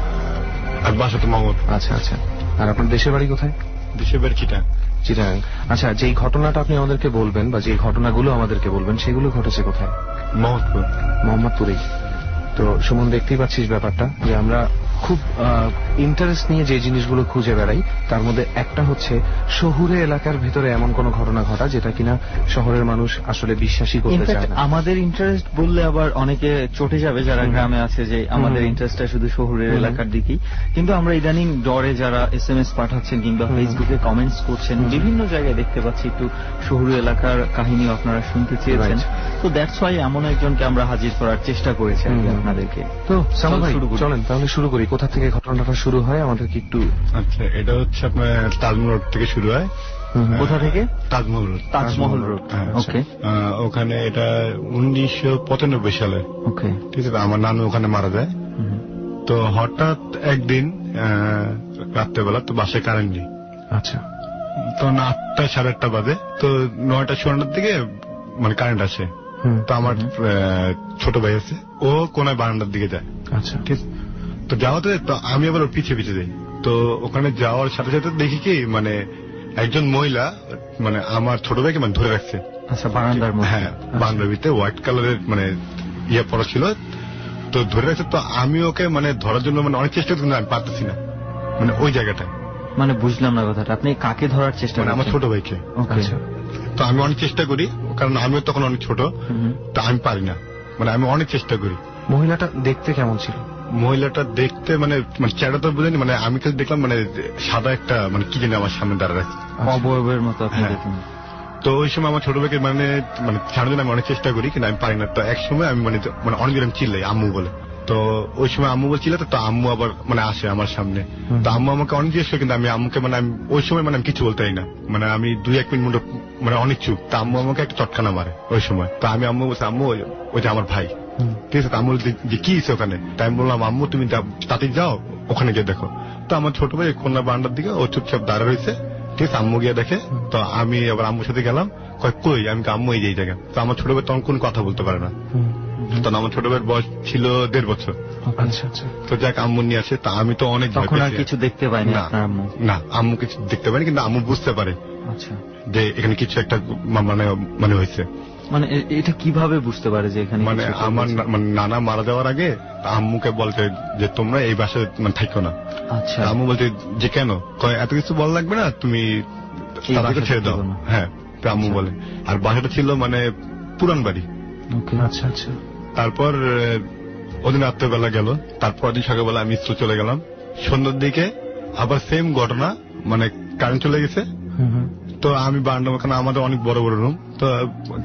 আর বাসা তো মামুর। আচ্ছা আচ্ছা। আর আপনার দেশের বাড়ি কোথায়? দেশের বাড়ি চিটাং। চিটাং। আচ্ছা, যেই ঘটনাটা আপনি আমাদেরকে বলবেন বা যে ঘটনাগুলো আমাদেরকে বলবেন সেগুলো ঘটেছে কোথায়? মোহাম্মদপুর। মোহাম্মদপুরেই। তো সুমন, দেখতেই পাচ্ছিস ব্যাপারটা, যে আমরা খুব ইন্টারেস্ট নিয়ে যে জিনিসগুলো খুঁজে বেড়াই, তার মধ্যে একটা হচ্ছে শহুরে এলাকার ভিতরে এমন কোন ঘটনা ঘটা যেটা কিনা শহরের মানুষ আসলে বিশ্বাসই করতে চায় না। আমাদের ইন্টারেস্ট বললে আবার অনেকে চটে যাবে যারা গ্রামে আছে, যে আমাদের ইন্টারেস্টটা শুধু শহরের এলাকার দিকেই। কিন্তু আমরা ইদানিং ডরে যারা SMS পাঠাচ্ছেন কিংবা ফেসবুকে কমেন্টস করছেন, বিভিন্ন জায়গায় দেখতে পাচ্ছি একটু শহুরে এলাকার কাহিনী আপনারা শুনতে চেয়েছেন। তো দ্যাটস ওয়াই এমন একজনকে আমরা হাজির করার চেষ্টা করেছি আপনাদেরকে। তো সামু ভাই, চলেন তাহলে শুরু করি। কোথা থেকে ঘটনাটা শুরু হয় আমাদেরকে একটু। আচ্ছা, এটা হচ্ছে আপনার তাজমহল রোড থেকে শুরু হয়। কোথা থেকে? তাজমহল রোড। তাজমহল রোড। ওকে। ওখানে এটা 1995 সালে। ওকে, ঠিক আছে। আমার নানু ওখানে মারা যায়। তো হঠাৎ একদিন রাত্রেবেলা তো বাসায় কারেন্ট নেই। আচ্ছা। তখন 8টা 8:30 বাজে। তো 9টা 54 দিকে মানে কারেন্ট আসে। তো আমার ছোট ভাই আছে, ও কোনায় বারান্দার দিকে যায়। আচ্ছা। ঠিক। তো যাওয়াতে তো আমি আবার ওর পিছিয়ে পিছিয়ে যাই। তো ওখানে যাওয়ার সাথে সাথে দেখি কি মানে একজন মহিলা মানে আমার ছোট ভাইকে মানে ধরে রাখছে। আচ্ছা, বারান্দার মধ্যে? হ্যাঁ, বারান্দার ভিতরে হোয়াইট কালারের মানে পড়া ছিল। তো ধরে রাখছে। তো আমি ওকে মানে ধরার জন্য মানে অনেক চেষ্টা করছি, আমি পারতেছি না মানে ওই জায়গাটায়। মানে বুঝলাম না কথাটা, আপনি কাকে ধরার চেষ্টা মানে করছেন? আমার ছোট ভাইকে। আচ্ছা। তো আমি অনেক চেষ্টা করি, কারণ আমিও তখন অনেক ছোট। তো আমি পারি না, মানে আমি অনেক চেষ্টা করি। মহিলাটা দেখতে কেমন ছিল? মহিলাটা দেখতে মানে চেহারা তো বুঝেনি, মানে আমি খালি দেখলাম মানে সাদা একটা মানে কি জানি আমার সামনে দাঁড়া রাখছে, অবয়বের মতো আপনি হ্যাঁ। দেখুন। তো ওই সময় আমার ছোট ভাইকে মানে মানে ছাড়ার জন্য আমি অনেক চেষ্টা করি, কিন্তু আমি পারি না। তো এক সময় আমি মানে অনেক দিন চিল্লাই আম্মু বলে। তো ওই সময় আম্মু বলছিল, তো আম্মু আবার মানে আসে আমার সামনে। তো আম্মু আমাকে অনেক জিজ্ঞেস করে, কিন্তু আমি আম্মুকে মানে আমি ওই সময় মানে আমি কিছু বলতে পারি না, মানে আমি 2-1 মিনিট মানে অনেক চুপ। তো আম্মু আমাকে একটা চটকানা মারে ওই সময়। তো আমি আম্মু বলছি, আম্মু ওই যে আমার ভাই। ঠিক আছে। আম্মু যে কি হয়েছে ওখানে? তাই আমি বললাম, আম্মু তুমি তাতে যাও, ওখানে গিয়ে দেখো। তো আমার ছোট ভাই কন্যা বারান্দার দিকে ও চুপচাপ দাঁড়া রয়েছে। ঠিক আছে। আম্মু গিয়ে দেখে। তো আমি আবার আম্মুর সাথে গেলাম। কই? আমি আম্মু এই জায়গা। তো আমার ছোট ভাই তখন কোন কথা বলতে পারে না। তখন আমার ছোট ভাইয়ের বয়স ছিল 1.5 বছর। আচ্ছা আচ্ছা। তো যাক আম্মু নিয়ে আসে। তা আমি তো অনেক ভয় তখন আর পেয়েছি। কিছু দেখতে পাইনি আপনার আম্মু? না, আম্মু কিছু দেখতে পারেনি, কিন্তু আম্মু বুঝতে পারে আচ্ছা, যে এখানে কিছু একটা মানে হয়েছে। মানে এটা কিভাবে বুঝতে পারে যে এখানে মানে কিছু একটা আমার হয়েছে? মানে নানা মারা যাওয়ার আগে আম্মুকে বলতে যে তোমরা এই বাসায় মানে থাকো না। আচ্ছা। আম্মু বলতে যে কেন? কয় এত কিছু বলা লাগবে না, তুমি এই তাদেরকে বাসায় ছেড়ে দাও। থাকো না। হ্যাঁ। তো আম্মু আচ্ছা। বলে। আর বাসাটা ছিল মানে পুরান বাড়ি। ওকে। আচ্ছা আচ্ছা। তারপর ওদিন রাত্রেবেলা গেল। তারপর দিন সকালবেলা আমি স্কুল চলে গেলাম। সন্ধ্যার দিকে আবার সেম ঘটনা, মানে কারেন্ট চলে গেছে। তো আমি বারান্দা, ওখানে আমাদের অনেক বড় বড় রুম। তো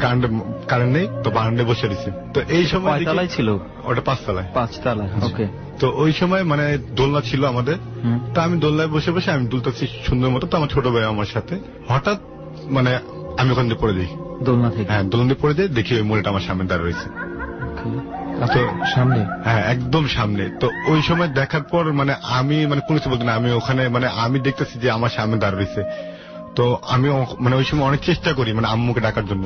কারেন্ট নেই, তো বারান্দায় বসে দিছি। তো এই সময় কয়তলায় ছিল? ওটা 5 তলায়। 5 তলায়। ওকে। তো ওই সময় মানে দোলনা ছিল আমাদের। তো আমি দোলনায় বসে বসে আমি দুলতেছি সুন্দর মতো। তো আমার ছোট ভাই আমার সাথে হঠাৎ মানে আমি ওখান থেকে পড়ে যাই, দোলনা থেকে? হ্যাঁ, দোলন দিয়ে পড়ে যাই, দেখি ওই মহিলাটা আমার সামনে দাঁড়িয়ে রয়েছে। তো সামনে? হ্যাঁ, একদম সামনে। তো ওই সময় দেখার পর মানে আমি মানে কোনো কিছু বলতে না, আমি ওখানে মানে আমি দেখতেছি যে আমার সামনে দাঁড়িয়ে রয়েছে। তো আমি মানে ওই সময় অনেক চেষ্টা করি মানে আম্মুকে ডাকার জন্য,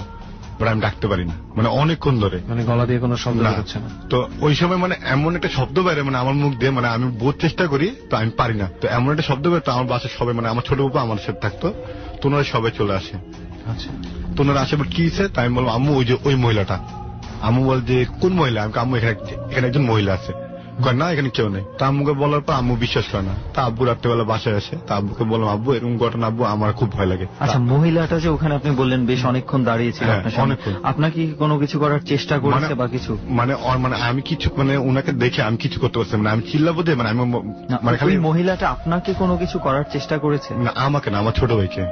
আমি ডাকতে পারি না, মানে অনেকক্ষণ ধরে, মানে গলা দিয়ে কোনো শব্দ হচ্ছে না। তো ওই সময় মানে এমন একটা শব্দ বেরে মানে আমার মুখ দিয়ে, মানে আমি বহুত চেষ্টা করি তো আমি পারি না। তো এমন একটা শব্দ বেরোতো, আমার বাসার সবাই মানে আমার ছোট বাবা আমার সাথে থাকতো, তো ওনারা সবাই চলে আসে। আচ্ছা, তো ওনারা আসে কি হয়েছে, তাই আমি বললাম আম্মু ওই যে ওই মহিলাটা। আম্মু বল যে কোন মহিলা? আমি আম্মু এখানে একজন মহিলা আছে। না এখানে কেউ নেই। তা আম্মুকে বলার পর আম্মু বিশ্বাস করে না। তা আব্বু রাত্রেবেলা বাসায় আসে, তা আব্বুকে বললাম আব্বু এরকম ঘটনা, আব্বু আমার খুব ভয় লাগে। আচ্ছা, মহিলাটা যে ওখানে আপনি বললেন বেশ অনেকক্ষণ দাঁড়িয়েছিল আপনার সামনে, আপনার কি কোনো কিছু করার চেষ্টা করেছে বা কিছু? মানে আমি কিছু মানে ওনাকে দেখে আমি কিছু করতে পারছি না, আমি চিল্লাবো দিয়ে মানে আমি মানে খালি মহিলাটা আপনাকে কোনো কিছু করার চেষ্টা করেছে? না, আমাকে না, আমার ছোট ভাইকে।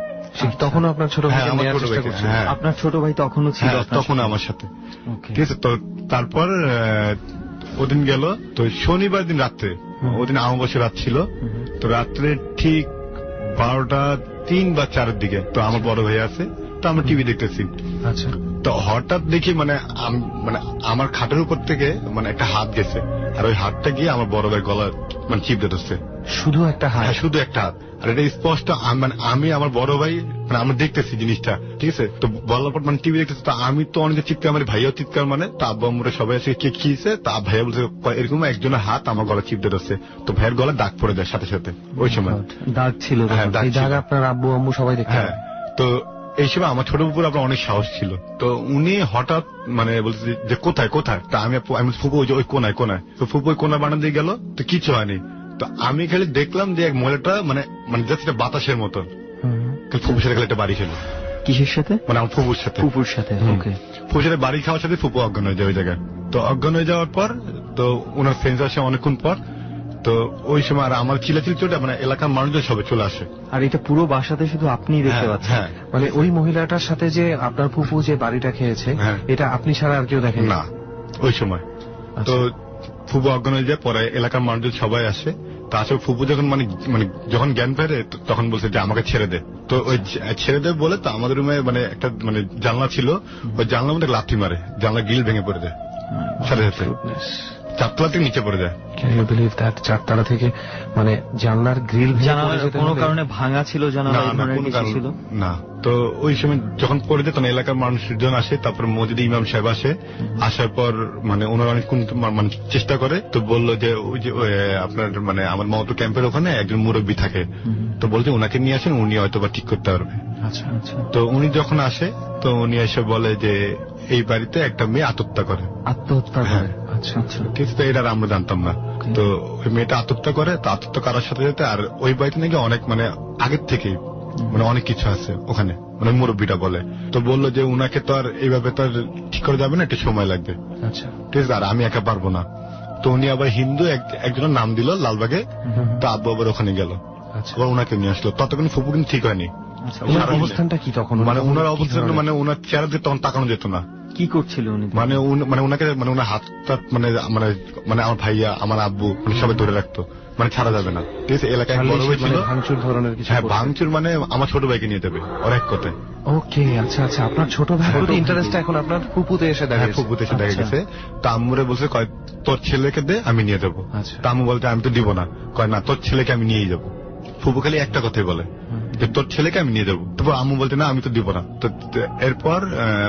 তখনও আপনার ছোট ভাই? আমার ছোট ভাইকে। আপনার ছোট ভাই তখনও ছিল? তখন আমার সাথে। ঠিক আছে। তো তারপর ওদিন গেল, তো শনিবার দিন রাত্রে, ওদিন অমাবস্যা রাত ছিল, তো রাত্রে ঠিক 12:03 বা 4 দিকে তো আমার বড় ভাই আছে, তো আমরা টিভি দেখতেছি। আচ্ছা। তো হঠাৎ দেখি মানে আমার খাটের উপর থেকে মানে একটা হাত গেছে, আর ওই হাতটা গিয়ে আমার বড় ভাই গলা মানে চিপতে ধরছে। শুধু একটা হাত? শুধু একটা হাত। আর এটা স্পষ্ট মানে আমি আমার বড় ভাই মানে আমরা দেখতেছি জিনিসটা। ঠিক আছে। তো বলার পর মানে টিভি দেখতেছি, তো আমি তো অনেক চিৎকার, আমার ভাইয়াও চিৎকার, মানে তো আব্বু আম্মুরা সবাই এসে কে খেয়েছে, তা ভাইয়া বলছে এরকম একজনের হাত আমার গলা চিপতে ধরছে। তো ভাইয়ের গলা দাগ পড়ে যায় সাথে সাথে ওই সময়। দাগ ছিল? হ্যাঁ, এই দাগ আপনার আব্বু আম্মু সবাই দেখতে? হ্যাঁ। তো এই সময় আমার ছোট উপর আপনার অনেক সাহস ছিল, তো উনি হঠাৎ মানে বলছে যে কোথায় কোথায়, তা আমি ফুপু ওই কোনায় কোনায়, তো ফুপু ওই কোনা বানান দিয়ে গেল, তো কিছু হয়নি। তো আমি খালি দেখলাম যে এক মহিলাটা মানে মানে জাস্ট বাতাসের মতন ফুপুর সাথে খালি একটা বাড়ি খেলো। কিসের সাথে? মানে আমার ফুপুর সাথে। ফুপুর সাথে? ওকে। ফুপুর সাথে বাড়ি খাওয়ার সাথে ফুপু অজ্ঞান হয়ে যায় ওই জায়গায়। তো অজ্ঞান হয়ে যাওয়ার পর তো ওনার ফ্রেন্ডস আসে অনেকক্ষণ পর, তো ওই সময় আর আমার চিলাচিল চোটে মানে এলাকার মানুষজন সবাই চলে আসে। আর এটা পুরো বাসাতে শুধু আপনিই দেখতে পাচ্ছেন? হ্যাঁ। মানে ওই মহিলাটার সাথে যে আপনার ফুপু যে বাড়িটা খেয়েছে, এটা আপনি ছাড়া আর কেউ দেখেন না ওই সময়? তো ফুপু অজ্ঞান হয়ে যায়, পরে এলাকার মানুষজন সবাই আসে। তা আসলে ফুপু যখন মানে মানে যখন জ্ঞান ফেরে তখন বলছে যে আমাকে ছেড়ে দে। তো ওই ছেড়ে দে বলে তো আমাদের রুমে মানে একটা মানে জানলা ছিল, ওই জানলার মধ্যে লাথি মারে, জানলা গ্রিল ভেঙে পড়ে যায় সাথে সাথে, 4 তলা থেকে নিচে পড়ে যায়। Can you believe that? 4 তলা থেকে মানে জানলার গ্রিল কোনো কারণে ভাঙা ছিল জানালা? না। তো ওই সময় যখন পড়ে যায় তখন এলাকার মানুষজন আসে, তারপর মসজিদে ইমাম সাহেব আসে। আসার পর মানে ওনারা অনেকক্ষণ মানে চেষ্টা করে, তো বললো যে ওই যে আপনার মানে আমার মতো ক্যাম্পের ওখানে একজন মুরব্বী থাকে, তো বলছে ওনাকে নিয়ে আসেন, উনি হয়তো বা ঠিক করতে পারবে। আচ্ছা আচ্ছা। তো উনি যখন আসে তো উনি এসে বলে যে এই বাড়িতে একটা মেয়ে আত্মহত্যা করে। আত্মহত্যা করে? আচ্ছা আচ্ছা। ঠিক আছে। এটা আমরা জানতাম না। তো ওই মেয়েটা আত্মহত্যা করে, তো আত্মহত্যা করার সাথে সাথে আর ওই বাড়িতে নাকি অনেক মানে আগের থেকেই মানে অনেক কিছু আছে ওখানে, মানে মুরব্বীটা বলে। তো বললো যে উনাকে তো আর এইভাবে তো আর ঠিক করে যাবে না, একটু সময় লাগবে। আচ্ছা। ঠিক আছে। আর আমি একা পারবো না। তো উনি আবার হিন্দু একজনের নাম দিল লালবাগে, তো আব্বু আবার ওখানে গেল, আবার উনাকে নিয়ে আসলো। ততক্ষণ ফুপু কিন্তু ঠিক হয়নি। অবস্থানটা কি তখন? মানে ওনার অবস্থান মানে ওনার চেহারা দিয়ে তখন তাকানো যেত না। কি করছিল উনি? মানে ওনাকে মানে ওনার হাতটা মানে মানে মানে আমার ভাইয়া আমার আব্বু মানে সবাই ধরে রাখতো, মানে ছাড়া যাবে না। ঠিক আছে। এলাকায় বড় ভাই ছিল। ভাঙচুর ধরনের কিছু? হ্যাঁ, ভাঙচুর মানে আমার ছোট ভাইকে নিয়ে যাবে ওর এক কথায়। ওকে, আচ্ছা আচ্ছা। আপনার ছোট ভাই ইন্টারেস্টটা এখন আপনার ফুপুতে এসে দেখা? ফুপুতে এসে দেখা গেছে। তা আম্মুরে বলছে কয় তোর ছেলেকে দে, আমি নিয়ে যাবো। তা আম্মু বলতে আমি তো দিব না। কয় না, তোর ছেলেকে আমি নিয়েই যাবো। ফুপু খালি একটা কথাই বলে যে তোর ছেলেকে আমি নিয়ে যাবো। তারপর আম্মু বলতে না আমি তো দিব না। তো এরপর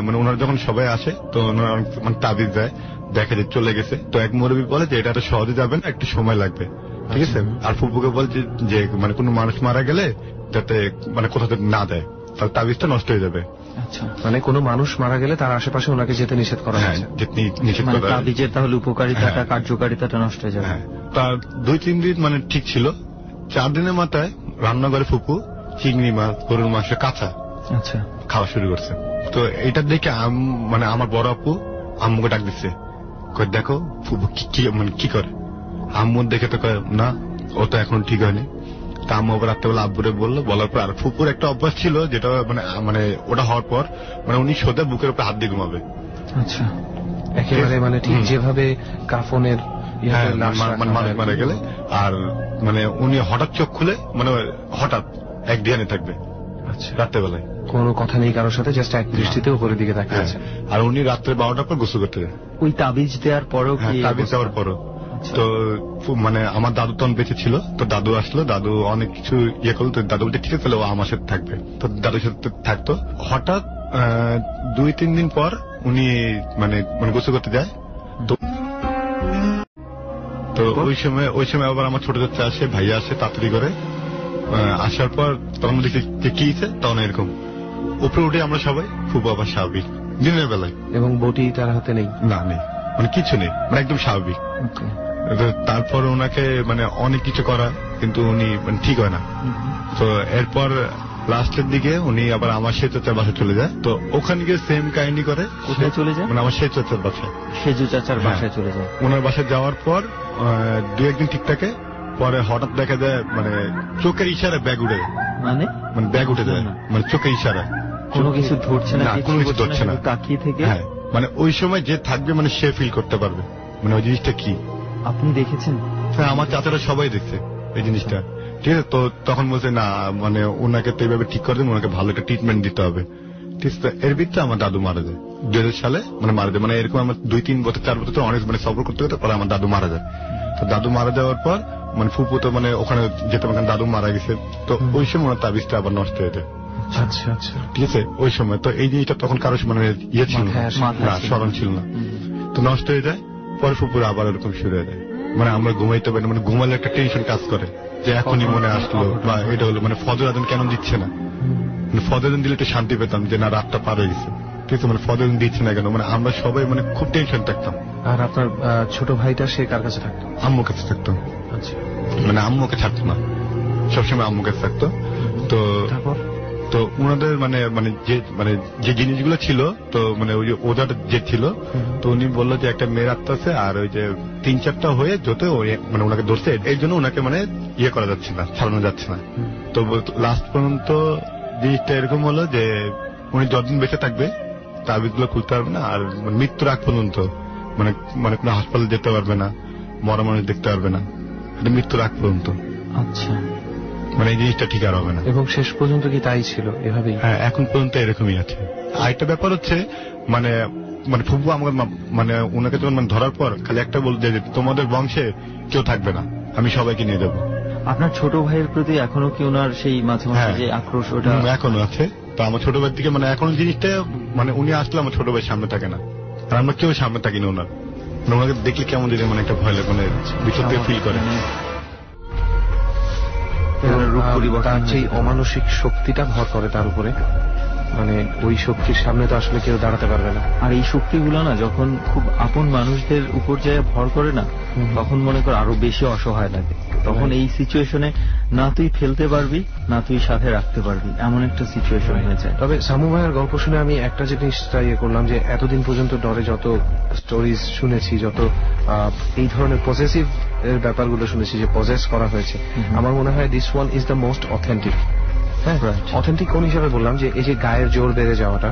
মানে ওনারা যখন সবাই আসে তো ওনারা মানে তাবিজ দেয়, দেখে যে চলে গেছে। তো এক মুরব্বী বলে যে এটা সহজে যাবে না, একটু সময় লাগবে। ঠিক আছে। আর ফুপুকে বলে যে মানে কোনো মানুষ মারা গেলে যাতে মানে কোথাও না দেয়, তাহলে তাবিজটা নষ্ট হয়ে যাবে। আচ্ছা। মানে কোনো মানুষ মারা গেলে তার আশেপাশে ওনাকে যেতে নিষেধ করা হয়েছে? নিষেধ করা হয়েছে। তাবিজের তাহলে উপকারিতাটা কার্যকারিতাটা নষ্ট হয়ে যাবে। তার 2-3 দিন মানে ঠিক ছিল। 4 দিনের মাথায় রান্নাঘরে ফুপু চিংড়ি মাছ, গরুর মাংস কাঁচা আচ্ছা খাওয়া শুরু করছে। তো এটা দেখে মানে আমার বড় আপু আম্মুকে ডাক দিচ্ছে, কয় দেখো ফুপু মানে কি করে। আম্মু দেখে তো কয় না, ও তো এখন ঠিক হয়নি। তা আম্মু আবার রাত্রেবেলা আব্বুরে বললো, বলার পর আর ফুপুর একটা অভ্যাস ছিল যেটা মানে মানে ওটা হওয়ার পর মানে উনি সোজা বুকের উপরে হাত দিয়ে ঘুমাবে। আচ্ছা। একেবারে মানে ঠিক যেভাবে কাফনের মানুষ মারা গেলে। আর মানে উনি হঠাৎ চোখ খুলে মানে হঠাৎ এক ধ্যানে থাকবে। আচ্ছা, রাত্রেবেলায় কোনো কথা নেই কারোর সাথে, জাস্ট এক দৃষ্টিতে উপরের দিকে তাকিয়ে আছে। আর উনি রাত্রে 12টার পর গোসল করতে যায়। ওই তাবিজ দেওয়ার পরেও কি? তাবিজ দেওয়ার পরও। তো মানে আমার দাদু তখন বেঁচে ছিল, তো দাদু আসলো, দাদু অনেক কিছু ইয়ে করলো, তো দাদু বলতে ঠিক আছে তাহলে ও আমার সাথে থাকবে। তো দাদুর সাথে থাকতো। হঠাৎ 2-3 দিন পর উনি মানে গোসল করতে যায়। তো ওই সময় আবার আমার ছোট চাচা আসে, ভাইয়া আসে তাড়াতাড়ি করে। আসার পর তখন দেখি কি হয়েছে, তখন এরকম উপরে উঠে আমরা সবাই খুব আবার স্বাভাবিক দিনের বেলায়। এবং বটি তার হাতে নেই? না, নেই, মানে কিছু নেই, মানে একদম স্বাভাবিক। তারপর ওনাকে মানে অনেক কিছু করা, কিন্তু উনি মানে ঠিক হয় না। তো এরপর লাস্টের দিকে উনি আবার আমার সেজু চাচার বাসায় চলে যায়। তো ওখানে গিয়ে সেম কাহিনী করে। কোথায় চলে যায়? মানে আমার সেজু চাচার বাসায়। সেজু চাচার বাসায় চলে যায়। ওনার বাসায় যাওয়ার পর 2-1 দিন ঠিক থাকে, পরে হঠাৎ দেখা যায় মানে চোখের ইশারায় ব্যাগ উঠে যায়। মানে ব্যাগ উঠে যায়, মানে চোখের ইশারায় কোনো কিছু ধরছে না, কোনো কিছু ধরছে না, তাকিয়ে থেকে। হ্যাঁ, মানে ওই সময় যে থাকবে মানে সে ফিল করতে পারবে মানে ওই জিনিসটা কি। আপনি দেখেছেন? হ্যাঁ, আমার চাচারা সবাই দেখছে এই জিনিসটা। ঠিক আছে, তো তখন বলছে না মানে ওনাকে তো এইভাবে ঠিক করে দেন, ওনাকে ভালো একটা ট্রিটমেন্ট দিতে হবে। ঠিক আছে, এর ভিতরে আমার দাদু মারা যায় 2000 সালে, মানে মারা যায়। মানে এরকম আমার 2-3 বছর 4 বছর তো অনেক মানে সফর করতে করতে পরে আমার দাদু মারা যায়। তো দাদু মারা যাওয়ার পর মানে ফুপু তো মানে ওখানে যেতে পারেন, দাদু মারা গেছে। তো ওই সময় ওনার তাবিজটা আবার নষ্ট হয়ে যায়। আচ্ছা আচ্ছা, ঠিক আছে, ওই সময় তো এই জিনিসটা তখন কারো মানে ইয়ে ছিল না, স্মরণ ছিল না, তো নষ্ট হয়ে যায়। পরে ফুপুরে আবার এরকম শুরু হয়ে যায়, মানে আমরা ঘুমাইতে পারি না, মানে ঘুমালে একটা টেনশন কাজ করে যে এখনই মনে আসলো বা এটা হলো, মানে ফজর আজান কেন দিচ্ছে না, মানে ফজর আজান দিলে একটু শান্তি পেতাম যে না রাতটা পার হয়ে গেছে। ঠিক আছে, মানে ফজর আজান দিচ্ছে না কেন, মানে আমরা সবাই মানে খুব টেনশন থাকতাম। আর আপনার ছোট ভাইটা সে কার কাছে থাকতো? আম্মুর কাছে থাকতো। আচ্ছা, মানে আম্মুকে ছাড়তো না, সবসময় আম্মুর কাছে থাকতো। তো তারপর তো ওনাদের মানে যে জিনিসগুলো ছিল, তো মানে ওই যে ওজার যে ছিল, তো উনি বললো যে একটা মেয়ের আত্মা আছে, আর ওই যে 3-4টা হয়ে যত মানে ওনাকে ধরছে, এই জন্য ওনাকে মানে ইয়ে করা যাচ্ছে না, ছাড়ানো যাচ্ছে না। তো লাস্ট পর্যন্ত জিনিসটা এরকম হলো যে উনি যতদিন বেঁচে থাকবে তাবিজগুলো খুলতে পারবে না, আর মৃত্যুর আগ পর্যন্ত মানে মানে কোনো হাসপাতালে যেতে পারবে না, মরা মানুষ দেখতে পারবে না, এটা মৃত্যুর আগ পর্যন্ত। আচ্ছা, মানে এই জিনিসটা ঠিক আর হবে না। এবং শেষ পর্যন্ত কি তাই ছিল এভাবেই? হ্যাঁ, এখন পর্যন্ত এরকমই আছে। আরেকটা ব্যাপার হচ্ছে মানে মানে ফুপু আমার মানে ওনাকে যখন মানে ধরার পর খালি একটা বলতে যে তোমাদের বংশে কেউ থাকবে না, আমি সবাইকে নিয়ে যাবো। আপনার ছোট ভাইয়ের প্রতি এখনো কি ওনার সেই মাঝে মাঝে যে আক্রোশ ওটা এখনো আছে? তো আমার ছোট ভাইয়ের দিকে মানে এখনো জিনিসটা মানে উনি আসলে আমার ছোট ভাই সামনে থাকে না, আর আমরা কেউ সামনে থাকি না ওনার। ওনাকে দেখলে কেমন যদি মানে একটা ভয় লাগে, মানে ভিতর থেকে ফিল করে। তার যে অমানসিক শক্তিটা ভর করে তার উপরে, মানে ওই শক্তির সামনে তো আসলে কেউ দাঁড়াতে পারবে না। আর এই শক্তিগুলো না যখন খুব আপন মানুষদের উপর যায় ভর করে না, তখন মনে কর আরো বেশি অসহায় লাগে। তখন এই সিচুয়েশনে না তুই ফেলতে পারবি না তুই সাথে রাখতে পারবি, এমন একটা সিচুয়েশন হয়ে যায়। তবে সামু ভাইয়ের গল্প শুনে আমি একটা জিনিসটা ইয়ে করলাম যে এতদিন পর্যন্ত ডরে যত স্টোরিজ শুনেছি, যত এই ধরনের পজেসিভ এর ব্যাপারগুলো শুনেছি যে পজেস করা হয়েছে, আমার মনে হয় this one is the most authentic. হ্যাঁ, অথেন্টিক কোন হিসাবে বললাম যে এই যে গায়ের জোর বেড়ে যাওয়াটা,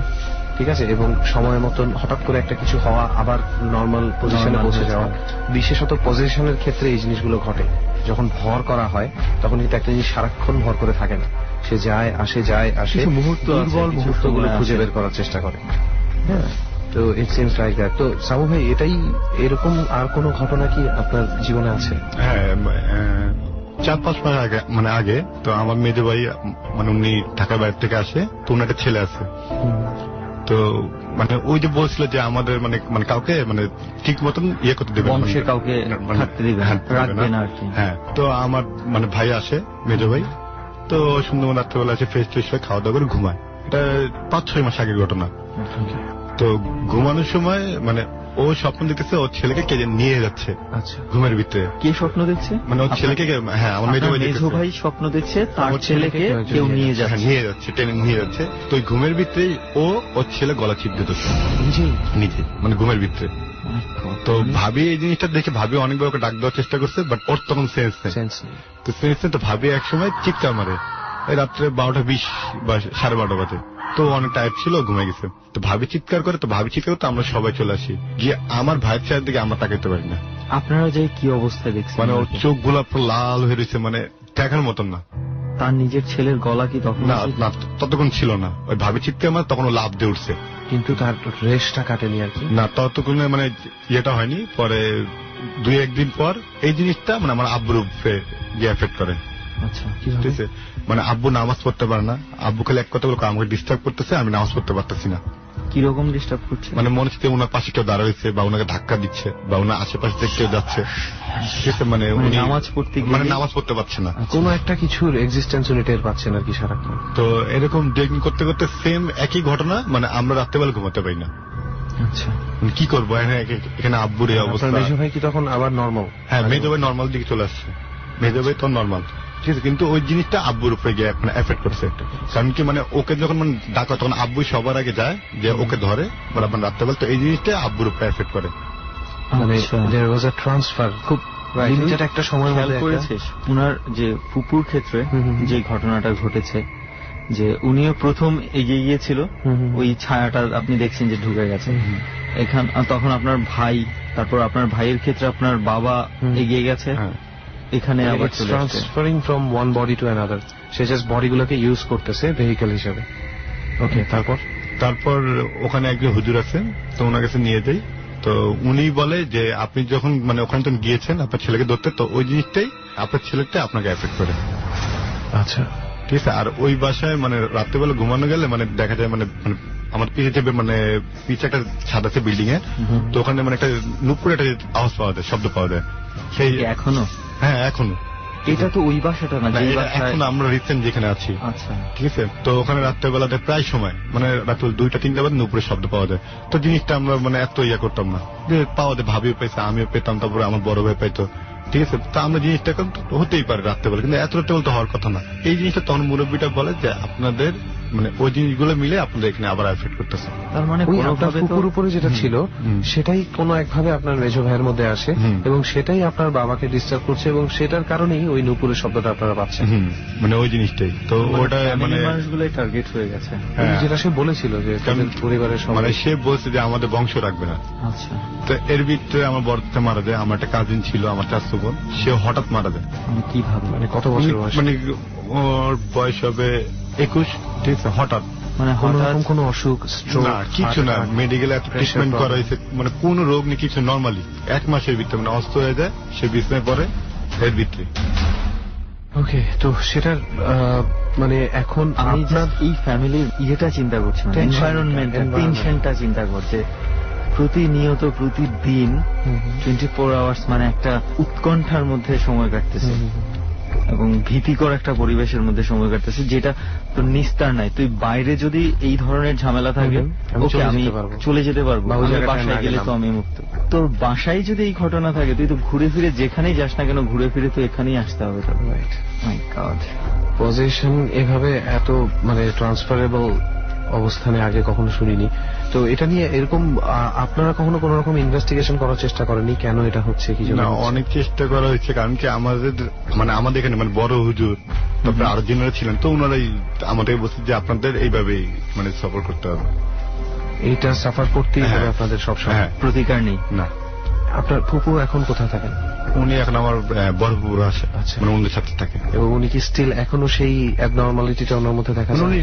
ঠিক আছে, এবং সময় মতন হঠাৎ করে একটা কিছু হওয়া, আবার নর্মাল পজিশনে পৌঁছে যাওয়া, বিশেষত পজিশনের ক্ষেত্রে এই জিনিসগুলো ঘটে। যখন ভর করা হয় তখন কিন্তু একটা জিনিস সারাক্ষণ ভর করে থাকে না, সে যায় আসে যায় আসে, দুর্বল মুহূর্তগুলো খুঁজে বের করার চেষ্টা করে। হ্যাঁ, তো ইট সিমস লাইক দ্যাট। তো সামু ভাই, এটাই এরকম আর কোন ঘটনা কি আপনার জীবনে আছে? হ্যাঁ, 4-5 মাস আগে মানে আগে তো আমার মেজো ভাই মানে উনি ঢাকার বাইরে থেকে আসে, তো ওনার একটা ছেলে আছে। তো মানে ওই যে বলছিল যে আমাদের মানে মানে কাউকে মানে ঠিক মতন ইয়ে করতে দেবে, বংশে কাউকে থাকতে দেবে রাখবে না আর কি। হ্যাঁ, তো আমার মানে ভাই আসে, মেজো ভাই, তো সুন্দর রাত্রেবেলা আসে, ফ্রেশ ট্রেশ হয়ে খাওয়া দাওয়া করে ঘুমায়। এটা 5-6 মাস আগের ঘটনা। তো ঘুমানোর সময় মানে ও স্বপ্ন দেখতেছে ওর ছেলেকে কে নিয়ে যাচ্ছে। আচ্ছা, ঘুমের ভিতরে কে স্বপ্ন দেখছে? মানে ওর ছেলেকে, হ্যাঁ আমার মেজো ভাই স্বপ্ন দেখছে তার ছেলেকে কেউ নিয়ে যাচ্ছে, টেনে নিয়ে যাচ্ছে। তো ওই ঘুমের ভিতরে ওর ছেলে গলা চিপ দিতেছে নিজে, মানে ঘুমের ভিতরে। তো ভাবি এই জিনিসটা দেখে ভাবি অনেকবার ওকে ডাক দেওয়ার চেষ্টা করছে, বাট ওর তখন সেন্স নেই। তো সেন্স নেই, তো ভাবি একসময় চিৎকার মারে, এই রাত্রে 12:20 বা 12:30 বাজে। তো অনেক টাইপ ছিল, ঘুমে গেছে। তো ভাবি চিৎকার করে, তো ভাবি চিৎকার করতে আমরা সবাই চলে আসি, গিয়ে আমার ভাইয়ের চেহারার দিকে আমরা তাকাইতে পারি না। আপনারা যে কি অবস্থা দেখছেন, মানে ওর চোখ গুলা লাল হয়ে রয়েছে, মানে দেখার মতন না, তার নিজের ছেলের গলা কি তখন না না ততক্ষণ ছিল না, ওই ভাবি চিৎকে আমার তখন ও লাভ দিয়ে উঠছে, কিন্তু তার রেশটা কাটেনি আর কি। না ততক্ষণে মানে ইয়েটা হয়নি। পরে 2-1 দিন পর এই জিনিসটা মানে আমার আব্বুর উপরে গিয়ে এফেক্ট করে। আচ্ছা, ঠিক আছে, মানে আব্বু নামাজ পড়তে পারে না, আব্বু খালি এক কথা বলে আমাকে ডিস্টার্ব করতেছে, আমি নামাজ পড়তে পারতেছি না। কিরকম ডিস্টার্ব করছে? মানে মনে হচ্ছে ওনার পাশে কেউ দাঁড়া হয়েছে বা ওনাকে ধাক্কা দিচ্ছে বা ওনার আশেপাশে থেকে কেউ যাচ্ছে, ঠিক আছে, মানে উনি নামাজ পড়তে মানে নামাজ পড়তে পারছে না, কোনো একটা কিছুর এক্সিস্টেন্স উনি টের পাচ্ছেন আর কি সারাক্ষণ। তো এরকম ডেটিং করতে করতে সেম একই ঘটনা, মানে আমরা রাত্রেবেলা ঘুমাতে পারি না। আচ্ছা, মানে কি করবো এখানে আব্বুর এই অবস্থা। মেজো ভাই কি তখন আবার নর্মাল? হ্যাঁ, মেজো ভাই নর্মাল দিকে চলে আসছে, মেজো ভাই তো নর্মাল, ঠিক আছে, কিন্তু ওই জিনিসটা আব্বুর উপরে গিয়ে মানে এফেক্ট করছে। কারণ কি মানে ওকে যখন মানে ডাকা তখন আব্বু সবার আগে যায় যে ওকে ধরে বরাবর রাত্রেবেলা, তো এই জিনিসটা আব্বুর উপরে এফেক্ট করে। মানে there was a transfer, খুব লিমিটেড একটা সময়ের খেয়াল মধ্যে করেছিস উনার যে ফুপুর ক্ষেত্রে যে ঘটনাটা ঘটেছে, যে উনিও প্রথম এগিয়ে গিয়েছিল, ওই ছায়াটা আপনি দেখছেন যে ঢুকে গেছে এখান, তখন আপনার ভাই, তারপর আপনার ভাইয়ের ক্ষেত্রে আপনার বাবা এগিয়ে গেছে, এখানে আবার transferring from one body to another, সে জাস্ট বডিগুলোকে ইউজ করতেছে ভেহিকল হিসেবে। ওকে, তারপর ওখানে একজন হুজুর আছেন, তো ওনার কাছে নিয়ে যাই, তো উনি বলে যে আপনি যখন মানে ওখানে যখন গিয়েছেন আপনার ছেলেকে ধরতে, তো ওই জিনিসটাই আপনার ছেলেটা আপনাকে এফেক্ট করে। আচ্ছা, ঠিক আছে, আর ওই বাসায় মানে রাত্রেবেলা ঘুমানো গেলে মানে দেখা যায় মানে আমার পিছে মানে পিছে একটা ছাদ আছে বিল্ডিং এ, তো ওখানে মানে একটা নুপুর একটা আওয়াজ পাওয়া যায়, শব্দ পাওয়া যায়। সেই এখনো? হ্যাঁ এখনো। এটা তো ওই বাসাটা না, এখন আমরা রিসেন্ট যেখানে আছি। আচ্ছা, ঠিক আছে, তো ওখানে রাত্রেবেলাতে প্রায় সময় মানে রাত 2টা-3টা বাজে নুপুরের শব্দ পাওয়া যায়। তো জিনিসটা আমরা মানে এত ইয়া করতাম না, যে পাওয়া যায়, ভাবিও পাইছে, আমিও পেতাম, তারপরে আমার বড় ভাই পাইতো, ঠিক আছে, তা আমরা জিনিসটা হতেই পারে রাত্রেবেলা, কিন্তু এত রাত্রেবেলা তো হওয়ার কথা না। এই জিনিসটা তখন মুরব্বীটা বলে যে আপনাদের মানে ওই জিনিসগুলো মিলে আপনাদের এখানে আবার এফেক্ট করতেছে। তার মানে কুকুর উপরে যেটা ছিল সেটাই কোনো একভাবে আপনার মেজো ভাইয়ের মধ্যে আসে এবং সেটাই আপনার বাবাকে ডিস্টার্ব করছে এবং সেটার কারণেই ওই নুপুরের শব্দটা আপনারা পাচ্ছেন। মানে ওই জিনিসটাই তো ওটা মানে মানুষগুলোই টার্গেট হয়ে গেছে, যেটা সে বলেছিল যে পরিবারের মানে সে বলছে যে আমাদের বংশ রাখবে না। আচ্ছা, তো এর ভিতরে আমার বড়তে মারা যায়, আমার একটা কাজিন ছিল, আমার চাচতো বোন, সে হঠাৎ মারা যায়। কিভাবে? মানে কত বছর বয়স? মানে ওর বয়স হবে 21, ঠিক আছে, হঠাৎ। মানে কোনো অসুখ, স্ট্রোক? না, কিছু না, মেডিকেলে এত ট্রিটমেন্ট করা হয়েছে, মানে কোন রোগ নেই, কিছু, নর্মালি 1 মাসের ভিতরে মানে অস্ত হয়ে যায়, সে বিছনায় পড়ে এর ভিতরে। ওকে, তো সেটার মানে এখন আমি এই ফ্যামিলির ইয়েটা চিন্তা করছি, এনভায়রনমেন্ট, টেনশনটা চিন্তা করছে প্রতিনিয়ত, প্রতিদিন 24 আওয়ার্স, মানে একটা উৎকণ্ঠার মধ্যে সময় কাটতেছে এবং ভীতিকর একটা পরিবেশের মধ্যে সময় কাটতেছে, যেটা তোর নিস্তার নাই। তুই বাইরে যদি এই ধরনের ঝামেলা থাকে, ওকে আমি চলে যেতে পারবো, বাসায় গেলে তো আমি মুক্ত। তোর বাসায় যদি এই ঘটনা থাকে, তুই তো ঘুরে ফিরে যেখানেই যাস না কেন, ঘুরে ফিরে তো এখানেই আসতে হবে। মাই গড, পজিশন এভাবে এত মানে ট্রান্সফারেবল অবস্থানে আগে কখনো শুনিনি। তো এটা নিয়ে এরকম আপনারা কখনো কোন রকম ইনভেস্টিগেশন করার চেষ্টা করেনি, কেন এটা হচ্ছে? কি জন্য? অনেক চেষ্টা করা হয়েছে, কারণ কি আমাদের এখানে মানে বড় হুজুর, তারপরে আরো যিনারা ছিলেন, তো ওনারাই আমাদের বলছে যে আপনাদের এইভাবেই মানে সাপোর্ট করতে হবে, এইটা সাফার করতেই হবে আপনাদের সবসময়, প্রতিকার নেই। না। আপনার ফুপু এখন কোথায় থাকেন? উনি এখন আমার বড় ফুপুর আসে, মানে ওনাদের সাথে থাকে। এবং উনি কি স্টিল এখনো সেই অ্যাবনর্মালিটিটা ওনার মধ্যে দেখা যায়? উনি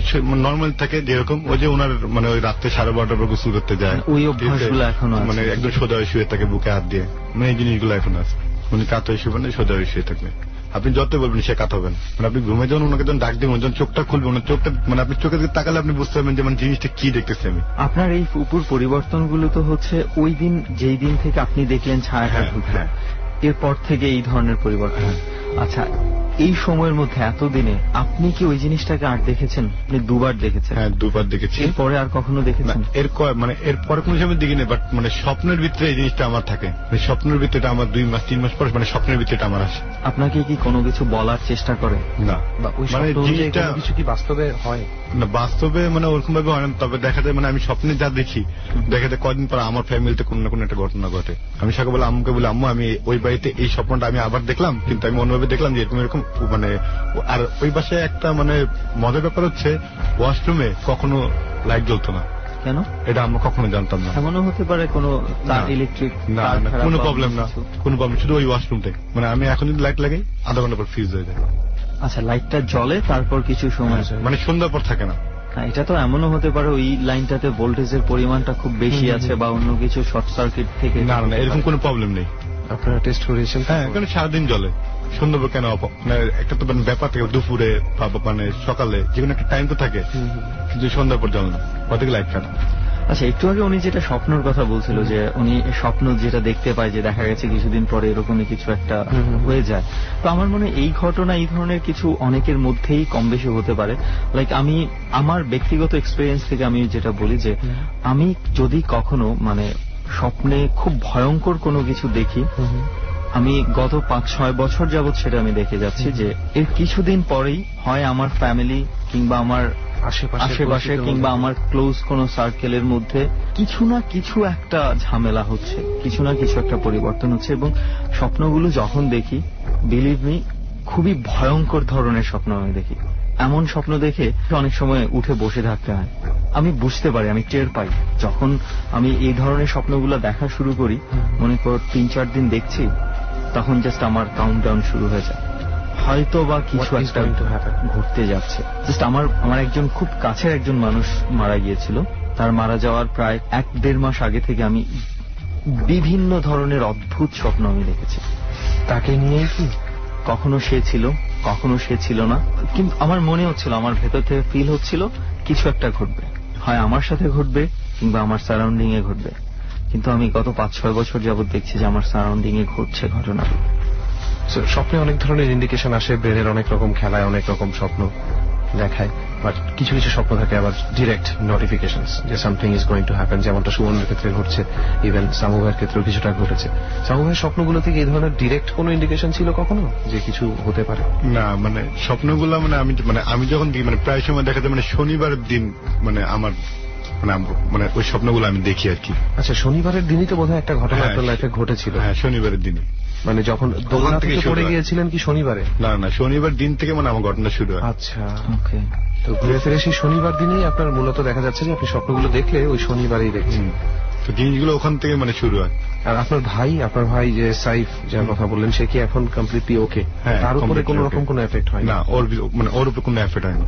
নর্মাল থাকে, যেরকম ওই যে ওনার মানে ওই রাত্রে 12:30 পর গোসল করতে যায়, ওই অভ্যাসগুলো এখনো মানে একদম সোজা হয়ে শুয়ে থাকে, বুকে হাত দিয়ে, মানে এই জিনিসগুলো এখন আছে। উনি কাত হয়ে শুবেন, সোজা হয়ে শুয়ে থাকবে, আপনি যত বলবেন সে কাত হবেন। মানে আপনি ঘুমে যান, ওনাকে যখন ডাক দিবেন, যখন চোখটা খুলবেন, ওনার চোখটা মানে আপনি চোখের দিকে তাকালে আপনি বুঝতে পারবেন যে মানে জিনিসটা কি দেখতেছি আমি। আপনার এই ফুপুর পরিবর্তনগুলো তো হচ্ছে ওই দিন, যেই দিন থেকে আপনি দেখলেন ছায়াটা ঢুকলো, এরপর থেকে এই ধরনের পরিবর্তন। আচ্ছা, এই সময়ের মধ্যে এতদিনে আপনি কি ওই জিনিসটাকে আর দেখেছেন? আপনি 2বার দেখেছেন? হ্যাঁ, 2বার দেখেছি। এরপরে আর কখনো দেখেছেন? এরপরে কোন সময় দেখিনি, বাট মানে স্বপ্নের ভিতরে এই জিনিসটা আমার থাকে, স্বপ্নের ভিতরে আমার 2 মাস 3 মাস পর মানে স্বপ্নের ভিতরে আমার আসে। আপনাকে কি কোনো কিছু বলার চেষ্টা করে? না, মানে জিনিসটা কিছু কি বাস্তবে হয় না? বাস্তবে মানে ওরকম ভাবে হয় না, তবে দেখা যায় মানে আমি স্বপ্নে যা দেখি, দেখা যায় কদিন পর আমার ফ্যামিলিতে কোনো না কোনো একটা ঘটনা ঘটে। আমি সকালবেলা আম্মুকে বলি, আম্মু আমি ওই বাড়িতে এই স্বপ্নটা আমি আবার দেখলাম, কিন্তু আমি অন্যভাবে দেখলাম যে এরকম মানে। আর ওই বাসায় একটা মানে মজার ব্যাপার হচ্ছে, ওয়াশরুমে কখনো লাইট জ্বলতো না। কেন? এটা আমরা কখনো জানতাম না। এমনও হতে পারে কোনো ইলেকট্রিক, না, কোনো প্রবলেম না, কোনো প্রবলেম, শুধু ওই ওয়াশরুমটাই। মানে আমি এখন যদি লাইট লাগাই, আধা ঘন্টা পর ফিউজ হয়ে যায়। আচ্ছা, লাইটটা জ্বলে তারপর কিছু সময় মানে সন্ধ্যার পর থাকে না। এটা তো এমনও হতে পারে ওই লাইনটাতে ভোল্টেজের পরিমাণটা খুব বেশি আছে বা অন্য কিছু শর্ট সার্কিট থেকে। না না, এরকম কোনো প্রবলেম নেই। আপনারা টেস্ট করেছেন? হ্যাঁ, কারণ সারাদিন জ্বলে। সন্ধ্যা কেন? মানে একটা তো ব্যাপার থাকে, দুপুরে বা মানে সকালে যে কোনো একটা টাইম তো থাকে, কিন্তু সন্ধ্যার পর জ্বলে না, কতগুলো লাইট কাটা। আচ্ছা, একটু আগে উনি যেটা স্বপ্নের কথা বলছিল যে উনি স্বপ্ন যেটা দেখতে পায় যে দেখা গেছে কিছুদিন পরে এরকমই কিছু একটা হয়ে যায়, তো আমার মনে হয় এই ঘটনা এই ধরনের কিছু অনেকের মধ্যেই কম বেশি হতে পারে। লাইক আমি আমার ব্যক্তিগত এক্সপিরিয়েন্স থেকে আমি যেটা বলি যে আমি যদি কখনো মানে স্বপ্নে খুব ভয়ঙ্কর কোনো কিছু দেখি, আমি গত 5-6 বছর যাবৎ সেটা আমি দেখে যাচ্ছি যে এর কিছুদিন পরেই হয় আমার ফ্যামিলি কিংবা আমার আশেপাশে কিংবা আমার ক্লোজ কোন সার্কেলের মধ্যে কিছু না কিছু একটা ঝামেলা হচ্ছে, কিছু না কিছু একটা পরিবর্তন হচ্ছে। এবং স্বপ্নগুলো যখন দেখি, বিলিভ মি, খুবই ভয়ঙ্কর ধরনের স্বপ্ন আমি দেখি। এমন স্বপ্ন দেখে অনেক সময় উঠে বসে থাকতে হয়। আমি বুঝতে পারি, আমি টের পাই যখন আমি এই ধরনের স্বপ্নগুলো দেখা শুরু করি, মনে কর 3-4 দিন দেখছি, তখন জাস্ট আমার কাউন্টডাউন শুরু হয়ে যায়, হয়তো বা কিছু একটা ঘটতে যাচ্ছে। জাস্ট আমার একজন খুব কাছের একজন মানুষ মারা গিয়েছিল, তার মারা যাওয়ার প্রায় 1-1.5 মাস আগে থেকে আমি বিভিন্ন ধরনের অদ্ভুত স্বপ্ন আমি দেখেছি। তাকে নিয়ে কি কখনো সে ছিল, কখনো সে ছিল না, কিন্তু আমার মনে হচ্ছিল, আমার ভেতর থেকে ফিল হচ্ছিল কিছু একটা ঘটবে, হয় আমার সাথে ঘটবে কিংবা আমার সারাউন্ডিং এ ঘটবে। কিন্তু আমি গত 5-6 বছর যাবত দেখছি যে আমার সারাউন্ডিং এ ঘটছে ঘটনাগুলো। স্বপ্নে অনেক ধরনের ইন্ডিকেশন আসে, ব্রেনের অনেক রকম খেলায় অনেক রকম স্বপ্ন দেখায়, বাট কিছু কিছু স্বপ্ন থাকে আবার ডিরেক্ট নোটিফিকেশন যে something is going to happen, যেমনটা সুমনের ক্ষেত্রে ঘটছে, ইভেন সামুভাইয়ের ক্ষেত্রেও কিছুটা ঘটেছে। সামুভাইয়ের স্বপ্নগুলো থেকে এই ধরনের ডিরেক্ট কোনো ইন্ডিকেশন ছিল কখনো যে কিছু হতে পারে? না, মানে স্বপ্নগুলো আমি যখন দেখি, মানে প্রায় সময় দেখা যায় মানে শনিবারের দিন মানে আমার মানে ওই স্বপ্নগুলো আমি দেখি আর কি। আচ্ছা, শনিবারের দিনই তো বোধহয় একটা ঘটনা আপনার লাইফে ঘটেছিল? হ্যাঁ, শনিবারের দিনে। মানে যখন দোলনা থেকে পড়ে গিয়েছিলেন কি শনিবারে? না না, শনিবার দিন থেকে মানে আমার ঘটনা শুরু হয়। আচ্ছা, ওকে। তো ঘুরে ফিরে সেই শনিবার দিনেই আপনার মূলত দেখা যাচ্ছে যে আপনি স্বপ্নগুলো দেখলে ওই শনিবারেই দেখছেন। তো জিনিসগুলো ওখান থেকে মানে শুরু হয়। আর আপনার ভাই যে সাইফ, যার কথা বললেন, সে কি এখন কমপ্লিটলি ওকে? তার উপরে কোন রকম কোনো এফেক্ট হয় না? ওর উপরে কোনো এফেক্ট হয় না।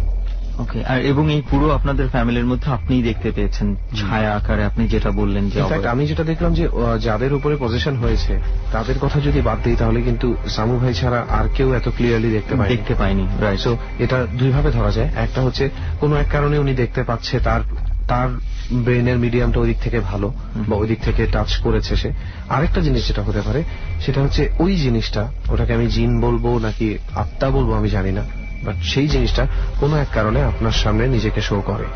ওকে। আর এবং এই পুরো আপনাদের ফ্যামিলির মধ্যে আপনিই দেখতে পেয়েছেন ছায়া আকারে, আপনি যেটা বললেন যে আমি যেটা দেখলাম যে যাদের উপরে পজিশন হয়েছে তাদের কথা যদি বাদ দিই, তাহলে কিন্তু সামু ভাই ছাড়া আর কেউ এত ক্লিয়ারলি দেখতে পায়নি। রাইট। সো এটা দুইভাবে ধরা যায়। একটা হচ্ছে কোনো এক কারণে উনি দেখতে পাচ্ছে, তার ব্রেনের মিডিয়ামটা ওই দিক থেকে ভালো বা ওই দিক থেকে টাচ করেছে সে। আরেকটা জিনিস যেটা হতে পারে সেটা হচ্ছে ওই জিনিসটা, ওটাকে আমি জিন বলবো নাকি আত্মা বলবো আমি জানি না, বাট সেই জিনিসটা কোনো এক কারণে আপনার সামনে নিজেকে শো করে।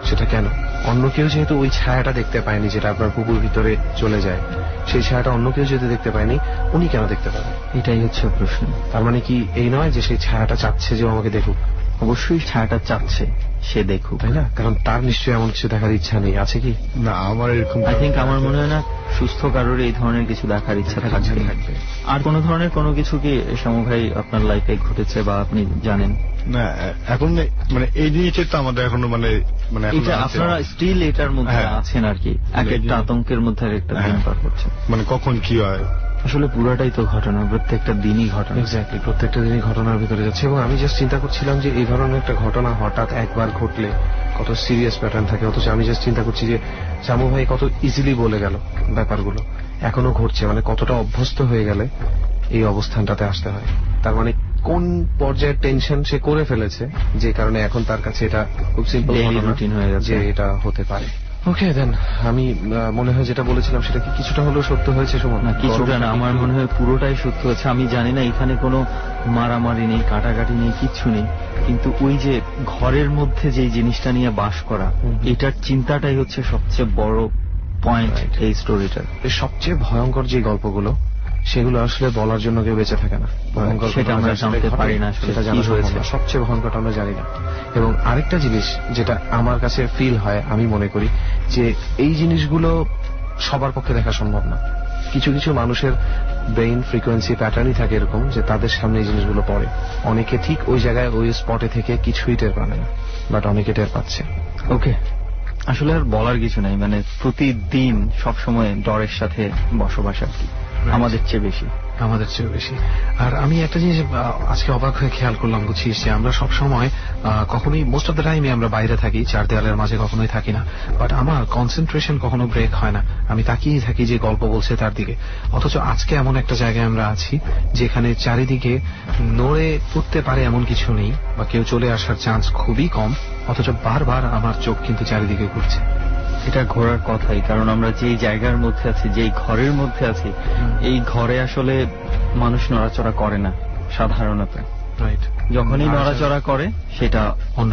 সেটা কেন? অন্য কেউ যেহেতু ওই ছায়াটা দেখতে পায়নি যেটা আপনার বুকুর ভিতরে চলে যায়, সেই ছায়াটা অন্য কেউ যেহেতু দেখতে পায়নি, উনি কেন দেখতে পাবেন? এটাই হচ্ছে প্রশ্ন। তার মানে কি এই নয় যে সেই ছায়াটা চাচ্ছে যে আমাকে দেখুক? অবশ্যই ছায়াটা চাচ্ছে সে দেখুক, তাই না? কারণ তার নিশ্চয়ই এমন কিছু দেখার ইচ্ছা নেই, আছে কি? না, আমার এরকম আই থিঙ্ক আমার মনে হয় না সুস্থ কারোর এই ধরনের কিছু দেখার ইচ্ছা থাকবে। আর কোন ধরনের কোনো কিছু কি শামু ভাই আপনার লাইফে ঘটেছে বা আপনি জানেন? না, এখন মানে এই জিনিসটা তো আমাদের এখনো মানে এটা আপনারা স্টিল এটার মধ্যে আছেন আর কি, এক একটা আতঙ্কের মধ্যে একটা দিন পার করছে। মানে কখন কি হয় আসলে পুরাটাই তো ঘটনা, প্রত্যেকটা দিনই ঘটনা। এক্স্যাক্টলি, প্রত্যেকটা দিনই ঘটনার ভিতরে যাচ্ছে। এবং আমি জাস্ট চিন্তা করছিলাম যে এই ধরনের একটা ঘটনা হঠাৎ একবার ঘটলে কত সিরিয়াস প্যাটার্ন থাকে, অথচ আমি জাস্ট চিন্তা করছি যে শামু ভাই কত ইজিলি বলে গেল ব্যাপারগুলো, এখনো ঘটছে, মানে কতটা অভ্যস্ত হয়ে গেলে এই অবস্থানটাতে আসতে হয়। তার মানে কোন পর্যায়ের টেনশন সে করে ফেলেছে যে কারণে এখন তার কাছে এটা খুব সিম্পল রুটিন হয়ে গেছে যে এটা হতে পারে। ওকে, দেন আমি মনে হয় যেটা বলেছিলাম সেটা কি কিছুটা হলেও সত্য হয়েছে? সুমন? না, কিছুটা না, আমার মনে হয় পুরোটাই সত্য হয়েছে। আমি জানি না এখানে কোনো মারামারি নেই, কাটাকাটি নেই, কিচ্ছু নেই, কিন্তু ওই যে ঘরের মধ্যে যে জিনিসটা নিয়ে বাস করা, এটার চিন্তাটাই হচ্ছে সবচেয়ে বড় পয়েন্ট এই স্টোরিটার। সবচেয়ে ভয়ঙ্কর যে গল্পগুলো সেগুলো আসলে বলার জন্য কেউ বেঁচে থাকে না। ভয়ঙ্কর সেটা আমরা জানতে পারি না, সেটা জানা হয়েছে। সবচেয়ে ভয়ঙ্করটা আমরা জানি না। এবং আরেকটা জিনিস যেটা আমার কাছে ফিল হয়, আমি মনে করি যে এই জিনিসগুলো সবার পক্ষে দেখা সম্ভব না। কিছু কিছু মানুষের ব্রেইন ফ্রিকোয়েন্সি প্যাটার্নই থাকে এরকম যে তাদের সামনে এই জিনিসগুলো পড়ে। অনেকে ঠিক ওই জায়গায় ওই স্পটে থেকে কিছুই টের পাবে না, বাট অনেকে টের পাচ্ছে। ওকে, আসলে আর বলার কিছু নাই, মানে প্রতিদিন সবসময় ডরের সাথে বসবাস আর কি, আমাদের চেয়ে বেশি। আমাদের চেয়েও বেশি। আর আমি একটা জিনিস আজকে অবাক হয়ে খেয়াল করলাম, বুঝছিস, যে আমরা সব সময় কখনোই মোস্ট অফ দ্য টাইমে আমরা বাইরে থাকি, চার দেওয়ালের মাঝে কখনোই থাকি না, বাট আমার কনসেন্ট্রেশন কখনো ব্রেক হয় না, আমি তাকিয়েই থাকি যে গল্প বলছে তার দিকে। অথচ আজকে এমন একটা জায়গায় আমরা আছি যেখানে চারিদিকে নড়ে উঠতে পারে এমন কিছু নেই, বা কেউ চলে আসার চান্স খুবই কম, অথচ বারবার আমার চোখ কিন্তু চারিদিকে ঘুরছে। এটা ঘোরার কথাই, কারণ আমরা যে জায়গার মধ্যে আছি, যেই ঘরের মধ্যে আছি, এই ঘরে আসলে মানুষ নড়াচড়া করে না সাধারণত। রাইট, যখনই নড়াচড়া করে সেটা অন্য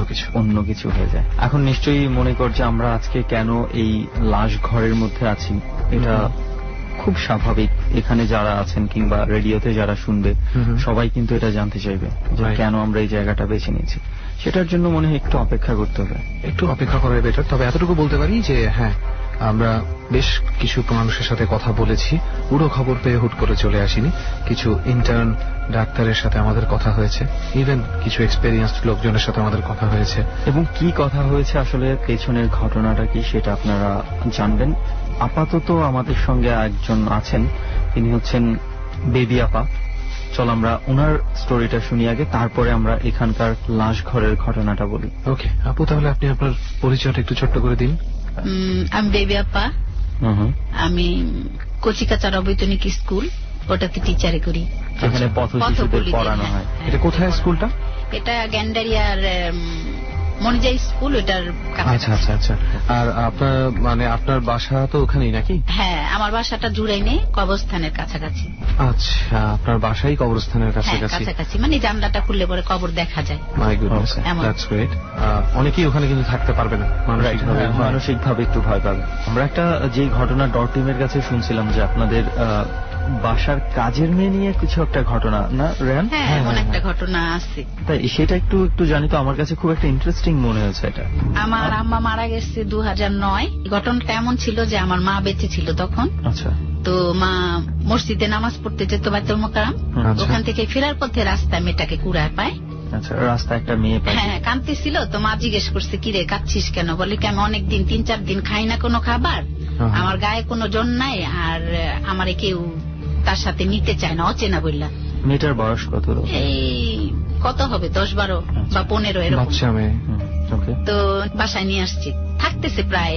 কিছু হয়ে যায়। এখন নিশ্চয়ই মনে করছে আমরা আজকে কেন এই লাশ ঘরের মধ্যে আছি, এটা খুব স্বাভাবিক। এখানে যারা আছেন কিংবা রেডিওতে যারা শুনবে সবাই কিন্তু এটা জানতে চাইবে যে কেন আমরা এই জায়গাটা বেছে নিয়েছি। সেটার জন্য মনে হয় একটু অপেক্ষা করতে হবে, একটু অপেক্ষা করাই বেটার। তবে এতটুকু বলতে পারি যে হ্যাঁ, আমরা বেশ কিছু মানুষের সাথে কথা বলেছি, পুরো খবর পেয়ে হুট করে চলে আসিনি। কিছু ইন্টার্ন ডাক্তারের সাথে আমাদের কথা হয়েছে, ইভেন কিছু এক্সপেরিয়েন্সড লোকজনের সাথে আমাদের কথা হয়েছে। এবং কি কথা হয়েছে আসলে, পেছনের ঘটনাটা কি সেটা আপনারা জানবেন। আপাতত আমাদের সঙ্গে একজন আছেন, তিনি হচ্ছেন বেবি আপা। চল আমরা ওনার স্টোরিটা শুনি আগে, তারপরে আমরা এখানকার লাশ ঘরের ঘটনাটা বলি। ওকে আপু, তাহলে আপনি আপনার পরিচয়টা একটু ছোট্ট করে দিন। আমি বেবি আপা, আমি কচিকাচার অবৈতনিক স্কুল, ওটাতে টিচারে করি, এখানে পথ শিশুদের পড়ানো হয়। এটা কোথায় স্কুলটা? এটা গ্যান্ডারিয়ার মনিজাই স্কুল, ওটার আচ্ছা আচ্ছা আচ্ছা। আর আপনার মানে আপনার বাসা তো ওখানেই নাকি? হ্যাঁ, আমার বাসাটা জুড়াইনে কবরস্থানের কাছাকাছি। আচ্ছা, আপনার বাসাই কবরস্থানের কাছাকাছি, মানে জানলাটা খুললে পরে কবর দেখা যায়। My goodness, that's great. অনেকেই ওখানে কিন্তু থাকতে পারবে না, মানসিকভাবে একটু ভয় পাবে। আমরা একটা যে ঘটনা ডট টিমের কাছে শুনছিলাম যে আপনাদের বাসার কাজের মেয়ে নিয়ে কিছু একটা ঘটনা, না রেহান? হ্যাঁ, এমন একটা ঘটনা আছে। তাই সেটা একটু জানি তো, আমার কাছে খুব একটা ইন্টারেস্টিং মনে হয়েছে এটা। আমার আম্মা মারা গেছে 2009। ঘটনাটা এমন ছিল যে আমার মা বেঁচে ছিল তখন। আচ্ছা। তো মা মসজিদে নামাজ পড়তে যেত বাইতুল মোকাররম, ওখান থেকে ফেরার পথে রাস্তায় মেয়েটাকে কুড়ায় পায়। আচ্ছা, রাস্তায় একটা মেয়ে পায়। হ্যাঁ, কাঁদতেছিল। তো মা জিজ্ঞেস করছে, কিরে কাঁদছিস কেন? বলে কি, আমি অনেকদিন 3-4 দিন খাই না কোনো খাবার, আমার গায়ে কোনো জন নাই, আর আমারে কেউ তার সাথে নিতে চায় না, অচেনা বললা। মেয়েটার বয়স কত? এই কত হবে, 10-12 বা 15 এরকম। তো বাসায় নিয়ে আসছি, থাকতেছে প্রায়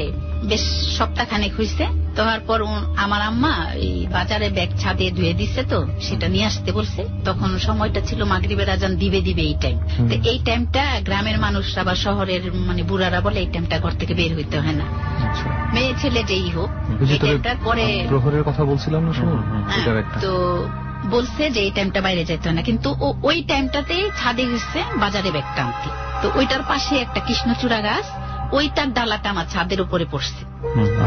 বেশ সপ্তাহখানেক হয়েছে। তারপর আমার আম্মা এই বাজারে ব্যাগ ছাদে ধুয়ে দিচ্ছে, তো সেটা নিয়ে আসতে বলছে। তখন সময়টা ছিল মাগরিবের আজান দিবে এই টাইম। তো এই টাইমটা গ্রামের মানুষরা বা শহরের মানে বুড়ারা বলে এই টাইমটা ঘর থেকে বের হইতে হয় না, মেয়ে ছেলে যেই হোক। এই টাইমটার পরে প্রহরের কথা বলছিলাম না, শুনুন। তো বলছে যে এই টাইমটা বাইরে যেতে হয় না, কিন্তু ওই টাইমটাতেই ছাদে গেছে বাজারে ব্যাগ টানতে। তো ওইটার পাশে একটা কৃষ্ণচূড়া গাছ, ওইটার ডালাটা আমার ছাদের উপরে পড়ছে।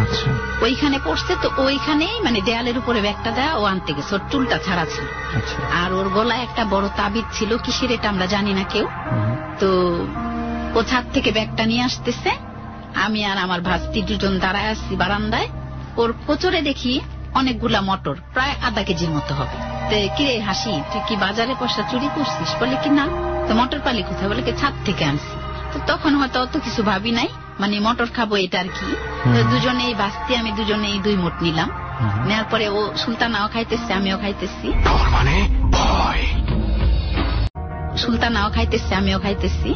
আচ্ছা, ওইখানে পড়ছে। তো ওইখানেই মানে দেয়ালের উপরে ব্যাগটা দেয়া ও আনতে গেছে, ওর চুলটা ছাড়া ছিল। আর ওর গলায় একটা বড় তাবিজ ছিল, কিসের এটা আমরা জানি না কেউ। তো ও ছাদ থেকে ব্যাগটা নিয়ে আসতেছে, আমি আর আমার ভাস্তি দুজন দাঁড়ায় আসছি বারান্দায়। ওর কোচরে দেখি অনেকগুলা মটর, প্রায় আধা কেজির মতো হবে। কিরে হাসি, তুই কি বাজারে পয়সা চুরি করছিস? বলে কি না। তো মটর পালি কোথায়? বলে কি ছাদ থেকে আনছি। তো তখন হয়তো অত কিছু ভাবি নাই, মানে মটর খাবো এটা আর কি। তো দুজনেই বাঁচতে, আমি দুজনেই 2 মুঠ নিলাম। নেওয়ার পরে ও সুলতানাও খাইতেছে, আমিও খাইতেছি। সুলতানাও খাইতেছে, আমিও খাইতেছি।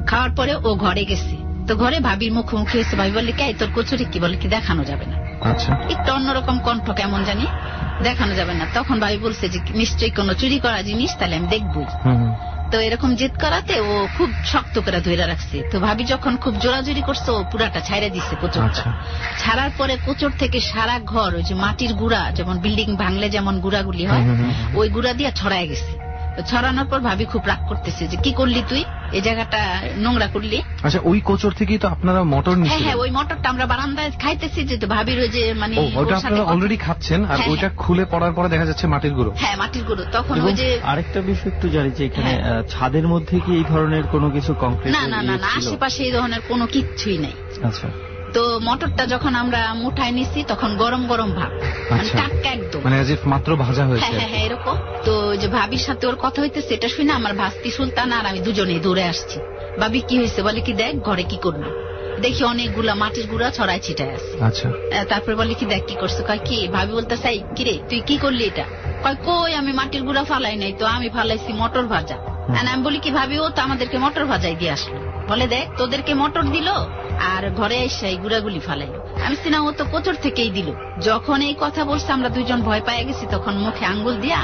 খাওয়ার পরে ও ঘরে গেছে। তো ঘরে ভাবির মুখোমুখি হয়েছে। ভাবি বলে, কে তোর কচুরি কি? বলে কি দেখানো যাবে না। আচ্ছা, একটু অন্যরকম কণ্ঠ, কেমন জানি, দেখানো যাবে না। তখন ভাবি বলছে যে নিশ্চয়ই কোনো চুরি করা জিনিস, তাহলে আমি দেখবই। তো এরকম জেদ করাতে ও খুব শক্ত করে ধরে রাখছে। তো ভাবি যখন খুব জোরাজুরি করছে, ও পুরাটা ছাইড়া দিচ্ছে কোচরটা। ছাড়ার পরে কোচর থেকে সারা ঘর, ওই যে মাটির গুঁড়া, যেমন বিল্ডিং ভাঙলে যেমন গুঁড়াগুলি হয়, ওই গুঁড়া দিয়ে ছড়ায় গেছে। ছড়ানোর পর ভাবি খুব রাগ করতেছে যে কি করলি তুই, এই জায়গাটা নোংরা করলি। আচ্ছা, ওই কোচর থেকেই তো আপনারা মটর নিচ্ছেন? হ্যাঁ, ওই মটরটা আমরা বারান্দায় খাইতেছি, যে ভাবির ওই যে মানে ওটা আপনারা অলরেডি খাচ্ছেন, আর ওইটা খুলে পড়ার পরে দেখা যাচ্ছে মাটির গুঁড়ো। হ্যাঁ, মাটির গুঁড়ো। তখন ওই যে আরেকটা বিষয় একটু জানি যে এখানে ছাদের মধ্যে কি এই ধরনের কোনো কিছু কংক্রিট? না না না, আশেপাশে এই ধরনের কোনো কিচ্ছুই নেই। আচ্ছা। তো মটরটা যখন আমরা মুঠায় নিছি, তখন গরম গরম ভাব, মানে টাটকা একদম, মানে as if মাত্র ভাজা হয়েছে। হ্যাঁ হ্যাঁ, এরকম। তো যে ভাবির সাথে ওর কথা হইতেছে, এটা শুনে আমার ভাস্তি সুলতান আর আমি দুজনেই দৌড়ে আসছি। ভাবি কি হয়েছে? বলে কি দেখ ঘরে কি করলো। দেখি অনেকগুলা মাটির গুঁড়া ছড়াই ছিটায় আছে। আচ্ছা, তারপরে বলে কি দেখ কি করছো, কয় কি ভাবি বলতেছে কিরে তুই কি করলি এটা, কয় কই আমি মাটির গুঁড়া ফালাই নাই তো, আমি ফালাইছি মটর ভাজা। আমি বলি কি ভাবি ও তো আমাদেরকে মটর ভাজাই দিয়ে আসলো, বলে দেখ তোদেরকে মটর দিল আর ঘরে এসে এই গুঁড়াগুলি ফালাইলো। আমি সিনা ও তো কোচর থেকেই দিল। যখন এই কথা বলছে আমরা দুইজন ভয় পেয়ে গেছি, তখন মুখে আঙ্গুল দিয়া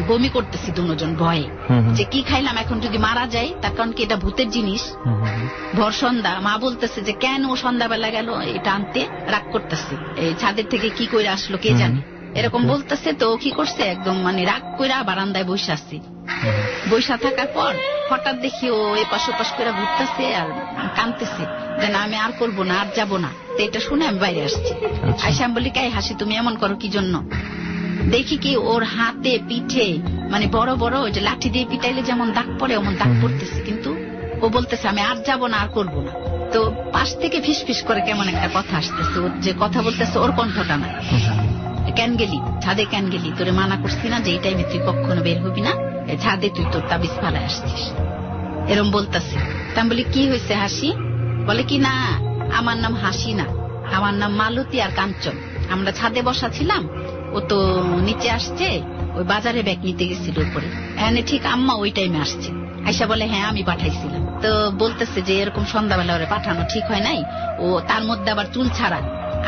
বমি করতেছি দুজন ভয়ে, যে কি খাইলাম এখন যদি মারা যায়, তার কারণ কি এটা ভূতের জিনিস। ভর সন্ধ্যা, মা বলতেছে যে কেন ও সন্ধ্যাবেলা গেল এটা আনতে, রাগ করতেছে এই ছাদের থেকে কি করে আসলো কে জানে, এরকম বলতেছে। তো কি করছে একদম মানে রাগ কইরা বারান্দায় বসে আসছি। বৈশা থাকার পর হঠাৎ দেখি ও এপাশ ওপাশ করে ঘুরতেছে আর কাঁদতেছে যে না আমি আর করবো না, আর যাবো না। তো এটা শুনে আমি বাইরে আসছি। আইসা আমি বলি কাই হাসি তুমি এমন করো কি জন্য, দেখি কি ওর হাতে পিঠে মানে বড় বড় ওই যে লাঠি দিয়ে পিটাইলে যেমন দাগ পড়ে এমন দাগ পড়তেছে, কিন্তু ও বলতেছে আমি আর যাবো না, আর করবো না। তো পাশ থেকে ফিস ফিস করে কেমন একটা কথা আসতেছে, ওর যে কথা বলতেছে ওর কণ্ঠটা না। কেন গেলি ছাদে, কেন গেলি, তোরে মানা করছি না যে এই টাইমে তুই কখনো বের হবি না, ছাদে তুই তোর তাবিজ ফালায় আসছিস, এরম বলতেছে। তা বলি কি হয়েছে হাসি, বলে কি না আমার নাম হাসি না, আমার নাম মালতী আর কাঞ্চন, আমরা ছাদে বসা ছিলাম, ও তো নিচে আসছে ওই বাজারে ব্যাগ নিতে গেছিল উপরে, এনে ঠিক আম্মা ওই টাইমে আসছে। আইসা বলে হ্যাঁ আমি পাঠাইছিলাম। তো বলতেছে যে এরকম সন্ধ্যাবেলা ওরে পাঠানো ঠিক হয় নাই, ও তার মধ্যে আবার চুল ছাড়া।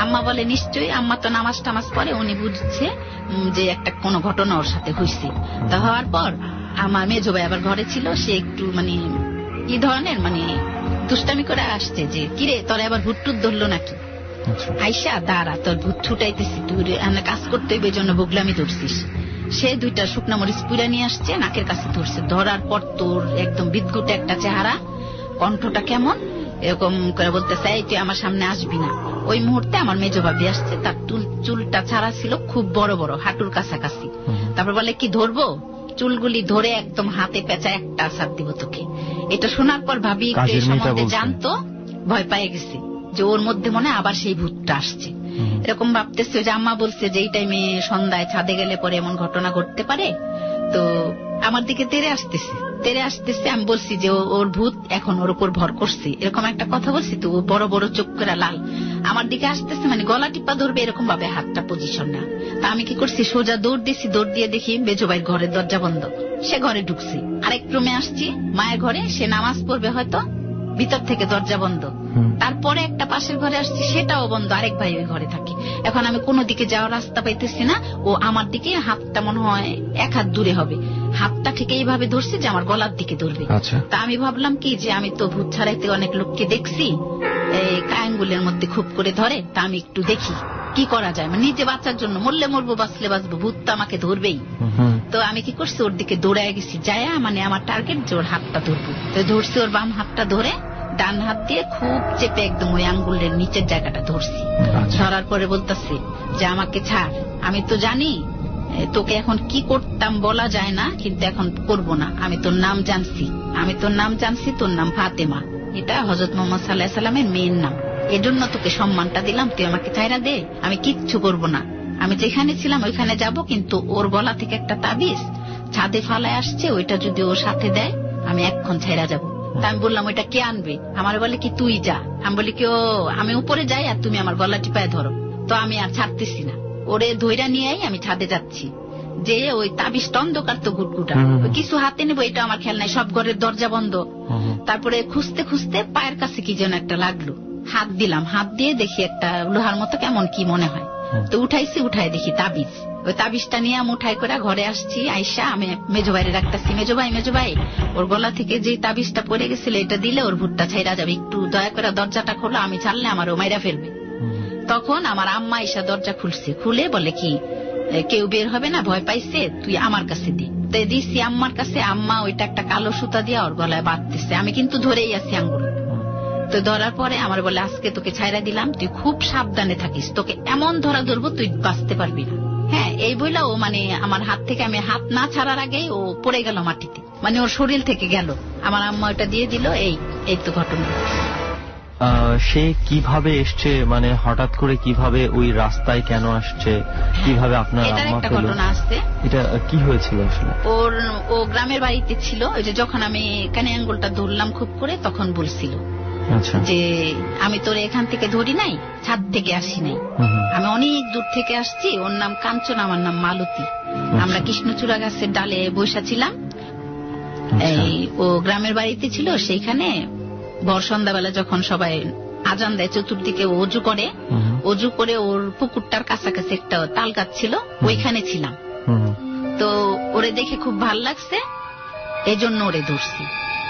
আম্মা বলে নিশ্চয়ই, আম্মা তো নামাজ টামাজ পরে, উনি বুঝছে যে একটা কোনো ঘটনা ওর সাথে হয়েছে। তা হওয়ার পর আমার মেজো ভাই আবার ঘরে ছিল, সে একটু মানে এই ধরনের মানে দুষ্টামি করে আসছে যে কিরে তোরা আবার ভুট টুট ধরলো নাকি, আইসা দাঁড়া তোর ভূত ছুটাইতেছি, তুই কাজ করতে হইবে জন্য বগলামি ধরছিস। সে 2টা শুকনা মরিচ পুরা নিয়ে আসছে, নাকের কাছে ধরছে, ধরার পর তোর একদম বিদ্যুটে একটা চেহারা, কণ্ঠটা কেমন এরকম করে বলতেছে এই তুই আমার সামনে আসবি না। ওই মুহূর্তে আমার মেজো ভাবি আসছে, তার চুলটা ছাড়া ছিল খুব বড় বড় হাঁটুর কাছাকাছি। তারপর বলে কি ধরবো, চুলগুলি ধরে একদম হাতে পেঁচা একটা আসার দিব তোকে। এটা শোনার পর ভাবি একটু এই সম্বন্ধে জানতো, ভয় পেয়ে গেছে যে ওর মধ্যে মনে আবার সেই ভূতটা আসছে। এরকম ভাবতেছে যে আম্মা বলছে যে এই টাইমে সন্ধ্যায় ছাদে গেলে পরে এমন ঘটনা ঘটতে পারে। তো আমার দিকে তেড়ে আসতেছে। আমি বলছি যে ওর ভূত এখন ওর উপর ভর করছে, এরকম একটা কথা বলছি। তো ও বড় বড় চোখ করে লাল আমার দিকে আসতেছে, মানে গলা টিপা ধরবে এরকম ভাবে হাতটা পজিশন না। তা আমি কি করছি, সোজা দৌড় দিছি, দৌড় দিয়ে দেখি মেজো ভাইয়ের ঘরের দরজা বন্ধ, সে ঘরে ঢুকছি। আরেক রুমে আসছি মায়ের ঘরে, সে নামাজ পড়বে হয়তো, ভিতর থেকে দরজা বন্ধ। তারপরে একটা পাশের ঘরে আসছি, সেটাও বন্ধ, আরেক ভাই ওই ঘরে থাকে। এখন আমি কোনো দিকে যাওয়ার রাস্তা পাইতেছি না, ও আমার দিকে হাতটা মনে হয় 1 হাত দূরে হবে, হাতটা ঠিক এইভাবে ধরছে যে আমার গলার দিকে ধরবে। তা আমি ভাবলাম কি যে আমি তো ভূত ছাড়াইতে অনেক লোককে দেখছি, এই কায়াঙ্গুলের মধ্যে খুব করে ধরে, তা আমি একটু দেখি কি করা যায়, মানে নিজে বাঁচার জন্য, মরলে মরবো বাঁচলে বাঁচবো, ভূত তো আমাকে ধরবেই। তো আমি কি করছি, ওর দিকে দৌড়ায় গেছি, যায় মানে আমার টার্গেট যে ওর হাতটা ধরবো। তো ধরছি, ওর বাম হাতটা ধরে ডান হাত দিয়ে খুব চেপে একদম ওই আঙ্গুলের নিচের জায়গাটা ধরছি। ধরার পরে বলতেছে যে আমাকে ছাড়, আমি তো জানি তোকে এখন কি করতাম বলা যায় না, কিন্তু এখন করব না। আমি তোর নাম জানছি, তোর নাম ফাতেমা, এটা হযরত মুহাম্মদ সাল্লাল্লাহু আলাইহি সাল্লামের মেয়ের নাম, এজন্য তোকে সম্মানটা দিলাম, তুই আমাকে ছাইরা দে, আমি কিচ্ছু করব না, আমি যেখানে ছিলাম ওইখানে যাব। কিন্তু ওর গলা থেকে একটা তাবিজ ছাদে ফালায় আসছে, ওইটা যদি ওর সাথে দেয় আমি এক্ষণ ছাইরা যাব। তা আমি বললাম ওইটা কে আনবে, আমার বলে কি তুই যা। আমি বলি কি ও আমি উপরে যাই আর তুমি আমার গলা টিপায় ধরো। তো আমি আর ছাড়তেছি না, ওরে ধইরা নিয়েই আমি ছাদে যাচ্ছি, যে ওই তাবিজটা অন্ধকার তো গুটগুটা, কিছু হাতে নেবো এটা আমার খেয়াল নাই, সব ঘরের দরজা বন্ধ। তারপরে খুঁজতে খুঁজতে পায়ের কাছে কি যেন একটা লাগলো, হাত দিলাম, হাত দিয়ে দেখি একটা লোহার মতো কেমন কি মনে হয়। তো উঠাইছি, উঠাই দেখি তাবিজ। ওই তাবিজটা নিয়ে আমি উঠাই করে ঘরে আসছি। আইসা আমি মেজো ভাইরে ডাকতেছি, মেজো ভাই ওর গলা থেকে যে তাবিজটা পড়ে গেছিল এটা দিলে ওর ভূতটা ছাইরা যাবে, একটু দয়া করে দরজাটা খোলো, আমি ছাড়লে আমার ও মাইরা ফেলবে। তখন আমার আম্মা এসে দরজা খুলছে, খুলে বলে কি কেউ বের হবে না, ভয় পাইছে, তুই আমার কাছে দি। তাই দিচ্ছি আম্মার কাছে, আম্মা ওইটা একটা কালো সুতা দিয়ে ওর গলায় বাঁধতেছে, আমি কিন্তু ধরেই আছি আঙ্গুল। তো ধরার পরে আমার বলে আজকে তোকে ছাইরা দিলাম, তুই খুব সাবধানে থাকিস, তোকে এমন ধরা ধরবো তুই বাঁচতে পারবি না। হ্যাঁ, এই বইলা ও মানে আমার হাত থেকে আমি হাত না ছাড়ার আগেই ও পড়ে গেল মাটিতে, মানে ওর শরীর থেকে গেল। আমার আম্মা ওটা দিয়ে দিল। এই তো ঘটনা। সে কিভাবে এসছে, মানে হঠাৎ করে কিভাবে ওই রাস্তায় কেন আসছে, কিভাবে আপনার আম্মা পেল, ঘটনা আসছে, এটা কি হয়েছিল আসলে? ও গ্রামের বাড়িতে ছিল, ওই যে যখন আমি কানে আঙ্গুলটা ধরলাম খুব করে, তখন বলছিল যে আমি তোর এখান থেকে ধরি নাই, ছাদ থেকে আসি নাই, আমি অনেক দূর থেকে আসছি। ওর নাম কাঞ্চন, আমার নাম মালতী। আমরা কৃষ্ণচূড়া গাছের ডালে বসা ছিলাম। এই ও গ্রামের বাড়িতে ছিল, সেইখানে ভর সন্ধ্যাবেলা যখন সবাই আজান দেয় চতুর্দিকে অজু করে ওর পুকুরটার কাছাকাছি একটা তাল গাছ ছিল, ওইখানে ছিলাম। তো ওরে দেখে খুব ভাল লাগছে, এই জন্য ওরে ধরছি।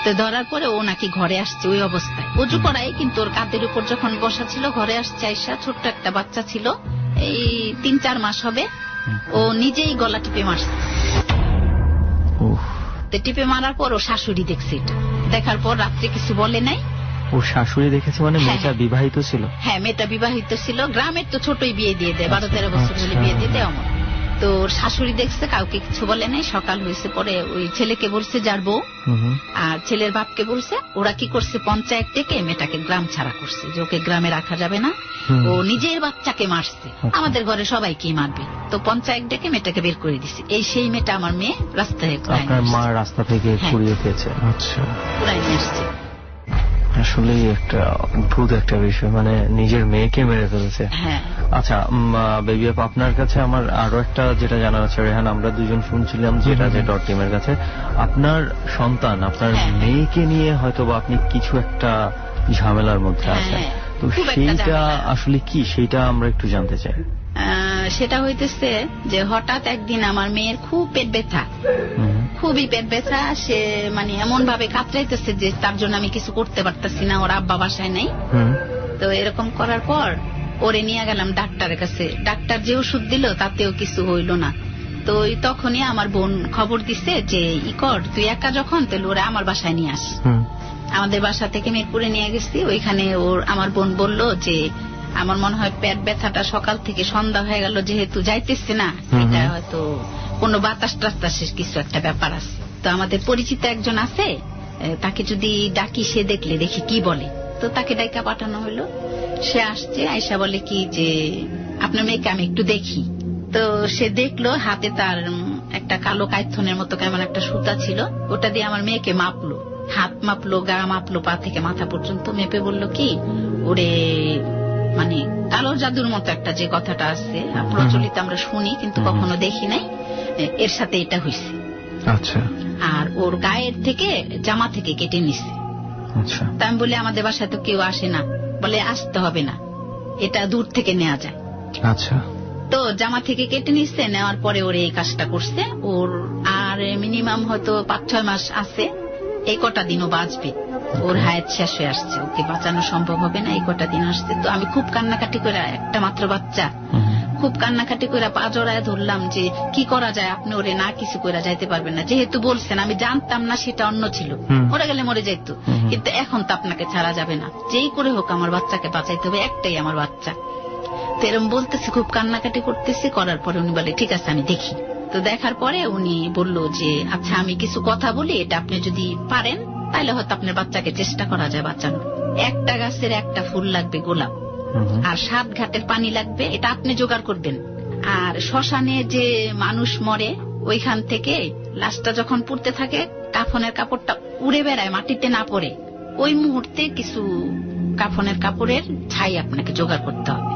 তো ধরার পরে ও নাকি ঘরে আসছে ওই অবস্থায় অজু করাই, কিন্তু ওর কাঁধের উপর যখন বসা ছিল ঘরে আসছে আইসা, ছোট্ট একটা বাচ্চা ছিল, এই 3-4 মাস হবে, ও নিজেই গলা টিপে মারছে। টিপে মারার পর ও শাশুড়ি দেখছে, এটা দেখার পর রাত্রে কিছু বলে নাই। ও শাশুড়ি দেখেছে মানে মেয়েটা বিবাহিত ছিল? হ্যাঁ, মেয়েটা বিবাহিত ছিল। গ্রামের তো ছোটই বিয়ে দিয়ে দেয়, 12-13 বছর হলে বিয়ে দিয়ে দেয় আমার। তো শাশুড়ি দেখছে, কাউকে কিছু বলে নাই। সকাল হয়েছে পরে ওই ছেলেকে বলছে যার বউ, আর ছেলের বাপকে বলছে। ওরা কি করছে, পঞ্চায়েত থেকে মেয়েটাকে গ্রাম ছাড়া করছে, যে ওকে গ্রামে রাখা যাবে না, ও নিজের বাচ্চাকে মারছে, আমাদের ঘরে সবাইকেই মারবে। তো পঞ্চায়েত ডেকে মেয়েটাকে বের করে দিছে। এই সেই মেয়েটা আমার মেয়ে রাস্তায়, আপনার মা রাস্তা থেকে কুড়িয়ে পেয়েছে? আচ্ছা, কুড়াই নিয়ে আসছে। আসলে একটা অদ্ভুত একটা বিষয়, মানে নিজের মেয়েকে মেরে ফেলেছে। আচ্ছা বেবি আপা, আপনার কাছে আমার আরো একটা যেটা জানার আছে রেহান, আমরা দুজন শুনছিলাম যেটা যে ডট টিমের কাছে আপনার সন্তান, আপনার মেয়েকে নিয়ে হয়তো বা আপনি কিছু একটা ঝামেলার মধ্যে আছেন, তো সেইটা আসলে কি, সেইটা আমরা একটু জানতে চাই। সেটা হইতেছে যে হঠাৎ একদিন আমার মেয়ের খুব পেট ব্যথা, খুবই পেট ব্যথা। সে মানে এমন ভাবে কাতরাইতেছে যে তার জন্য আমি কিছু করতে পারতেছি না, ওর আব্বা বাসায় নেই। তো এরকম করার পর ওরে নিয়ে গেলাম ডাক্তারের কাছে। ডাক্তার যে ওষুধ দিল তাতেও কিছু হইল না। তো তখনই আমার বোন খবর দিছে যে তুই একা যখন, তাহলে ওরা আমার বাসায় নিয়ে আস। আমাদের বাসা থেকে মিরপুরে নিয়ে গেছি। ওইখানে আমার বোন বলল যে আমার মনে হয় পেট ব্যথাটা সকাল থেকে সন্ধ্যা হয়ে গেল, যেহেতু যাইতেছে না, এটা হয়তো কোনো বাতাস টাতাসের কিছু একটা ব্যাপার আছে। তো আমাদের পরিচিত একজন আছে, তাকে যদি ডাকি, সে দেখলে দেখি কি বলে। তো তাকে ডাইকা পাঠানো হলো। সে আসছে, আয়সা বলে কি যে আপনার মেয়েকে আমি একটু দেখি। তো সে দেখলো, হাতে তার একটা কালো কাইথনের মতো কেমন একটা সুতা ছিল, ওটা দিয়ে আমার মেয়েকে মাপলো, হাত মাপলো, গা মাপলো, পা থেকে মাথা পর্যন্ত মেপে বলল কি, ওরে মানে কালো জাদুর মতো একটা যে কথাটা আছে প্রচলিত, আমরা শুনি কিন্তু কখনো দেখি নাই, এর সাথে এটা হয়েছে। আচ্ছা। আর ওর গায়ের থেকে জামা থেকে কেটে নিছে। আচ্ছা। তা আমি বলি আমাদের বাসায় তো কেউ আসে না, বলে আসতে হবে না, এটা দূর থেকে নেওয়া যায়। আচ্ছা। তো জামা থেকে কেটে নিচ্ছে, নেওয়ার পরে ওর এই কাজটা করছে। ওর আর মিনিমাম হয়তো 5-6 মাস আছে, এই কটা দিনও বাঁচবে। ওর হায়াত শেষ হয়ে আসছে, ওকে বাঁচানো সম্ভব হবে না, এই কটা দিন আসছে। তো আমি খুব কান্নাকাটি করে, একটা মাত্র বাচ্চা, খুব কান্নাকাটি করে পা জড়ায় ধরলাম যে কি করা যায়, আপনি ওরে না কিছু করে যাইতে পারবেন না, যেহেতু বলছেন। আমি জানতাম না, সেটা অন্য ছিল, মরে গেলে মরে যাইত, কিন্তু এখন তো আপনাকে ছাড়া যাবে না, যেই করে হোক আমার বাচ্চাকে বাঁচাইতে হবে, একটাই আমার বাচ্চা। তো এরকম বলতেছি, খুব কান্নাকাটি করতেছি। করার পরে উনি বলে ঠিক আছে আমি দেখি। তো দেখার পরে উনি বলল যে আচ্ছা আমি কিছু কথা বলি, এটা আপনি যদি পারেন তাহলে হয়তো আপনার বাচ্চাকে চেষ্টা করা যায় বাঁচানোর। একটা গাছের একটা ফুল লাগবে গোলাপ, আর 7 ঘাটের পানি লাগবে, এটা আপনি জোগাড় করবেন। আর শ্মশানে যে মানুষ মরে, ওইখান থেকে লাশটা যখন পুড়তে থাকে, কাফনের কাপড়টা উড়ে বেড়ায়, মাটিতে না পড়ে, ওই মুহূর্তে কিছু কাফনের কাপড়ের ছাই আপনাকে জোগাড় করতে হবে।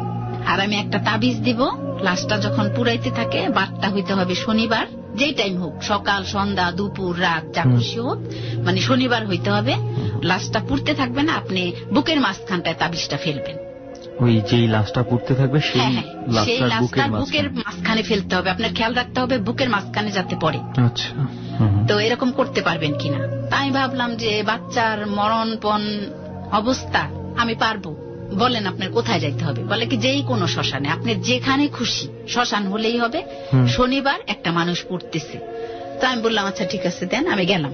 আর আমি একটা তাবিজ দিব, লাশটা যখন পুড়াইতে থাকে, বারটা হইতে হবে শনিবার, যেই টাইম হোক, সকাল সন্ধ্যা দুপুর রাত যা খুশি হোক, মানে শনিবার হইতে হবে। লাশটা পুড়তে থাকবে না, আপনি বুকের মাঝখানটায় তাবিজটা ফেলবেন। ওই যেই লাশটা পুড়তে থাকবে সেই লাশটার বুকের মাঝখানে ফেলতে হবে। আপনার খেয়াল রাখতে হবে বুকের মাঝখানে যাতে পড়ে। আচ্ছা। তো এরকম করতে পারবেন কিনা। তাই ভাবলাম যে বাচ্চার মরণপণ অবস্থা আমি পারবো, বলেন আপনার কোথায় যাইতে হবে। বলে কি যেই কোনো শ্মশানে, আপনি যেখানে খুশি, শ্মশান হলেই হবে, শনিবার একটা মানুষ পুড়তেছে। তো আমি বললাম আচ্ছা ঠিক আছে দেন। আমি গেলাম,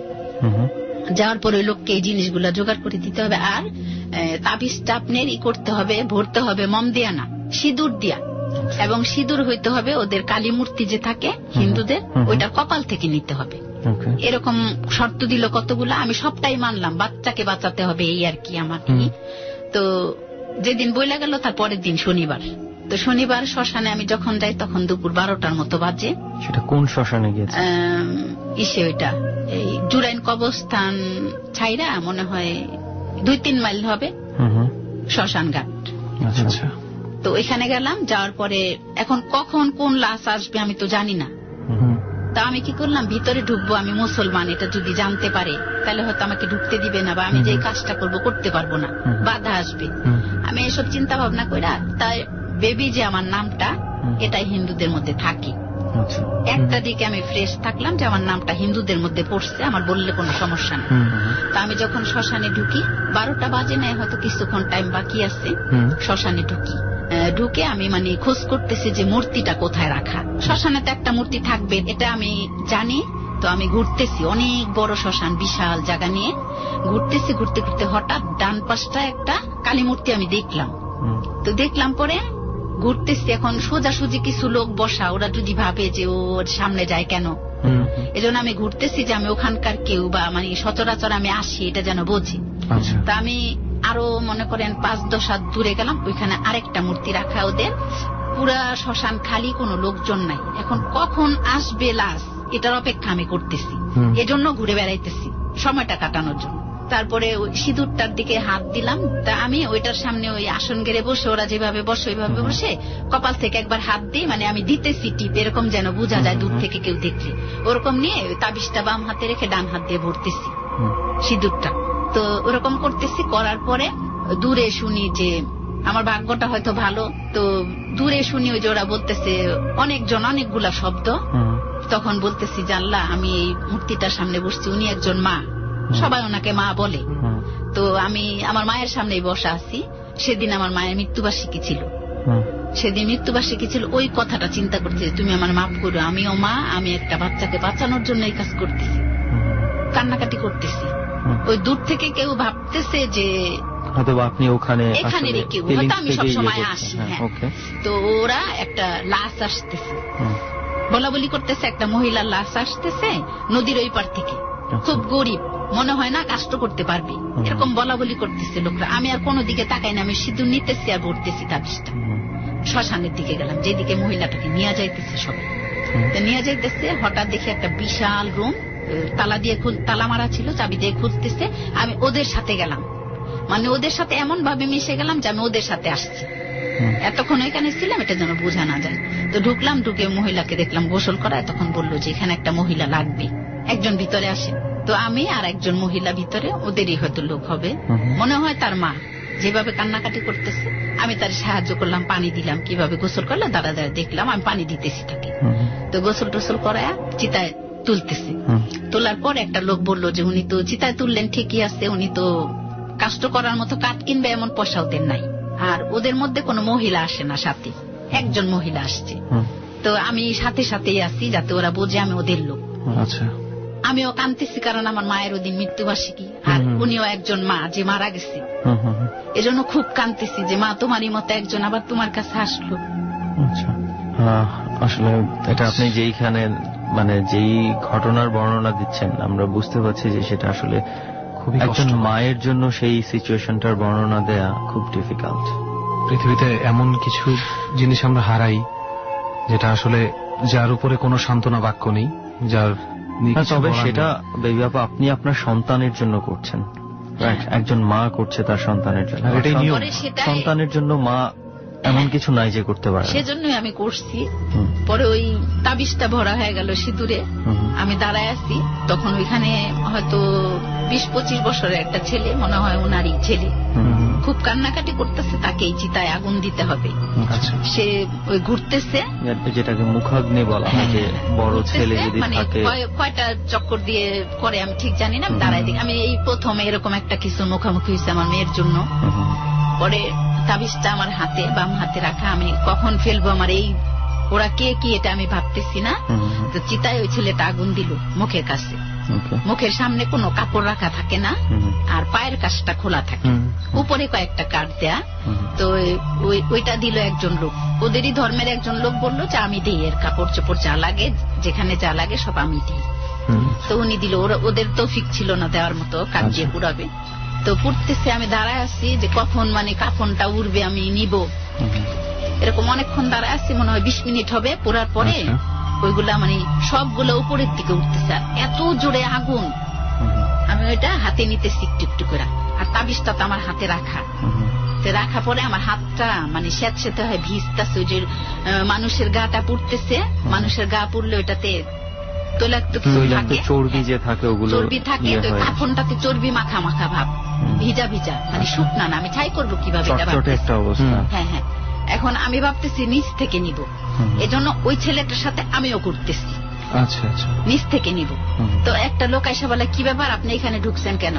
যাওয়ার পরে ওই লোককে এই জিনিসগুলা জোগাড় করে দিতে হবে। আর তাবিজটা আপনার করতে হবে, ভরতে হবে মম দিয়া না, সিঁদুর দিয়া। এবং সিঁদুর হইতে হবে ওদের কালী মূর্তি যে থাকে হিন্দুদের, ওইটা কপাল থেকে নিতে হবে। এরকম শর্ত দিল কতগুলা, আমি সবটাই মানলাম। বাচ্চাকে বাঁচাতে হবে, এই আর কি আমার। তো যেদিন বইলা গেল তার পরের দিন শনিবার। তো শনিবার শ্মশানে আমি যখন যাই তখন দুপুর 12টার মতো বাজে। সেটা কোন শ্মশানে গিয়েছে? ওইটা এই জুরাইন কবরস্থান ছাইরা মনে হয় 2-3 মাইল হবে শ্মশান ঘাট। আচ্ছা। তো এখানে গেলাম, যাওয়ার পরে এখন কখন কোন লাশ আসবে আমি তো জানি না। তা আমি কি করলাম, ভিতরে ঢুকবো, আমি মুসলমান, এটা যদি জানতে পারে তাহলে হয়তো আমাকে ঢুকতে দিবে না, বা আমি যে কাজটা করব করতে পারবো না, বাধা আসবে। আমি এসব চিন্তা ভাবনা কইরা তাই বেবি যে আমার নামটা এটাই হিন্দুদের মধ্যে থাকে। একটা দিকে আমি ফ্রেশ থাকলাম যে আমার নামটা হিন্দুদের মধ্যে পড়ছে, আমার বললে কোনো সমস্যা নেই। তা আমি যখন শ্মশানে ঢুকি, 12টা বাজে না, হয়তো কিছুক্ষণ টাইম বাকি আছে, শ্মশানে ঢুকে আমি মানে খোঁজ করতেছি যে মূর্তিটা কোথায় রাখা। শ্মশানে তো একটা মূর্তি থাকবে এটা আমি জানি। তো আমি ঘুরতেছি, অনেক বড় শ্মশান, বিশাল জায়গা নিয়ে ঘুরতেছি। ঘুরতে ঘুরতে হঠাৎ ডান পাশটা একটা কালী মূর্তি আমি দেখলাম। তো দেখলাম পরে ঘুরতেছি, এখন সোজাসুজি কিছু লোক বসা, ওরা যদি ভাবে যে ওর সামনে যায় কেন, এজন্য আমি ঘুরতেছি যে আমি ওখানকার কেউ, বা মানে সচরাচর আমি আসি এটা যেন বুঝি। তা আমি আরো মনে করেন 5-10 হাত দূরে গেলাম, ওইখানে আরেকটা মূর্তি রাখা, ওদের পুরা শ্মশান খালি, কোনো লোকজন নাই। এখন কখন আসবে লাশ এটার অপেক্ষা আমি করতেছি, এজন্য ঘুরে বেড়াইতেছি সময়টা কাটানোর জন্য। তারপরে ওই সিঁদুরটার দিকে হাত দিলাম, তা আমি ওইটার সামনে ওই আসন গেড়ে বসে, ওরা যেভাবে বসে ওইভাবে বসে কপাল থেকে একবার হাত দিই, মানে আমি দিতেছি টিপ, এরকম যেন বোঝা যায় দূর থেকে কেউ দেখলে, ওরকম নিয়ে তাবিজটা বাম হাতে রেখে ডান হাত দিয়ে ভরতেছি সিঁদুরটা। তো ওরকম করতেছি, করার পরে দূরে শুনি যে আমার ভাগ্যটা হয়তো ভালো, তো দূরে শুনি ওই যে ওরা বলতেছে অনেকজন, অনেকগুলা শব্দ। তখন বলতেছি জানলা, আমি এই মূর্তিটার সামনে বসছি, উনি একজন মা, সবাই ওনাকে মা বলে। তো আমি আমার মায়ের সামনেই বসা আছি। সেদিন আমার মায়ের মৃত্যুবার্ষিকী ছিল, ওই কথাটা চিন্তা করছি, তুমি আমার মাফ করো, আমিও মা, আমি একটা বাচ্চাকে বাঁচানোর জন্য এই কাজ করতেছি, কান্নাকাটি করতেছি। ওই দূর থেকে কেউ ভাবতেছে যে হয়তো আপনি এখানেরই কেউ, হয়তো আমি সবসময় আসি। তো ওরা একটা লাশ আসতেছে, বলা বলি করতেছে, একটা মহিলার লাশ আসতেছে নদীর ওই পার থেকে, খুব গরিব, মনে হয় না কষ্ট করতে পারবে, এরকম বলা বলি করতেছে লোকরা। আমি আর কোনো দিকে তাকাই না, আমি সিঁদুর নিতেছি আর ভরতেছি তাবিজটা। শ্মশানের দিকে গেলাম, যেদিকে মহিলাটাকে নিয়ে যাইতেছে সবাই, নিয়ে যাইতেছে। হঠাৎ দেখি একটা বিশাল রুম, তালা মারা ছিল, চাবি দিয়ে খুলতেছে। আমি ওদের সাথে গেলাম, মানে ওদের সাথে এমন ভাবে মিশে গেলাম যে আমি ওদের সাথে আসছি। এতক্ষণ এখানে ছিলাম এটা যেন বোঝা না যায়। তো ঢুকলাম, ঢুকে মহিলাকে দেখলাম গোসল করা। তখন বললো যে এখানে একটা মহিলা লাগবে, একজন ভিতরে আসে। তো আমি আর একজন মহিলা ভিতরে, ওদেরই হয়তো লোক হবে, মনে হয় তার মা, যেভাবে কান্নাকাটি করতেছে আমি তার সাহায্য করলাম, পানি দিলাম। কিভাবে গোসল করলে দাঁড়া দাঁড়া দেখলাম, আমি পানি দিতেছি তাকে। তো গোসল টোসল করায় চিতায় তুলতেছে। তোলার পর একটা লোক বললো যে উনি তো চিতায় তুললেন ঠিকই আছে, উনি তো কাষ্ট করার মতো কাঠ কিনবে এমন পয়সা ওদের নাই, আর ওদের মধ্যে কোনো মহিলা আসে না, সাথে একজন মহিলা আসছে। তো আমি সাথে সাথেই আসি যাতে ওরা বোঝে আমি ওদের লোক। আচ্ছা। আমিও কাঁদতেছি, কারণ আমার মায়ের ওদিন মৃত্যুবার্ষিকী, আর উনিও একজন মা যে মারা গেছে, এজন্য খুব কাঁদতেছি যে মা তোমারই মতো একজন আবার তোমার কাছে আসলো। আসলে এটা আপনি যেইখানে মানে যেই ঘটনার বর্ণনা দিচ্ছেন, আমরা বুঝতে পারছি যে সেটা আসলে একজন মায়ের জন্য সেই সিচুয়েশনটার বর্ণনা দেয়া খুব ডিফিকাল্ট। পৃথিবীতে এমন কিছু জিনিস আমরা হারাই যেটা আসলে যার উপরে কোনো সান্ত্বনা বাক্য নেই, যার তবে সেটা বেবি আপা আপনি আপনার সন্তানের জন্য করছেন, একজন মা করছে তার সন্তানের জন্য, এটাই নিয়ম। সন্তানের জন্য মা এমন কিছু নাই যে করতে পারে, সেজন্যই আমি করছি। পরে ওই তাবিজটা ভরা হয়ে গেল সিঁদুরে, আমি দাঁড়ায় আছি। তখন ওইখানে হয়তো 20-25 বছরের একটা ছেলে, মনে হয় ওনারই ছেলে, খুব কান্নাকাটি করতেছে, তাকে এই চিতায় আগুন দিতে হবে। সে ওই ঘুরতেছে, যেটাকে মুখাগ্নি বলা হয়, যে বড় ছেলে যদি থাকে, কয়টা চক্কর দিয়ে করে আমি ঠিক জানি না। আমি দাঁড়ায় দেখি, আমি এই প্রথম এরকম একটা কিছু মুখামুখি হয়েছে আমার মেয়ের জন্য। পরে তাবিজটা আমার হাতে, বাম হাতে রাখা, আমি কখন ফেলবো, আমার এই ওরা কে কি এটা আমি ভাবতেছি না। তো চিতায় ওই ছেলেটা আগুন দিল মুখের কাছে, মুখের সামনে কোনো কাপড় রাখা থাকে না, আর পায়ের কাছটা খোলা থাকে, উপরে কয়েকটা কাঠ দেয়া। তো ওইটা দিল একজন লোক, ওদেরই ধর্মের একজন লোক, বললো যে আমি দিই, এর কাপড় চোপড় যা লাগে, যেখানে যা লাগে সব আমি দিই। তো উনি দিল, ওদের তৌফিক ছিল না দেওয়ার মতো, কাঠ দিয়ে পুরাবে। তো পুড়তেছে, আমি দাঁড়ায় আছি যে কখন মানে কাফনটা উড়বে আমি নিব, এরকম অনেকক্ষণ দাঁড়ায় আছি। মনে হয় 20 মিনিট হবে। পুরার পরে ওইগুলা মানে সবগুলো উপরের দিকে উঠতেছে, আর এত জোরে আগুন, আমি ওইটা হাতে নিতেছি একটু একটু করে। আর তাবিজটা তো আমার হাতে রাখা। রাখা পরে আমার হাতটা মানে স্যাঁতস্যাঁতে হয়, ভিজতেছে, ওই যে মানুষের গাটা পুড়তেছে, মানুষের গা পুড়লে ওইটাতে তৈলাক্ত কিছু থাকে, চর্বি যে থাকে, ওগুলো চর্বি থাকে, তো কাফনটাতে চর্বি মাখা মাখা ভাব, ভিজা ভিজা, মানে শুকনা না। আমি ছাই করবো কিভাবে একটা অবস্থা। হ্যাঁ হ্যাঁ। এখন আমি ভাবতেছি নিচ থেকে নিব, এজন্য ওই ছেলেটার সাথে আমিও করতেছি। আচ্ছা আচ্ছা, নিচ থেকে নিব। তো একটা লোক এসে বলে, কি ব্যাপার আপনি এখানে ঢুকছেন কেন?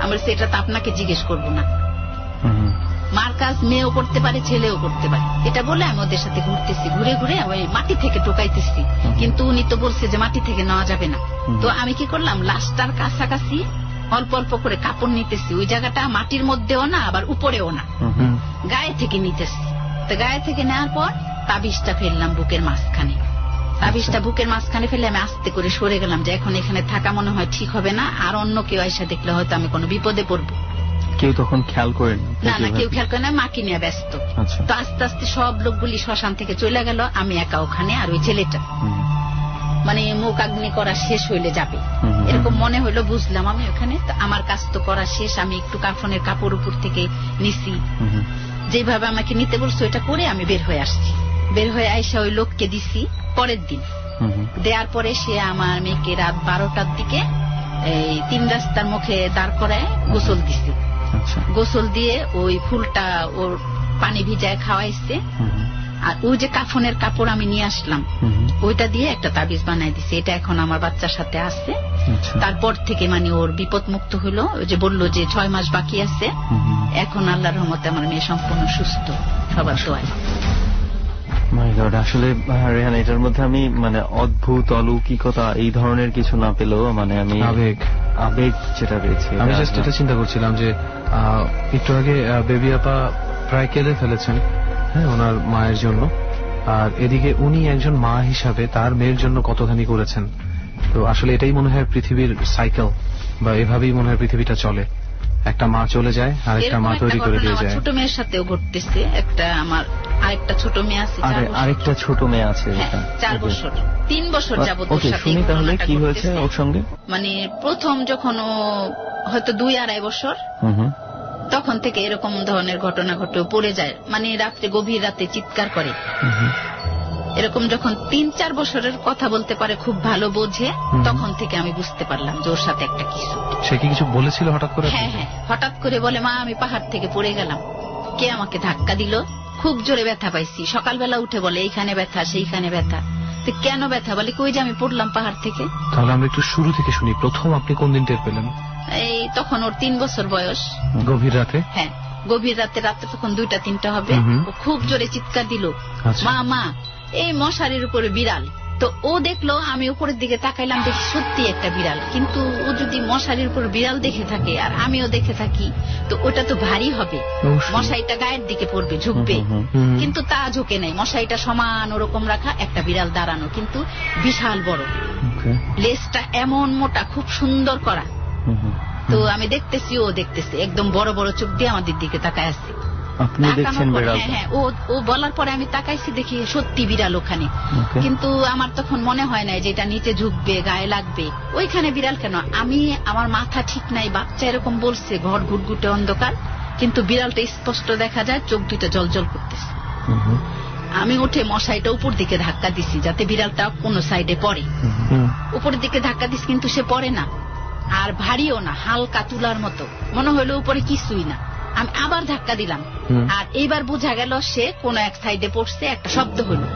আমরা সেটা তো আপনাকে জিজ্ঞেস করবো না। মার কাজ মেয়েও করতে পারে, ছেলেও করতে পারে, এটা বলে আমি ওদের সাথে ঘুরতেছি, ঘুরে ঘুরে ওই মাটি থেকে টোকাইতেছি। কিন্তু উনি তো বলছে যে মাটি থেকে নেওয়া যাবে না। তো আমি কি করলাম, লাশটার কাছাকাছি অল্প অল্প করে কাপড় নিতেছি। ওই জায়গাটা মাটির মধ্যেও না, আবার উপরেও না, গায়ে থেকে নিতেছি। তো গায়ে থেকে নেওয়ার পর তাবিজটা ফেললাম বুকের মাঝখানে। তাবিজটা বুকের মাঝখানে ফেলে আমি আস্তে করে সরে গেলাম, যে এখন এখানে থাকা মনে হয় ঠিক হবে না, আর অন্য কেউ এসে দেখলে হয়তো আমি কোনো বিপদে পড়বো। কেউ তখন খেয়াল করে না, না কেউ খেয়াল করে না, মাকে নিয়ে ব্যস্ত। তো আস্তে আস্তে সব লোকগুলি শ্মশান থেকে চলে গেল, আমি একা ওখানে। আর ওই ছেলেটা মানে মুখ আগ্নি করা শেষ হইলে যাবে এরকম মনে হইলো, বুঝলাম আমি ওখানে। আমার কাজ তো করা শেষ, আমি একটু কাফনের কাপড় উপর থেকে নিছি, যেভাবে আমাকে নিতে বলছো এটা করে আমি বের হয়ে আসছি। বের হয়ে আইসা ওই লোককে দিছি পরের দিন। দেওয়ার পরে সে আমার মেয়েকে রাত 12টার দিকে এই 3 রাস্তার মুখে দাঁড় করায় গোসল দিছে। গোসল দিয়ে ওই ফুলটা ওর পানি ভিজায় খাওয়াইছে। আর ওই যে কাফনের কাপড় আমি নিয়ে আসলাম, ওইটা দিয়ে একটা তাবিজ বানাই দিছে। এটা এখন আমার বাচ্চার সাথে আছে। তারপর থেকে মানে ওর বিপদ মুক্ত হলো। ওই যে বললো যে 6 মাস বাকি আছে, এখন আল্লাহর রহমতে আমার মেয়ে সম্পূর্ণ সুস্থ, সবার দোয়ায়। মাই গড, আসলে রেহান, এটার মধ্যে আমি মানে অদ্ভুত অলৌকিকতা এই ধরনের কিছু না পেলেও মানে আমি আবেগ যেটা পেয়েছি, আমি জাস্ট এটা চিন্তা করছিলাম যে একটু আগে বেবি আপা প্রায় কেঁদে ফেলেছেন, হ্যাঁ, ওনার মায়ের জন্য। আর এদিকে উনি একজন মা হিসাবে তার মেয়ের জন্য কতখানি করেছেন। তো আসলে এটাই মনে হয় পৃথিবীর সাইকেল, বা এভাবেই মনে হয় পৃথিবীটা চলে। একটা মা চলে যায় আর একটা মা তৈরি করে দিয়ে যায়। ছোট মেয়ের সাথেও ঘটতেছে। একটা আমার আরেকটা ছোট মেয়ে আছে, আরেকটা ছোট মেয়ে আছে 4 বছর 3 বছর যাবত ওর সাথে। শুনি তাহলে কি হয়েছে ওর সঙ্গে। মানে প্রথম যখন ও হয়তো 2-2.5 বছর, তখন থেকে এরকম ধরনের ঘটনা ঘটে, পড়ে যায়, মানে রাত্রে গভীর রাতে চিৎকার করে। এরকম যখন 3-4 বছরের কথা বলতে পারে, খুব ভালো বোঝে, তখন থেকে আমি বুঝতে পারলাম যে ওর সাথে একটা কিছু। সে কি কিছু বলেছিল হঠাৎ করে? হ্যাঁ হ্যাঁ, হঠাৎ করে বলে, মা আমি পাহাড় থেকে পড়ে গেলাম, কে আমাকে ধাক্কা দিল, খুব জোরে ব্যথা পাইছি। সকালবেলা উঠে বলে এইখানে ব্যথা, সেইখানে ব্যথা। তো কেন ব্যথা? বলে কই যে আমি পড়লাম পাহাড় থেকে। তাহলে আমরা একটু শুরু থেকে শুনি। প্রথম আপনি কোন দিন টের পেলেন? এই তখন ওর 3 বছর বয়স, গভীর রাতে। হ্যাঁ, গভীর রাতে, রাতে তখন 2টা-3টা হবে। ও খুব জোরে চিৎকার দিল, মা মা এই মশারির উপরে বিড়াল। তো ও দেখলো, আমি উপরের দিকে তাকাইলাম, দেখি সত্যি একটা বিড়াল। কিন্তু ও যদি মশারির উপর বিড়াল দেখে থাকে আর আমিও দেখে থাকি, তো ওটা তো ভারী হবে, মশারিটা গায়ের দিকে পড়বে, ঝুঁকবে। কিন্তু তা ঝুঁকে নেই, মশারিটা সমান ওরকম রাখা, একটা বিড়াল দাঁড়ানো, কিন্তু বিশাল বড়, লেজটা এমন মোটা, খুব সুন্দর করা। তো আমি দেখতেছি, ও দেখতেছে, একদম বড় বড় চোখ দিয়ে আমাদের দিকে তাকায় আছে। আপনি দেখছেন বিড়াল? হ্যাঁ, ও বলার পরে আমি তাকাইছি, দেখি সত্যি বিড়াল ওখানে। কিন্তু আমার তখন মনে হয় না যে এটা নিচে ঝুঁকবে, গায়ে লাগবে। ওইখানে বিড়াল কেন? আমার মাথা ঠিক নাই, বাচ্চা এরকম বলছে, ঘর ঘুটঘুটে অন্ধকার, কিন্তু বিড়ালটা স্পষ্ট দেখা যায়, চোখ দুটো জলজল করতেছে। আমি উঠে মশাইটা উপর দিকে ধাক্কা দিছি, যাতে বিড়ালটা কোন সাইডে পড়ে। উপরের দিকে ধাক্কা দিছি, কিন্তু সে পড়ে না, আর ভারীও না, হালকা তুলার মতো মনে হলো, উপরে কিছুই না। আমি আবার ধাক্কা দিলাম, আর এইবার বোঝা গেল সে কোন এক সাইডে পড়ছে, একটা শব্দ হলো।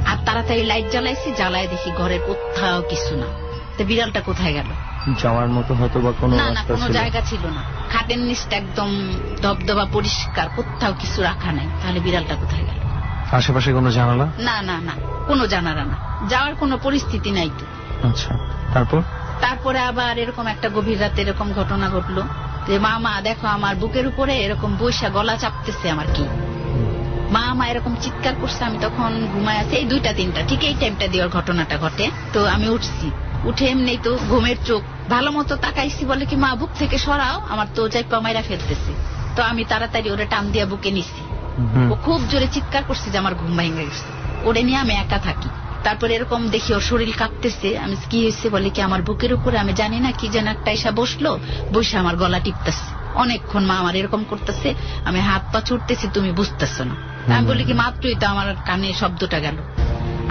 আর তাড়াতাড়ি লাইট জ্বালাইছি, জ্বালায় দেখি ঘরের কোথাও কিছু না। তো বিড়ালটা কোথায় গেল? যাওয়ার মতো হয়তো বা কোনো না, না কোনো জায়গা ছিল না। খাটের নিচটা একদম দবদবা পরিষ্কার, কোথাও কিছু রাখা নাই। তাহলে বিড়ালটা কোথায় গেল? আশেপাশে কোনো জানালা? না না না, কোনো জানালা না, যাওয়ার কোনো পরিস্থিতি নাই তো। আচ্ছা, তারপরে আবার এরকম একটা গভীর রাতে এরকম ঘটনা ঘটলো যে, মা দেখো আমার বুকের উপরে এরকম বৈশা গলা চাপতেছে আমার, কি মা এরকম চিৎকার করছে। আমি তখন ঘুমায় আছি, এই 2টা-3টা, ঠিক এই টাইমটা দিয়ে ঘটনাটা ঘটে। তো আমি উঠছি, উঠে এমনি তো ঘুমের চোখ, ভালো মতো তাকাইছি, বলে কি, মা বুক থেকে সরাও, আমার তো চাইপা মাইরা ফেলতেছে। তো আমি তাড়াতাড়ি ওরে টান দিয়া বুকে নিছি। ও খুব জোরে চিৎকার করছে যে আমার ঘুম ভেঙে গেছে। ওরে নিয়ে আমি একা থাকি, তারপরে এরকম দেখি ওর শরীর কাঁপতেছে। আমি কি হয়েছে বলে কি আমার বুকের উপরে আমি জানি না কি যেন একটা এসে বসলো, বসে আমার গলা টিপতেছে অনেকক্ষণ। মা আমার এরকম করতেছে, আমি হাত পা ছুটতেছি, তুমি বুঝতেছো না। আমি বলি কি মাত্রই তো আমার কানে শব্দটা গেল।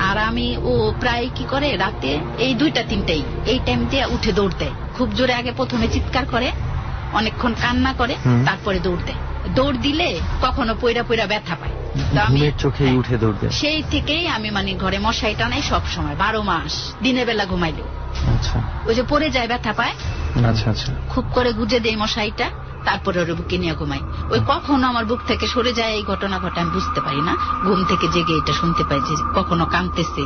আর আমি ও প্রায় কি করে রাতে এই 2টা-3টাই এই টাইম দিয়ে উঠে দৌড় দেয় খুব জোরে। আগে প্রথমে চিৎকার করে, অনেকক্ষণ কান্না করে, তারপরে দৌড় দেয়। দৌড় দিলে কখনো পয়রা পয়রা ব্যথা পায়। ঘুমের চোখেই উঠে দৌড় দেয়। সেই থেকেই আমি মানে ঘরে মশাই টানাই সব সময় 12 মাস, দিনের বেলা ঘুমাইলেও। আচ্ছা, ওই যে পড়ে যায় ব্যথা পায়, আচ্ছা আচ্ছা, খুব করে গুজে দেয় মশাইটা, তারপরে ওর বুকে নিয়ে ঘুমাই। ওই কখনো আমার বুক থেকে সরে যায় এই ঘটনা ঘটে আমি বুঝতে পারি না। ঘুম থেকে জেগে এটা শুনতে পাই যে কখনো কাঁদতেছে,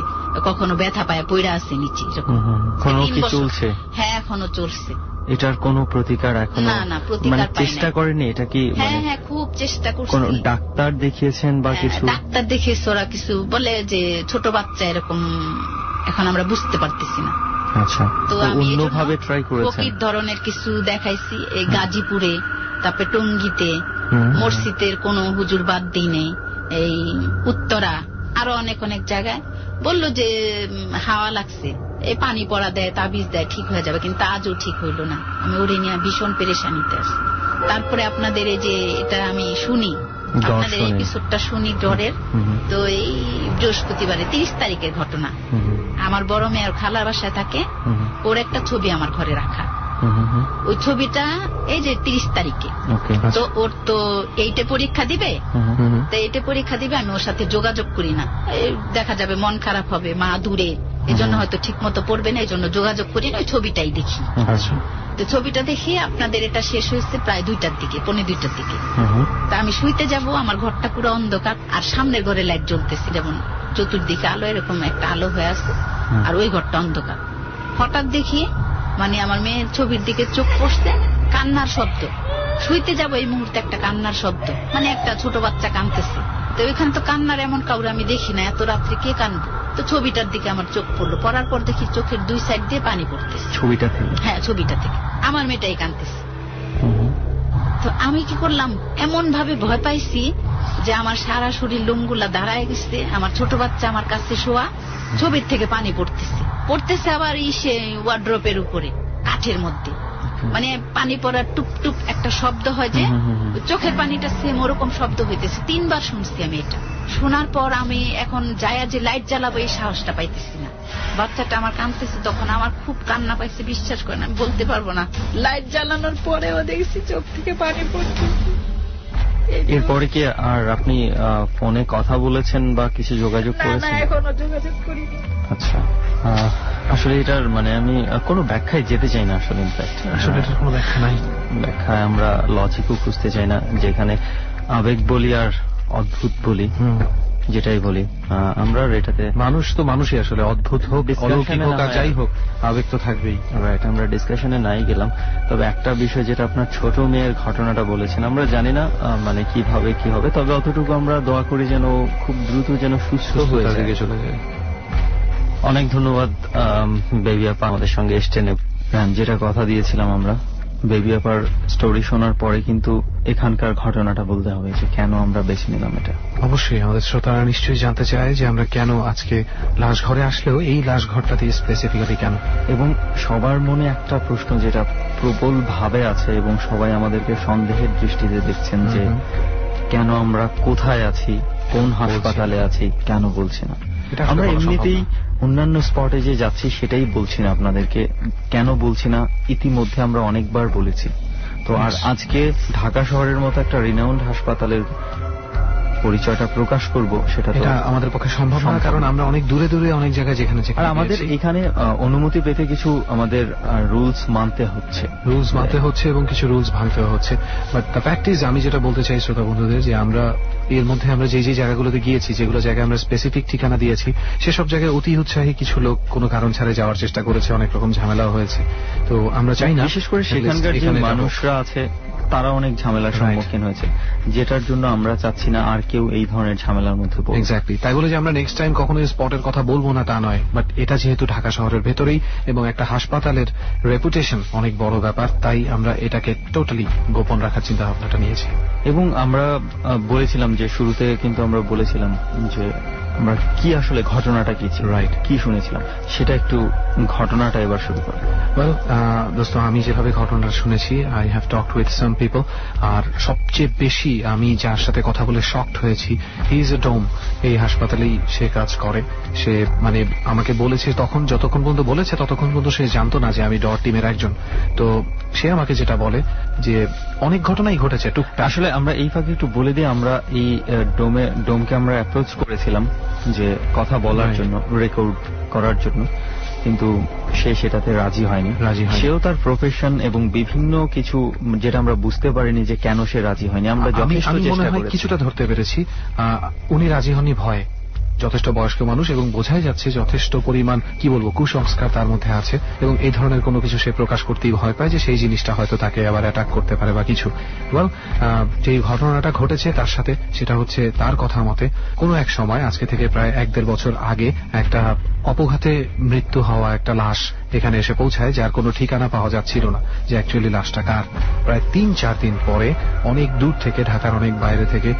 কখনো ব্যথা পায়, পইড়া আছে নিচে। এখনো কি চলছে? হ্যাঁ, এখনো চলছে। এটার কোনো প্রতিকার এখনো? না, প্রতিকার পাই না। চেষ্টা করেনি এটা কি? হ্যাঁ, খুব চেষ্টা করছি। কোন ডাক্তার দেখিয়েছেন বা কিছু? ডাক্তার দেখিয়েছে, ওরা কিছু বলে যে ছোট বাচ্চা এরকম, এখন আমরা বুঝতে পারতেছি না। আচ্ছা, তো অন্যভাবে ট্রাই করেছেন? প্রকৃত ধরনের কিছু দেখাইছি, এই গাজীপুরে, তারপরে টঙ্গীতে, মসজিদের কোন হুজুর বাদ দিই নেই, এই উত্তরা, আরো অনেক অনেক জায়গায়। বললো যে হাওয়া লাগছে, এই পানি পড়া দেয়, তাবিজ দেয়, ঠিক হয়ে যাবে, কিন্তু আজও ঠিক হইল না। আমি ওরে নিয়ে ভীষণ পেরেশানিতে আছি। তারপরে আপনাদের এই যে এটা আমি শুনি, আপনাদের এপিসোডটা শুনি জ্বরের, তো এই বৃহস্পতিবারে 30 তারিখের ঘটনা। আমার বড় মেয়ের খালার বাসায় থাকে, ওর একটা ছবি আমার ঘরে রাখা। ওই ছবিটা এই যে 30 তারিখে, তো ওর তো 8-এ পরীক্ষা দিবে, তো 8-এ পরীক্ষা দিবে। আমি ওর সাথে যোগাযোগ করি না, দেখা যাবে মন খারাপ হবে, মা দূরে, এই জন্য হয়তো ঠিক মতো পড়বে না, এই জন্য যোগাযোগ করি না, ওই ছবিটাই দেখি। তো ছবিটা দেখি আপনাদের এটা শেষ হয়েছে প্রায় 2টার দিকে, 1:45টার দিকে। তা আমি শুইতে যাব, আমার ঘরটা পুরো অন্ধকার, আর সামনের ঘরে লাইট জ্বলতেছে, যেমন চতুর্দিকে আলো, এরকম একটা আলো হয়ে আছে, আর ওই ঘরটা অন্ধকার। হঠাৎ দেখি মানে আমার মেয়ের ছবির দিকে চোখ পড়ছে, কান্নার শব্দ। শুইতে যাব এই মুহূর্তে একটা কান্নার শব্দ, মানে একটা ছোট বাচ্চা কাঁদতেছে। তো ওইখানে তো কান্নার এমন কাউরে আমি দেখি না, এত রাত্রে কে কাঁদবে। তো ছবিটার দিকে আমার চোখ পড়লো, পড়ার পর দেখি চোখের 2 সাইড দিয়ে পানি পড়তেছে। ছবিটা থেকে? হ্যাঁ, ছবিটা থেকে আমার মেয়েটাই কাঁদতেছে। তো আমি কি করলাম, এমন ভাবে ভয় পাইছি যে আমার সারা শরীর লোমগুলা দাঁড়ায় গেছে। আমার ছোট বাচ্চা আমার কাছে শোয়া, ছবির থেকে পানি পড়তেছে আবার সে ওয়ার্ড্রপের উপরে কাঠের মধ্যে, মানে পানি পড়ার টুপ টুপ একটা শব্দ হয় যে, চোখের পানিটা সেম ওরকম শব্দ হইতেছে। 3 বার শুনছি আমি এটা। শোনার পর আমি এখন যায়া যে লাইট জ্বালাবো এই সাহসটা পাইতেছি না। বাচ্চাটা আমার কাঁদতেছে, তখন আমার খুব কান্না পাইছে, বিশ্বাস করেন আমি বলতে পারবো না। লাইট জ্বালানোর পরেও দেখছি চোখ থেকে পানি পড়তেছে। এরপরে কি আর আপনি ফোনে কথা বলেছেন বা কিছু যোগাযোগ করেছেন? না, এখনো যোগাযোগ করিনি। আচ্ছা, আসলে এটার মানে আমি কোনো ব্যাখ্যায় যেতে চাই না। আসলে আসলে এটার কোনো ব্যাখ্যা নাই। ব্যাখ্যায় আমরা লজিকও খুঁজতে চাই না, যেখানে আবেগ বলি আর অদ্ভুত বলি, যেটাই বলি আমরা এটাতে। মানুষ তো মানুষই, আসলে অদ্ভুত হোক, অলৌকিক হোক, আর যাই হোক, আবেগ তো থাকবেই। রাইট, আমরা ডিসকাশনে নাই গেলাম। তবে একটা বিষয়, যেটা আপনার ছোট মেয়ের ঘটনাটা বলেছেন, আমরা জানি না মানে কিভাবে কি হবে, তবে অতটুকু আমরা দোয়া করি যেন খুব দ্রুত যেন সুস্থ হয়ে চলে যায়। অনেক ধন্যবাদ বেবি আপা আমাদের সঙ্গে এসছেন। যেটা কথা দিয়েছিলাম আমরা, বেবি আপার স্টোরি শোনার পরে কিন্তু এখানকার ঘটনাটা বলতে হবে যে কেন আমরা বেছে নিলাম এটা। অবশ্যই আমাদের শ্রোতারা নিশ্চয়ই জানতে চায় যে আমরা কেন আজকে লাশ ঘরে আসলেও এই লাশ ঘরটাতে স্পেসিফিক্যালি কেন। এবং সবার মনে একটা প্রশ্ন যেটা প্রবল ভাবে আছে, এবং সবাই আমাদেরকে সন্দেহের দৃষ্টিতে দেখছেন যে কেন আমরা কোথায় আছি, কোন হাসপাতালে আছি, কেন বলছি না। আমরা এমনিতেই অন্যান্য স্পটে যে যাচ্ছি সেটাই বলছি না আপনাদেরকে। কেন বলছি না, ইতিমধ্যে আমরা অনেকবার বলেছি। তো আর আজকে ঢাকা শহরের মতো একটা রিনাউন্ড হাসপাতালের পরিচয়টা প্রকাশ করব, সেটা তো আমাদের পক্ষে সম্ভব না, কারণ আমরা অনেক দূরে দূরে অনেক জায়গায় যেখানে আর আমাদের এখানে অনুমতি পেতে কিছু আমাদের রুলস মানতে হচ্ছে এবং কিছু রুলস ভাঙতে হচ্ছে। বাট দ্য ফ্যাক্ট ইজ, আমি যেটা বলতে চাই শ্রোতা বন্ধুদের, যে আমরা এর মধ্যে আমরা যে জায়গাগুলোতে গিয়েছি, যেগুলো জায়গায় আমরা স্পেসিফিক ঠিকানা দিয়েছি, সেসব জায়গায় অতি উৎসাহী কিছু লোক কোনো কারণ ছাড়াই যাওয়ার চেষ্টা করেছে, অনেক রকম ঝামেলাও হয়েছে। তো আমরা চাই না, বিশেষ করে সেখানকার যে মানুষরা আছে তারা অনেক ঝামেলার সম্মুখীন হয়েছে, যেটার জন্য আমরা চাচ্ছি না আর কেউ এই ধরনের ঝামেলার মধ্যে পড়ুক। এক্স্যাক্টলি, তাই বলে যে আমরা নেক্সট টাইম কখনো স্পটের কথা বলবো না তা নয়, বাট এটা যেহেতু ঢাকা শহরের ভেতরেই এবং একটা হাসপাতালের রেপুটেশন অনেক বড় ব্যাপার, তাই আমরা এটাকে টোটালি গোপন রাখার চিন্তা ভাবনাটা নিয়েছি। এবং আমরা বলেছিলাম যে শুরুতে কিন্তু আমরা বলেছিলাম যে আমরা কি আসলে ঘটনাটা কি ছিল, রাইট, কি শুনেছিলাম, সেটা একটু ঘটনাটা এবার শুরু করি। ওয়েল দোস্ত, আমি যেভাবে ঘটনাটা শুনেছি, I have talked with some people, আর সবচেয়ে বেশি আমি যার সাথে কথা বলে শকড হয়েছি, হি ইজ এ ডোম। এই হাসপাতালেই সে কাজ করে। সে মানে আমাকে বলেছে, তখন যতক্ষণ পর্যন্ত বলেছে ততক্ষণ পর্যন্ত সে জানতো না যে আমি ডট টিমের একজন। তো সে আমাকে যেটা বলে যে অনেক ঘটনাই ঘটেছে টুকটাক। আসলে আমরা এই ফাঁকে একটু বলে দিই, আমরা এই ডোমকে আমরা অ্যাপ্রোচ করেছিলাম যে কথা বলার জন্য, রেকর্ড করার জন্য, কিন্তু সে সেটাতে রাজি হয়নি। সেও তার প্রফেশন এবং বিভিন্ন কিছু যেটা আমরা বুঝতে পারিনি যে কেন সে রাজি হয়নি। আমরা যথেষ্ট চেষ্টা করেছি, কিছুটা ধরতে পেরেছি। উনি রাজি হননি ভয়ে। যথেষ্ট বয়স্ক মানুষ এবং বোঝাই যাচ্ছে যথেষ্ট পরিমাণ কি বলবো কুসংস্কার তার মধ্যে আছে, এবং এই ধরনের কোনো কিছু সে প্রকাশ করতেই ভয় পায় যে সেই জিনিসটা হয়তো তাকে আবার অ্যাটাক করতে পারে বা কিছু। ওয়েল, যে ঘটনাটা ঘটেছে তার সাথে, সেটা হচ্ছে তার কথা মতে কোনো এক সময় আজকে থেকে প্রায় 1-1.5 বছর আগে একটা অপঘাতে মৃত্যু হওয়া একটা লাশ এখানে এসে পৌঁছায়, যার কোনো ঠিকানা পাওয়া যাচ্ছিল না যে অ্যাকচুয়ালি লাশটা কার। প্রায় 3-4 দিন পরে অনেক দূর থেকে, ঢাকার অনেক বাইরে থেকে,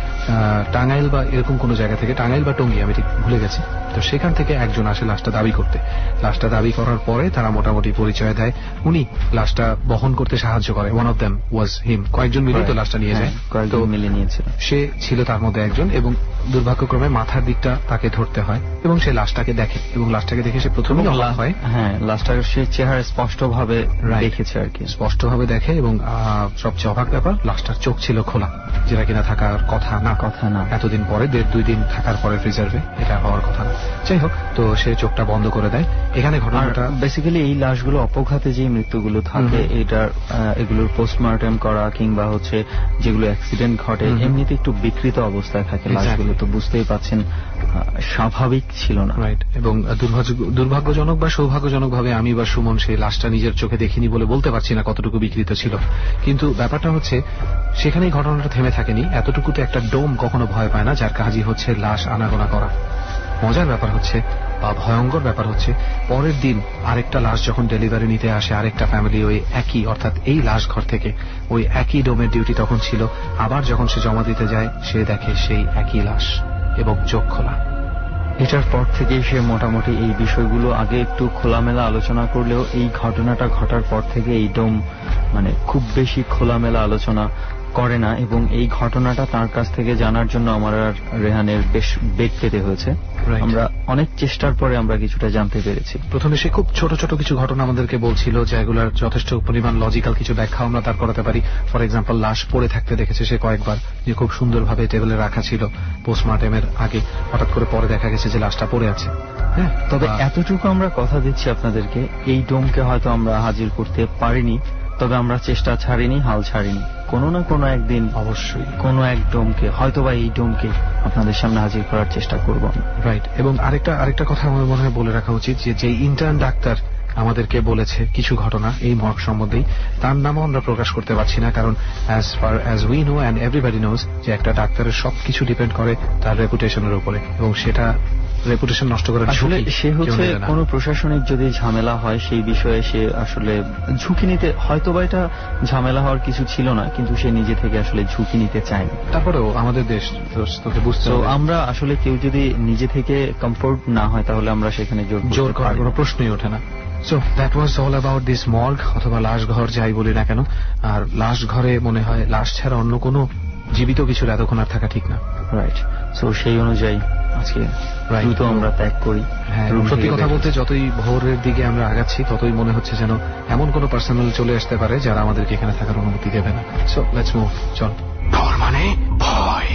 টাঙ্গাইল বা এরকম কোনো জায়গা থেকে, টাঙ্গাইল বা টঙ্গী আমি ঠিক ভুলে গেছি, তো সেখান থেকে একজন আসে লাশটা দাবি করতে। লাশটা দাবি করার পরে তারা মোটামুটি পরিচয় দেয়, উনি লাশটা বহন করতে সাহায্য করে। ওয়ান অফ দ্যাম ওয়াজ হিম। কয়েকজন মিলে তো লাশটা নিয়ে যায়, কয়েকজন মিলে নিয়েছিল, সে ছিল তার মধ্যে একজন, এবং দুর্ভাগ্যক্রমে মাথার দিকটা তাকে ধরতে হয় এবং সে লাশটাকে দেখে, এবং লাশটাকে দেখে সে প্রথমেই অবাক হয়। হ্যাঁ, লাশটাকে সে চেহারা স্পষ্টভাবে দেখেছে আর কি, স্পষ্টভাবে দেখে, এবং সবচেয়ে অবাক ব্যাপার, লাশটার চোখ ছিল খোলা, যেটা কিনা থাকার কথা না। এতদিন পরে 1.5-2 দিন থাকার পরে প্রিজার্ভে, এটা হওয়ার কথা না। যাই হোক, তো সে চোখটা বন্ধ করে দেয়। এখানে ঘটনাটা বেসিক্যালি এই লাশগুলো অপঘাতে যে মৃত্যুগুলো থাকে, এগুলোর পোস্টমর্টেম করা কিংবা হচ্ছে যেগুলো অ্যাক্সিডেন্ট ঘটে, এমনিতে একটু বিকৃত অবস্থায় থাকে লাশগুলো, তো বুঝতেই পাচ্ছেন স্বাভাবিক ছিল না। রাইট, এবং দুর্ভাগ্যজনক বা সৌভাগ্যজনক ভাবে আমি বা সুমন সেই লাশটা নিজের চোখে দেখিনি বলে বলতে পারছি না কতটুকু বিকৃত ছিল। কিন্তু ব্যাপারটা হচ্ছে সেখানেই ঘটনাটা থেমে থাকেনি। এতটুকুতে একটা ডোম কখনো ভয় পায় না, যার কাজই হচ্ছে লাশ আনাগোনা করা। মজার ব্যাপার হচ্ছে বা ভয়ঙ্কর ব্যাপার হচ্ছে, পরের দিন আরেকটা লাশ যখন ডেলিভারি নিতে আসে আরেকটা ফ্যামিলি, ওই একই, অর্থাৎ এই লাশ ঘর থেকে ওই একই ডোমের ডিউটি তখন ছিল। আবার যখন সে জমা দিতে যায়, সে দেখে সেই একই লাশ এবং চোখ খোলা। এটার পর থেকেই সে মোটামুটি এই বিষয়গুলো আগে একটু খোলামেলা আলোচনা করলেও এই ঘটনাটা ঘটার পর থেকে এই ডোম মানে খুব বেশি খোলামেলা আলোচনা করে না, এবং এই ঘটনাটা তার কাছ থেকে জানার জন্য আমার আর রেহানের বেশ বেগ পেতে হয়েছে। আমরা অনেক চেষ্টার পরে আমরা কিছুটা জানতে পেরেছি। প্রথমে সে খুব ছোট ছোট কিছু ঘটনা আমাদেরকে বলছিল, যেগুলোর যথেষ্ট পরিমাণ লজিক্যাল কিছু ব্যাখ্যা আমরা তার করাতে পারি। ফর এক্সাম্পল, লাশ পড়ে থাকতে দেখেছে সে কয়েকবার, যে খুব সুন্দরভাবে টেবিলে রাখা ছিল পোস্টমর্টেমের আগে, হঠাৎ করে পরে দেখা গেছে যে লাশটা পড়ে আছে। হ্যাঁ, তবে এতটুকু আমরা কথা দিচ্ছি আপনাদেরকে, এই ডোমকে হয়তো আমরা হাজির করতে পারিনি, তবে আমরা চেষ্টা ছাড়িনি, হাল ছাড়িনি। কোনো না কোনো একদিন অবশ্যই কোনো এক ডোমকে, হয়তোবা এই ডোমকে আপনাদের সামনে হাজির করার চেষ্টা করব। রাইট, এবং আরেকটা কথা আমার মনে হয় বলে রাখা উচিত, যে ইন্টার্ন ডাক্তার আমাদেরকে বলেছে কিছু ঘটনা এই মর্গ সম্বন্ধেই, তার নামও আমরা প্রকাশ করতে পারছি না, কারণ as far as we know and everybody knows যে একটা ডাক্তারের সবকিছু ডিপেন্ড করে তার রেপুটেশনের উপরে, এবং সেটা রেপুটেশন নষ্ট করার আসলে সে হচ্ছে কোনো প্রশাসনিক যদি ঝামেলা হয় সেই বিষয়ে সে আসলে ঝুঁকি নিতে, হয়তোবা এটা ঝামেলা হওয়ার কিছু ছিল না, কিন্তু সে নিজে থেকে আসলে ঝুঁকি নিতে চায়নি। তারপরেও আমাদের দেশ তোকে বুঝতে হবে, আমরা আসলে কেউ যদি নিজে থেকে কমফোর্ট না হয় তাহলে আমরা সেখানে জোর করার কোনো প্রশ্নই ওঠে না। So that was all about this morgue অথবা লাশ ঘর, যাই বলি না কেন। আর লাশ ঘরে মনে হয় লাশ ছাড়া অন্য কোনো জীবিত কিছুর এতক্ষণ আর থাকা ঠিক না। রাইট, সো সেই অনুযায়ী আজকে দ্রুত আমরা ত্যাগ করি। হ্যাঁ, সত্যি কথা বলতে যতই ভোরের দিকে আমরা আগাচ্ছি ততই মনে হচ্ছে যেন এমন কোনো পার্সোনাল চলে আসতে পারে যারা আমাদেরকে এখানে থাকার অনুমতি দেবে না। সো লেটস মুভ, চল। মানে ভয়।